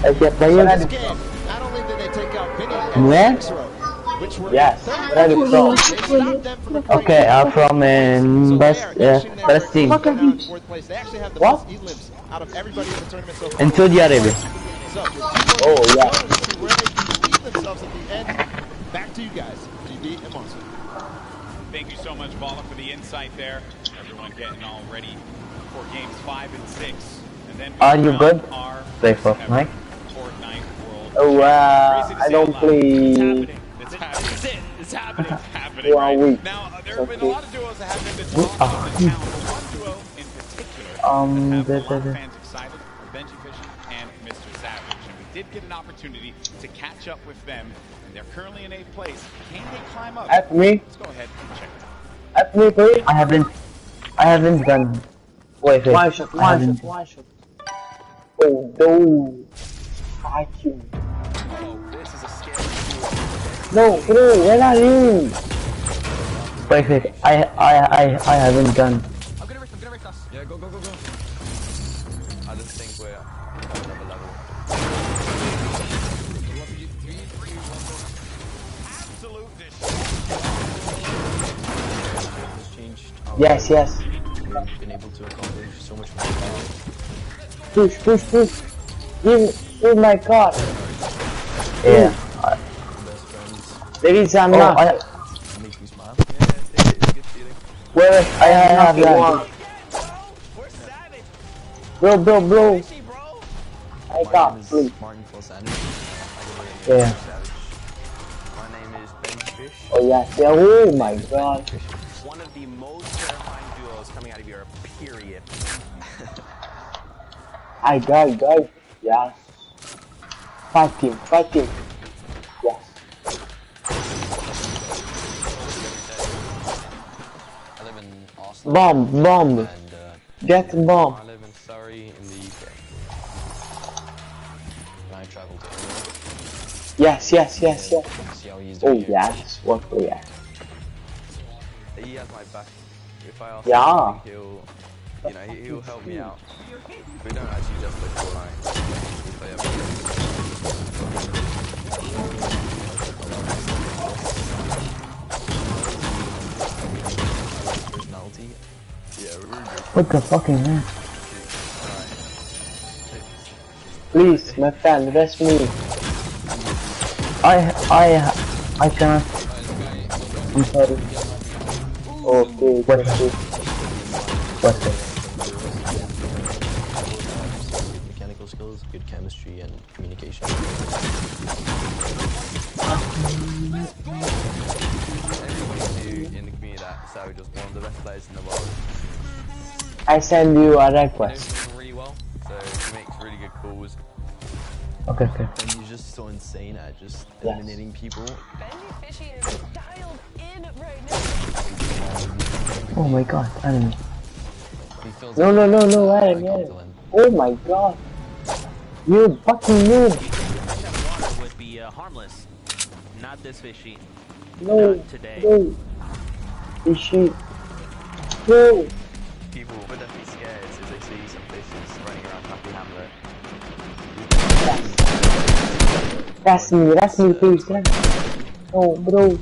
Okay, So player. this game, not only did they take out Vinny and Where? Xero, which were Yes. Where are you from? Okay, I'm from Palestine. They actually have the What? most elims out of everybody in the tournament so far. In Saudi Arabia. So, Oh yeah. to where they can lead themselves at the end. Back to you guys, GB and Monster. Thank you so much, Bala, for the insight there. Everyone getting all ready for games 5 and 6. And then Are you good? our Play Fortnite? Fortnite World. Oh, I don't play. It's happening. It's happening. It's happening. One Right? week. Now, there have been a lot of duos that have been the talk of the town, but one duo in particular that have a lot of fans excited are Benji Fisher and Mr. Savage. And we did get an opportunity to catch up with them. And they're currently in 8th place. Can they climb up? At me. Let's go ahead and check it out. At me, please. I haven't done. Wait. One shot. Oh, no. Fuck you. No, bro, where are you? Wait. I haven't done. Yeah, go. I just think we're at another level. Yes. We've been able to accomplish so much more. Push. Give my card. Yeah. There is a map. Make me smile. Yeah, it's a good feeling. Where I have that. Bro. I got please. Martin for Sandwich. Yeah. My name is Benji Fish. Oh yeah. Oh my god. One of the most terrifying duos coming out of Europe, period. I got. Yeah. Fight team. Yes. I live in Austin. Bomb. And, Get bomb. I live in Surrey in the UK. And I travel to England. Yes. See how he's Oh doing here. yes. What? Yeah. He has my back. If I ask Yeah. him, he'll help me out. We don't actually just play Fortnite. We play personality. Yeah, we're really good. What the fucking man? Please, my friend, rest me. I cannot. I'm sorry. Okay, what's it? chemistry and communication. Everybody knew in the community that Savage was one of the best players in the world. I send you a He knows request. him really well, so he makes really good calls. Okay, okay. And he's just so insane at just eliminating people. Oh my god, enemy. He feels No, no, no, no, Aaron, Aaron. Oh my god. You fucking noob. Water would be harmless. Not this fishy. No, Not today. no. Fishy. No. People would definitely be scared if they see some fishes running around Happy Hamlet. That's me, please. That's me. No, bro.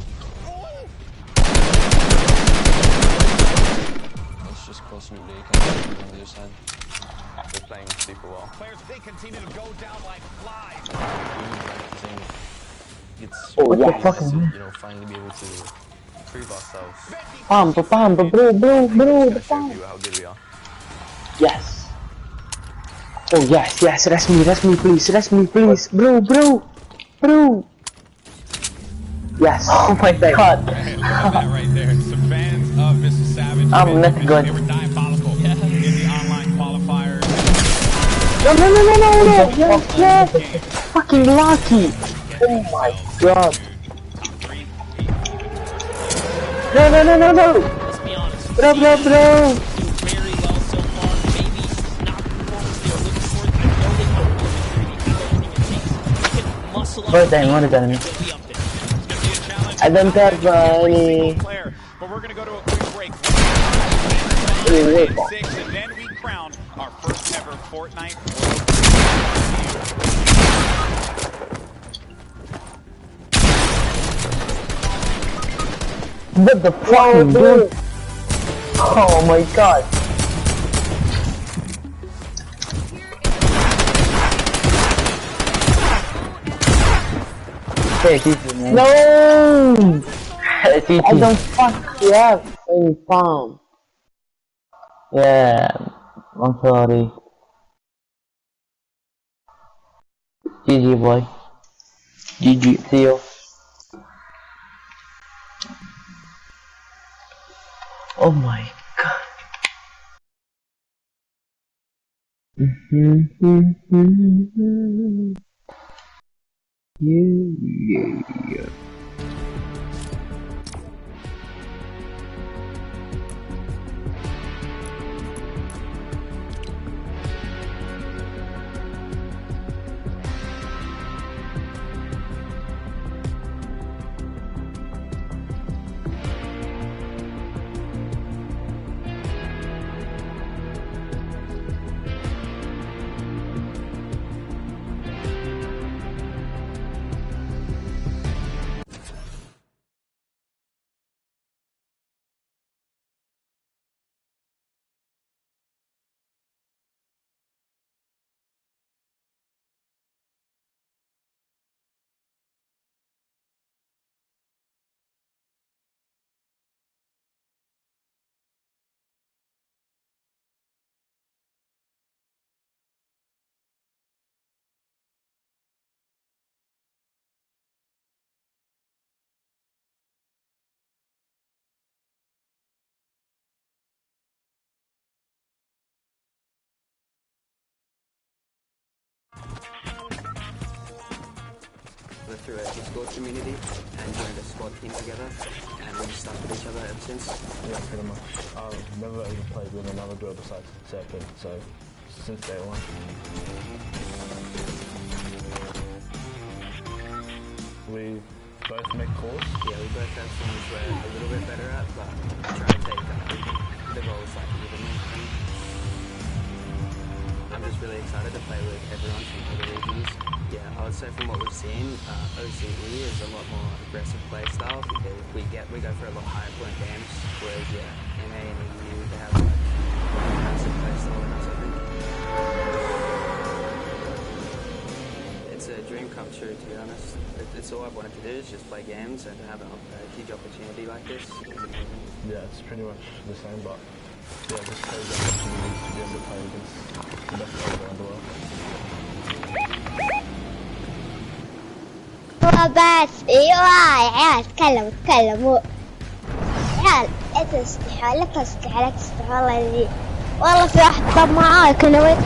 Let's just cross New League on the other side. They're playing super well. Players, they continue to go down like flies. It's What the really fuck nice is to, that? you know, finally be able to Prove ourselves. Pump, bro, the pump. Show you how good we are. Yes. Oh yes, yes, that's me, please, bro. Yes. Oh my god. Look at that right there. Some fans of Mr. Savage. I'm not good. They were diabolical in the online qualifiers. No, yes. Fucking lucky. Oh my god. No. Let's be honest. Bro. Very well so far. Maybe not the performance they were looking for. I know they have everything it takes. They can muscle up. What is enemy? I don't have any. But we're gonna go to a quick break. Wait. 6, and then we crown our first ever Fortnite What the fuck, dude? Oh my god. Hey, man. No! I don't fuck you up any farm. Yeah, I'm sorry. GG boy. GG. See you. Oh my god. Yeah. We're through a Discord community and joined a squad team together, and we've stuck with each other ever since. Yeah, pretty much. I've never even played with another girl besides Serpent, so since day one. We both make calls. Yeah, we both have things we're a little bit better at, but try to take the roles like within me. I'm just really excited to play with everyone from other regions. Yeah, I would say from what we've seen, OCE is a lot more aggressive play style because we go for a lot higher point games, whereas NA and EU they have like more aggressive play style than us, I think. It's a dream come true, to be honest. It's all I've wanted to do is just play games and have a huge opportunity like this. Yeah, it's pretty much the same, but yeah, just crazy opportunity to be able to play against the best player around the world. بس ايوه يا عيال تكلموا عيال لا تستحوا والله في واحد طب معاك انا وين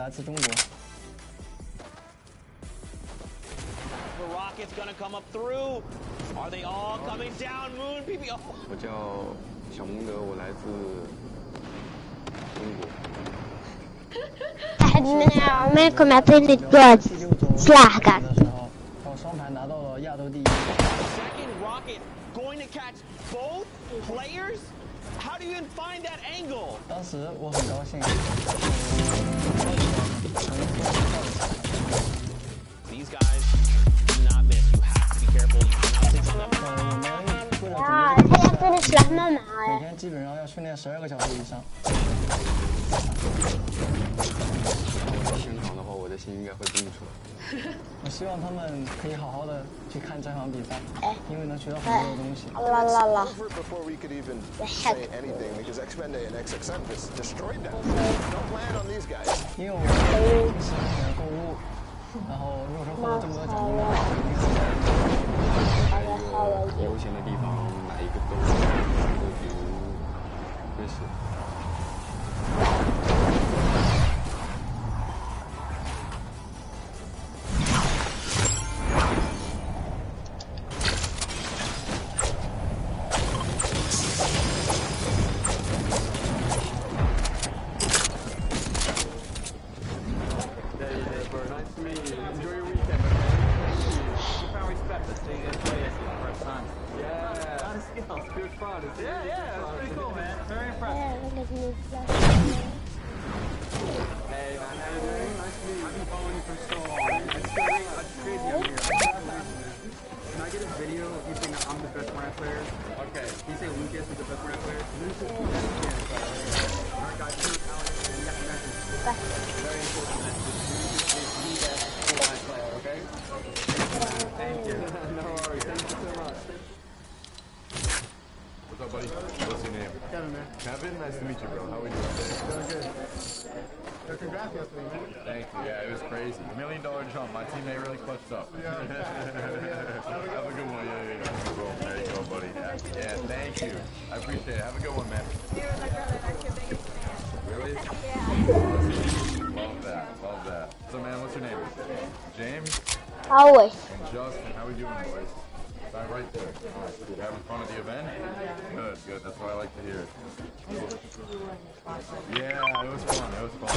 来自中国。 The rocket's gonna come up through. Are they all coming down? Moon PPO. 我叫小蒙德，我来自英国。 أحد من عمالكم يعطيني الجواد سلاح قاعد. 靠双排拿到了亚洲第一。 Second rocket going to catch both players. How do you even find that angle? 当时我很高兴。These guys do not miss. You have to be careful. You cannot sit on them. 他يعطيني سلاح ما معايا. 每天基本上要训练12个小时以上。现场的话，我的心应该会蹦出来。我希望他们可以好好的去看这场比赛，因为能学到很多的东西。Before we could even say anything, because Xpende and XXM just destroyed them. Don't plan on these guys. 因为我平时很喜欢购物，然后如果说获得这么多奖金的话，在一个悠闲的地方买一个兜，比如瑞士。 Always. And Justin, how we doing, boys? Right there. Good. Having fun at the event? Good, good. That's what I like to hear. Yeah, it was fun. It was fun.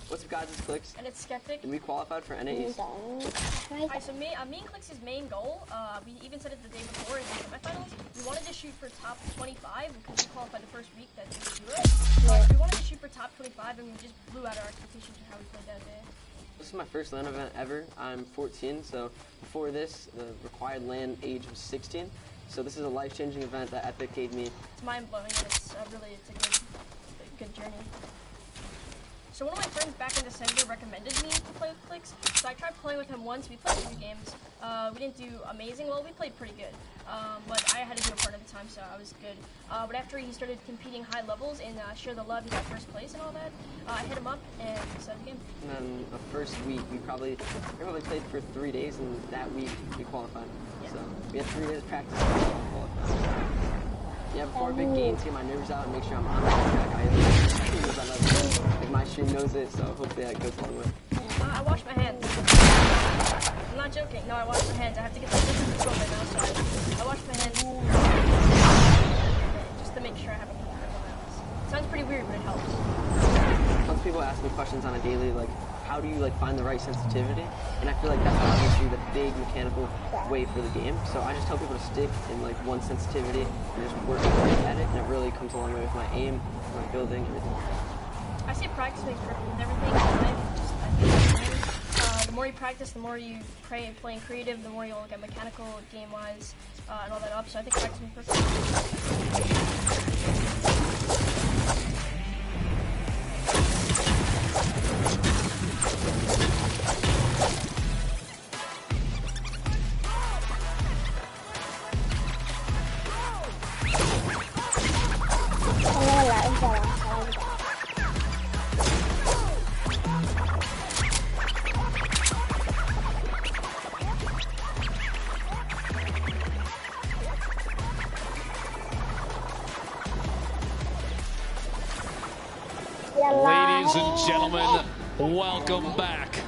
What's up, guys? It's Clicks. And it's Skeptic. And we qualified for NA East. Hi, so me and Clicks' main goal, we even said it the day before in the semifinals, we wanted to shoot for top 25 because we qualified the first week that we could do it. We wanted to shoot for top 25 and we just blew out our expectations for how we played that day. This is my first LAN event ever. I'm 14, so before this, the required LAN age was 16. So this is a life-changing event that Epic gave me. It's mind-blowing, and it's a good journey. So one of my friends back in December recommended me to play with Clicks, so I tried playing with him once. We played 3 games. We didn't do amazing. Well, we played pretty good, but I had to do a part of the time, so I was good. But after he started competing high levels and Share the Love, he got first place and all that, I hit him up and we started the game. And then the first week, we probably played for 3 days, and that week we qualified. Yeah. So we had 3 days of practice and we qualified. Yeah, before a big game, to get my nerves out and make sure I'm on the track. Like my stream knows it, so hopefully that goes a long way. I wash my hands. I'm not joking. No, I wash my hands. I have to get this control right now, so I wash my hands just to make sure I have a control balance. Sounds pretty weird, but it helps. Tons of people ask me questions on a daily, like, how do you find the right sensitivity? And I feel like that's obviously the big mechanical way for the game. So I just tell people to stick in one sensitivity and just work at it, and it really comes a long way with my aim, my building, everything. I say practice makes perfect with everything in life. The more you practice, the more you play creative, the more you'll get mechanical, game-wise, and all that up. So I think practice makes perfect. Ladies and gentlemen, welcome back.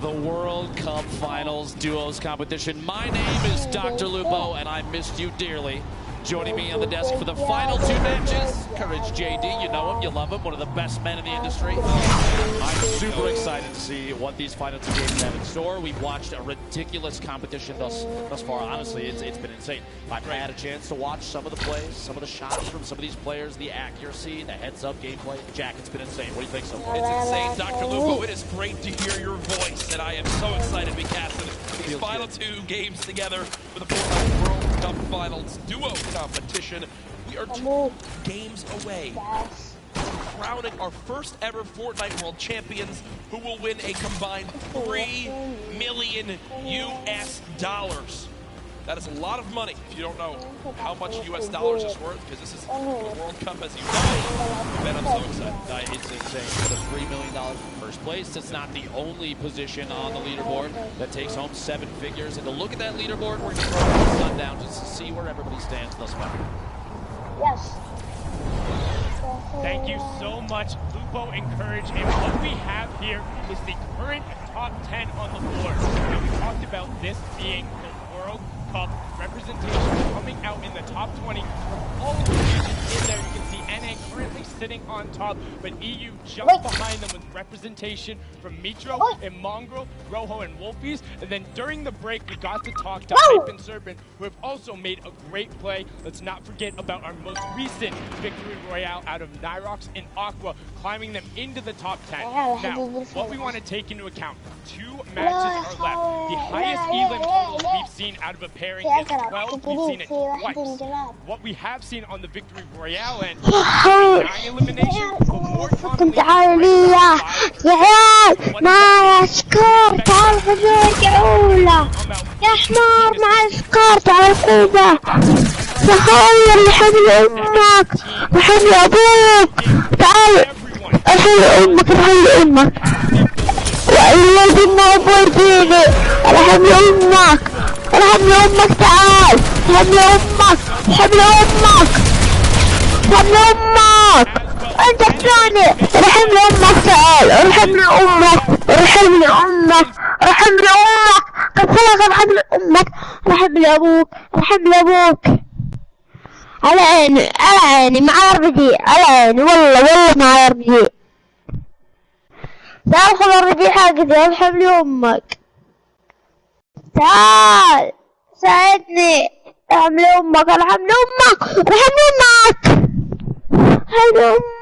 The World Cup Finals Duos competition. My name is Dr. Lupo, and I missed you dearly. Joining me on the desk for the final 2 matches, Courage JD. You know him, you love him, one of the best men in the industry. I'm super excited to see what these final 2 games have in store. We've watched a ridiculous competition thus far. Honestly, it's been insane. I've had a chance to watch some of the plays, some of the shots from some of these players, the accuracy, the heads-up gameplay. Jack, it's been insane. What do you think so far? It's insane, Dr. Lupo. It is great to hear your voice, and I am so excited to be casting these final 2 games together for the Fortnite World Cup Finals Duo competition. We are 2 games away from crowning our first ever Fortnite World Champions, who will win a combined $3 million US. That is a lot of money if you don't know how much US dollars is worth, because this is the World Cup, as you know. Man, I'm so excited. It's insane. The $3 million for first place. It's not the only position on the leaderboard that takes home 7 figures. And to look at that leaderboard, we're going to throw the sun down just to see where everybody stands thus far. Yes. Thank you so much, Lupo and Courage. And what we have here is the current top 10 on the board. And we talked about this being the World Cup representation coming out in the top 20 from all of the regions in there. You can see NA currently sitting on top, but EU just behind them with representation from Mitro and Mongrel, Rojo and Wolfies. And then during the break, we got to talk to Hype and Serpent, who have also made a great play. Let's not forget about our most recent victory royale out of Nyrox and Aqua, climbing them into the top 10. Now, what we want to take into account, 2 matches are left. The highest elim totals we've seen out of a pairing is 12. We've seen it twice. What we have seen on the victory royale end, 9 eliminations, but more commonly, يا عيال مع سكور تعال حبيبي أولى يا حمار مع سكور تعال قوبة تخيل لحبل أمك وحبل أبوك تعال أحل أمك أحل أمك وإلا أبوي فيني أنا حبل أمك أنا حبل أمك تعال حبل أمك حبل أمك حبل أمك أنت بتعني ارحم لي أمك تعال ارحم لي أمك ارحم لي أمك ارحم لي أمك طب خلاص ارحم لي أمك ارحم لي أبوك ارحم لي أبوك على عيني مع RPG على عيني والله مع RPG تعال خذ RPG حقتي ارحم لي أمك تعال ساعدني ارحم لي أمك ارحم لي أمك ارحم لي أمك ارحم لي أمك